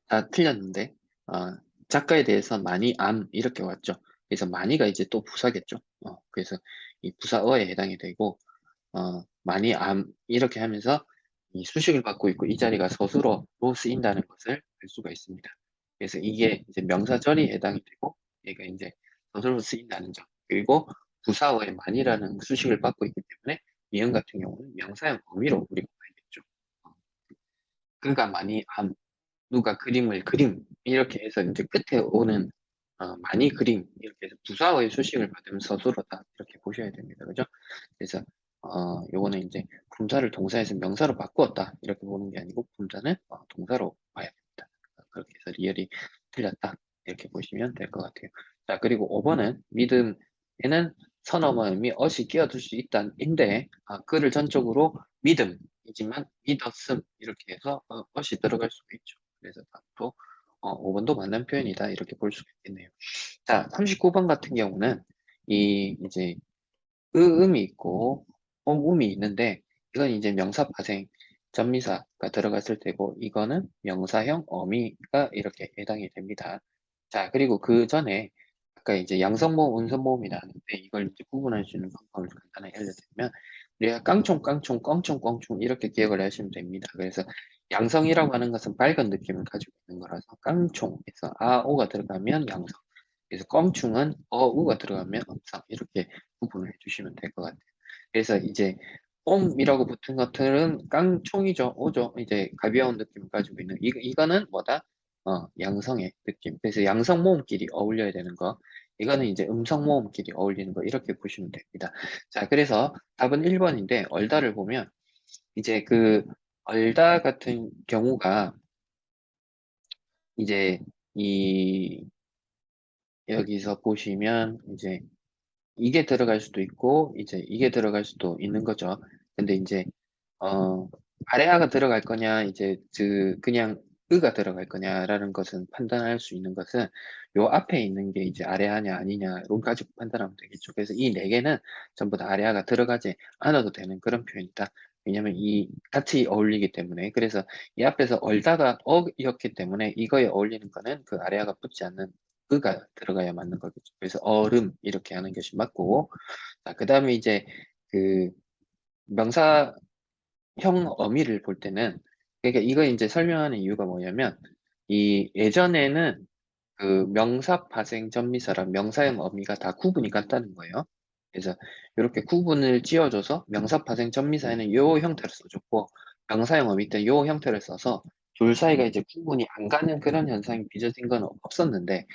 다 틀렸는데, 작가에 대해서 많이 이렇게 왔죠. 그래서 많이가 이제 또 부사겠죠. 그래서 이 부사어에 해당이 되고, 많이 이렇게 하면서 이 수식을 받고 있고 이 자리가 서술어로 쓰인다는 것을 알 수가 있습니다. 그래서 이게 이제 명사절이 해당이 되고 얘가 이제 서술어로 쓰인다는 점. 그리고 부사어에 많이라는 수식을 받고 있기 때문에 이형 같은 경우는 명사형 어미로 우리가 봐야겠죠. 그가 많이 누가 그림을 그림 이렇게 해서 이제 끝에 오는 많이 그림 이렇게 해서 부사어의 수식을 받으면 서술어다 이렇게 보셔야 됩니다. 그죠? 그래서 요거는 이제 품사를 동사에서 명사로 바꾸었다 이렇게 보는 게 아니고 품사는 동사로 봐야 됩니다. 그렇게 해서 리얼이 틀렸다 이렇게 보시면 될 것 같아요. 자, 그리고 5번은 믿음에는 선어머니 어시 끼어들 수 있다인데 그를 전적으로 믿음이지만 믿었음 이렇게 해서 어시 들어갈 수가 있죠. 그래서 답도 5번도 맞는 표현이다 이렇게 볼 수가 있겠네요. 자, 39번 같은 경우는 이제 음이 있고 음이 있는데 이건 이제 명사 파생 전미사가 들어갔을 때고 이거는 명사형 어미가 이렇게 해당이 됩니다. 자, 그리고 그 전에 아까 이제 양성모음, 음성모음이 나왔는데 이걸 이제 구분할 수 있는 방법을 간단하게 알려드리면 우리가 깡총, 깡총, 껑총, 껑총 이렇게 기억을 하시면 됩니다. 그래서 양성이라고 하는 것은 밝은 느낌을 가지고 있는 거라서 깡총에서 오가 들어가면 양성 그래서 껑충은 우가 들어가면 음성 이렇게 구분을 해주시면 될 것 같아요. 그래서 이제 옴이라고 붙은 것들은 깡총이죠. 오죠. 이제 가벼운 느낌을 가지고 있는 이거는 뭐다? 양성의 느낌. 그래서 양성 모음끼리 어울려야 되는 거. 이거는 이제 음성 모음끼리 어울리는 거 이렇게 보시면 됩니다. 자, 그래서 답은 1번인데 얼다를 보면 이제 얼다 같은 경우가 이제 이 여기서 보시면 이제 이게 들어갈 수도 있고 이제 이게 들어갈 수도 있는 거죠. 근데 이제 아래아가 들어갈 거냐 이제 그냥 으가 들어갈 거냐라는 것은 판단할 수 있는 것은 요 앞에 있는 게 이제 아래아냐 아니냐로 가지고 판단하면 되겠죠. 그래서 이 네 개는 전부 다 아래아가 들어가지 않아도 되는 그런 표현이다. 왜냐면 이 같이 어울리기 때문에. 그래서 이 앞에서 얼다가 어였기 때문에 이거에 어울리는 거는 그 아래아가 붙지 않는 으가 들어가야 맞는 거겠죠. 그래서 얼음 이렇게 하는 것이 맞고, 자, 그다음에 이제 그 명사형 어미를 볼 때는, 그러니까 이거 이제 설명하는 이유가 뭐냐면 이 예전에는 그 명사 파생 전미사랑 명사형 어미가 다 구분이 같다는 거예요. 그래서 이렇게 구분을 지어줘서 명사 파생 전미사에는 요 형태를 써줬고 명사형 어미 때는 요 형태를 써서 둘 사이가 이제 구분이 안 가는 그런 현상이 빚어진 건 없었는데,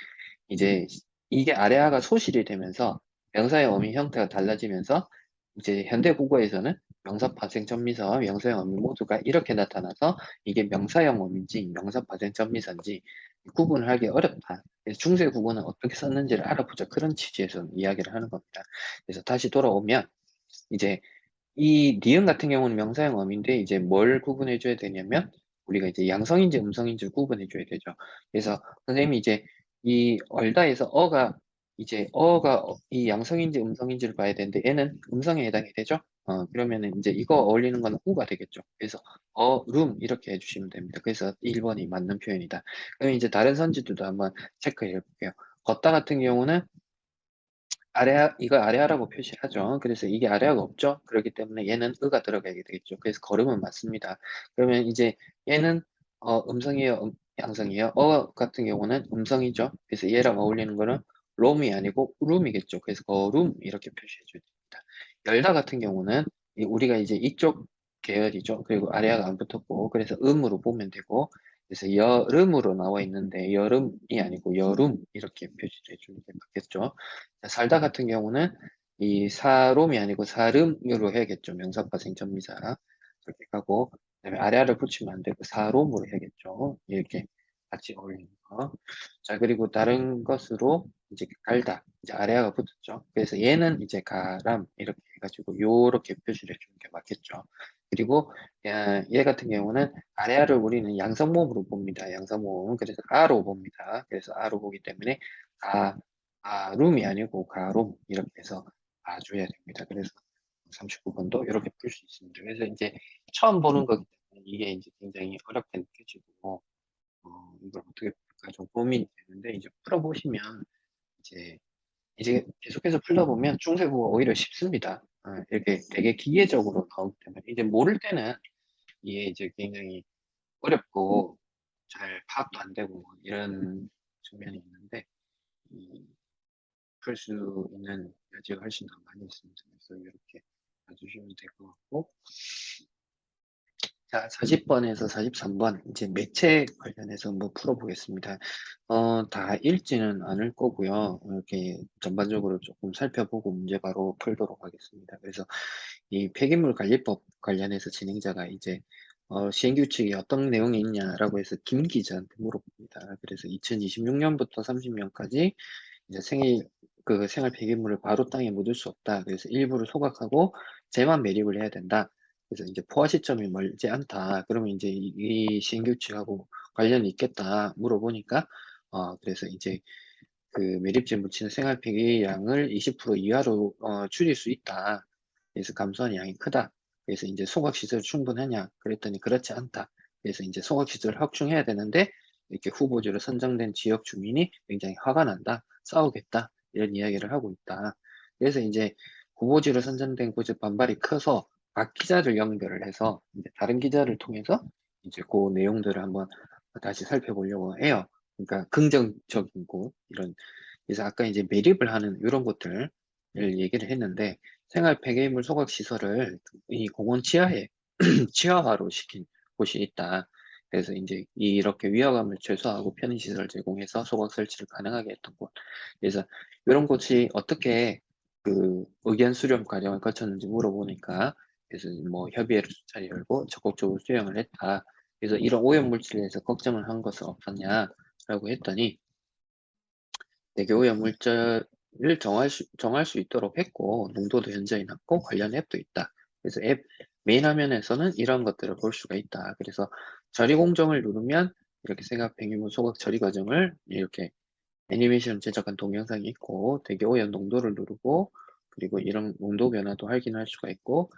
이제 이게 아래아가 소실이 되면서 명사의 어미 형태가 달라지면서 이제 현대 국어에서는 명사 파생 전미사와 명사형 어미 모두가 이렇게 나타나서 이게 명사형 어미인지 명사 파생 전미사인지 구분을 하기 어렵다. 그래서 중세 국어는 어떻게 썼는지를 알아보자. 그런 취지에서 이야기를 하는 겁니다. 그래서 다시 돌아오면 이제 이 니은 같은 경우는 명사형 어미인데 이제 뭘 구분해 줘야 되냐면 우리가 이제 양성인지 음성인지를 구분해 줘야 되죠. 그래서 선생님이 이제 이 얼다에서 이 양성인지 음성인지를 봐야 되는데 얘는 음성에 해당이 되죠. 그러면은 이제 이거 어울리는 건 우가 되겠죠. 그래서 룸 이렇게 해주시면 됩니다. 그래서 1번이 맞는 표현이다. 그럼 이제 다른 선지들도 한번 체크해 볼게요. 걷다 같은 경우는 이거 아래아라고 표시하죠. 그래서 이게 아래아가 없죠. 그렇기 때문에 얘는 으가 들어가게 되겠죠. 그래서 걸음은 맞습니다. 그러면 이제 얘는 음성이에요, 양성이에요. 같은 경우는 음성이죠. 그래서 얘랑 어울리는 거는 롬이 아니고 룸이겠죠. 그래서 거룸 이렇게 표시해 줘야 됩니다. 열다 같은 경우는 우리가 이제 이쪽 계열이죠. 그리고 아래아가 안 붙었고 그래서 음으로 보면 되고, 그래서 여름으로 나와 있는데 여름이 아니고 여룸 이렇게 표시를 해주는 게 맞겠죠. 자, 살다 같은 경우는 이 사롬이 아니고 사름으로 해야겠죠. 명사과 생전미사 이렇게 가고, 그다음에 아래아를 붙이면 안 되고 사롬으로 해야겠죠. 이렇게 같이 어울리는 거. 자, 그리고 다른 것으로 이제 갈다, 이제 아래아가 붙었죠. 그래서 얘는 이제 가람 이렇게 해가지고 요렇게 표시를 해주는 게 맞겠죠. 그리고 얘 같은 경우는 아래아를 우리는 양성모음으로 봅니다. 양성모음. 그래서 아로 봅니다. 그래서 아로 보기 때문에 룸이 아니고 가롬 이렇게 해서 봐줘야 됩니다. 그래서 39번도 이렇게 풀 수 있습니다. 그래서 이제 처음 보는 거기 때문에 이게 이제 굉장히 어렵게 느껴지고 이걸 어떻게 풀까 좀 고민이 되는데, 이제 풀어보시면 이제 계속해서 풀다 보면 중세국어 오히려 쉽습니다. 이렇게 되게 기계적으로 나오기 때문에 이제 모를 때는 이게 이제 굉장히 어렵고 잘 파악도 안 되고 이런 측면이 있는데, 풀 수 있는 여지가 훨씬 더 많이 있습니다. 그래서 이렇게 봐주시면 될 것 같고, 자, 40번에서 43번 이제 매체 관련해서 한번 풀어보겠습니다. 다 읽지는 않을 거고요. 이렇게 전반적으로 조금 살펴보고 문제 바로 풀도록 하겠습니다. 그래서 이 폐기물 관리법 관련해서 진행자가 이제 시행규칙이 어떤 내용이 있냐라고 해서 김 기자한테 물어봅니다. 그래서 2026년부터 30년까지 이제 생활 폐기물을 바로 땅에 묻을 수 없다. 그래서 일부를 소각하고 재만 매립을 해야 된다. 그래서 이제 포화 시점이 멀지 않다. 그러면 이제 이 시행규칙하고 관련이 있겠다 물어보니까, 그래서 이제 그 매립지에 묻히는 생활 폐기량을 20% 이하로 줄일 수 있다. 그래서 감소한 양이 크다. 그래서 이제 소각시설 충분하냐? 그랬더니 그렇지 않다. 그래서 이제 소각시설을 확충해야 되는데 이렇게 후보지로 선정된 지역 주민이 굉장히 화가 난다. 싸우겠다. 이런 이야기를 하고 있다. 그래서 이제 후보지로 선정된 곳에 반발이 커서 박 기자를 연결을 해서 이제 다른 기자를 통해서 이제 그 내용들을 한번 다시 살펴보려고 해요. 그러니까 긍정적인 곳, 이런. 그래서 아까 이제 매립을 하는 이런 것들을 얘기를 했는데, 생활 폐기물 소각 시설을 이 공원 치하에 치아화로 시킨 곳이 있다. 그래서 이제 이렇게 위화감을 최소화하고 편의시설을 제공해서 소각 설치를 가능하게 했던 곳. 그래서 이런 곳이 어떻게 그 의견 수렴 과정을 거쳤는지 물어보니까, 그래서 뭐 협의회를 수차례 열고 적극적으로 수용을 했다. 그래서 이런 오염 물질에 대해서 걱정을 한 것은 없었냐라고 했더니, 대기 오염 물질을 정할 수 있도록 했고, 농도도 현저히 낮고 관련 앱도 있다. 그래서 앱 메인 화면에서는 이런 것들을 볼 수가 있다. 그래서 처리 공정을 누르면 이렇게 생각 폐기물 소각 처리 과정을 이렇게 애니메이션 제작한 동영상이 있고, 대기 오염 농도를 누르고, 그리고 이런 농도 변화도 확인할 수가 있고,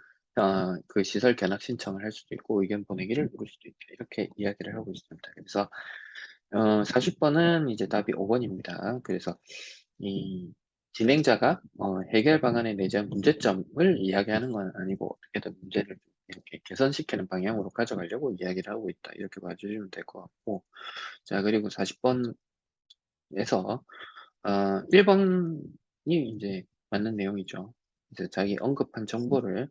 그 시설 견학 신청을 할 수도 있고, 의견 보내기를 누를 수도 있다. 이렇게 이야기를 하고 있습니다. 그래서 40번은 이제 답이 5번입니다. 그래서 이 진행자가 해결 방안에 내재한 문제점을 이야기하는 건 아니고 어떻게든 문제를 좀 이렇게 개선시키는 방향으로 가져가려고 이야기를 하고 있다. 이렇게 봐주시면 될 것 같고, 자, 그리고 40번에서 1번이 이제 맞는 내용이죠. 이제 자기 언급한 정보를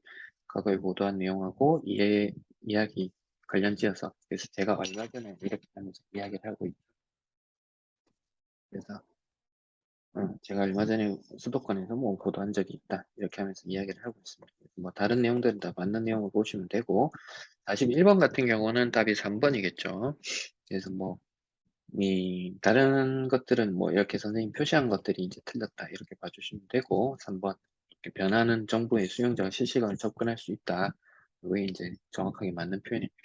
과거에 보도한 내용하고 이야기 관련 지어서, 그래서 제가 얼마 전에 이렇게 하면서 이야기를 하고 있죠. 그래서 제가 얼마 전에 수도권에서 뭐 보도한 적이 있다. 이렇게 하면서 이야기를 하고 있습니다. 뭐 다른 내용들은 다 맞는 내용을 보시면 되고, 41번 같은 경우는 답이 3번이겠죠. 그래서 뭐, 다른 것들은 뭐 이렇게 선생님 표시한 것들이 이제 틀렸다. 이렇게 봐주시면 되고, 3번. 이렇게 변하는 정보에 수용자가 실시간으로 접근할 수 있다. 그게 이제 정확하게 맞는 표현입니다.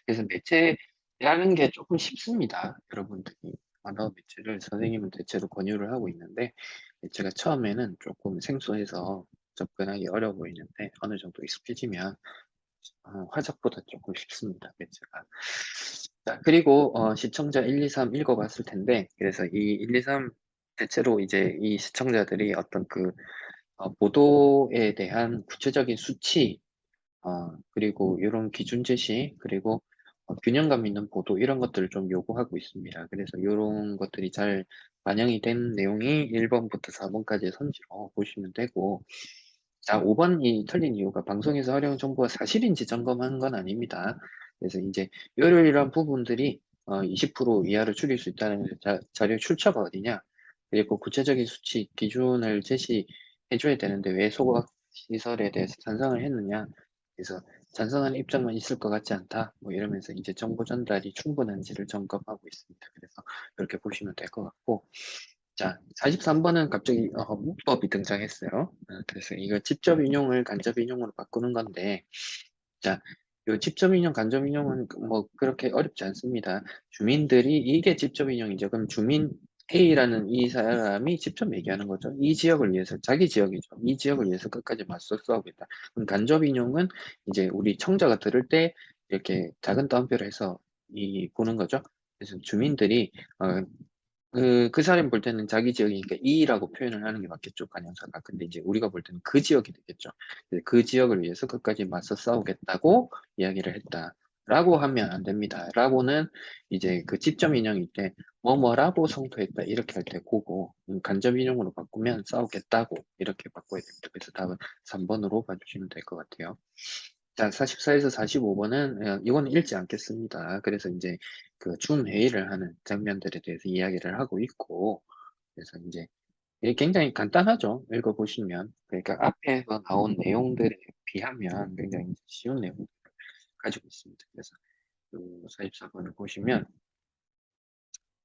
그래서 매체라는 게 조금 쉽습니다. 여러분들이 언어 매체를 선생님은 대체로 권유를 하고 있는데, 매체가 처음에는 조금 생소해서 접근하기 어려워 보이는데 어느 정도 익숙해지면 화작보다 조금 쉽습니다. 매체가. 자, 그리고 시청자 1, 2, 3 읽어봤을 텐데, 그래서 이 1, 2, 3 대체로 이제 이 시청자들이 어떤 그 보도에 대한 구체적인 수치, 그리고 이런 기준 제시, 그리고 균형감 있는 보도 이런 것들을 좀 요구하고 있습니다. 그래서 이런 것들이 잘 반영이 된 내용이 1번부터 4번까지의 선지로 보시면 되고, 자, 5번이 틀린 이유가 방송에서 활용 정보가 사실인지 점검하는 건 아닙니다. 그래서 이제 이런 부분들이 20% 이하로 줄일 수 있다는 자료 출처가 어디냐, 그리고 구체적인 수치 기준을 제시해줘야 되는데 왜 소각 시설에 대해서 찬성을 했느냐. 그래서 찬성하는 입장만 있을 것 같지 않다. 뭐 이러면서 이제 정보 전달이 충분한지를 점검하고 있습니다. 그래서 이렇게 보시면 될 것 같고, 자, 43번은 갑자기 문법이 등장했어요. 그래서 이거 직접 인용을 간접 인용으로 바꾸는 건데, 자, 요 직접 인용, 간접 인용은 뭐 그렇게 어렵지 않습니다. 주민들이 이게 직접 인용이죠. 그럼 주민 A라는 이 사람이 직접 얘기하는 거죠. 이 지역을 위해서, 자기 지역이죠. 이 지역을 위해서 끝까지 맞서 싸우겠다. 그럼 간접 인용은 이제 우리 청자가 들을 때 이렇게 작은 따옴표를 해서 보는 거죠. 그래서 주민들이 그 사람이 볼 때는 자기 지역이니까 이라고 표현을 하는 게 맞겠죠, 관형사가. 근데 이제 우리가 볼 때는 그 지역이 되겠죠. 그 지역을 위해서 끝까지 맞서 싸우겠다고 이야기를 했다. 라고 하면 안 됩니다. 라고는 이제 그 직접 인용일 때 뭐뭐라고 성토했다 이렇게 할 때 고고, 간접 인용으로 바꾸면 싸우겠다고 이렇게 바꿔야 됩니다. 그래서 답은 3번으로 봐주시면 될 것 같아요. 자, 44에서 45번은 이거는 읽지 않겠습니다. 그래서 이제 그 줌 회의를 하는 장면들에 대해서 이야기를 하고 있고, 그래서 이제 이게 굉장히 간단하죠. 읽어보시면. 그러니까 앞에서 나온 내용들에 비하면 굉장히 쉬운 내용을 가지고 있습니다. 그래서 그 44번을 보시면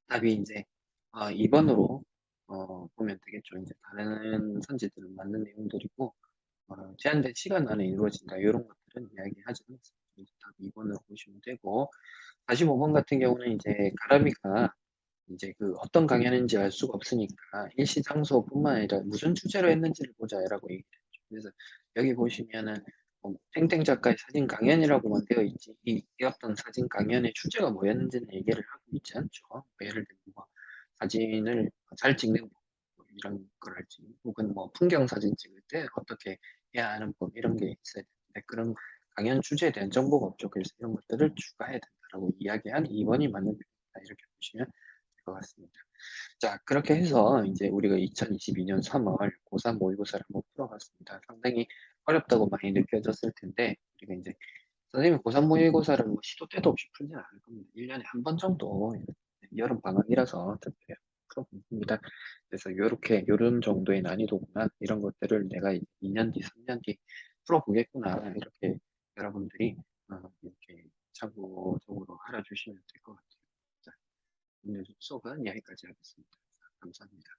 답이 이제 2번으로 보면 되겠죠. 이제 다른 선지들은 맞는 내용들이고, 제한된 시간 안에 이루어진다. 이런 것들은 이야기하지 않습니다. 그래서 답 2번으로 보시면 되고, 45번 같은 경우는 이제 가람이가 이제 그 어떤 강연인지 알 수가 없으니까 일시 장소뿐만 아니라 무슨 주제로 했는지를 보자라고 얘기를 했죠. 그래서 여기 보시면은 땡땡 작가의 사진 강연이라고만 되어 있지 이 어떤 사진 강연의 주제가 뭐였는지는 얘기를 하고 있지 않죠. 뭐 예를 들면 뭐 사진을 잘 찍는 법, 뭐 이런 걸 할지, 혹은 뭐 풍경 사진 찍을 때 어떻게 해야 하는 법 이런 게 있어야 되는데 그런 강연 주제에 대한 정보가 없죠. 그래서 이런 것들을 추가해야 된다라고 이야기한 2번이 맞는 표현이다. 이렇게 보시면 될 것 같습니다. 자, 그렇게 해서 이제 우리가 2022년 3월 고3 모의고사를 한번 풀어봤습니다. 상당히 어렵다고 많이 느껴졌을 텐데, 우리가 이제 선생님이 고3 모의고사를 뭐 시도 때도 없이 풀지는 않을 겁니다. 1년에 한 번 정도 여름 방학이라서 특별히 풀어봅니다. 그래서 요런 정도의 난이도구나, 이런 것들을 내가 2년 뒤, 3년 뒤 풀어보겠구나, 이렇게 여러분들이 이렇게 참고적으로 알아주시면 될 것 같아요. 자, 오늘 수업은 여기까지 하겠습니다. 감사합니다.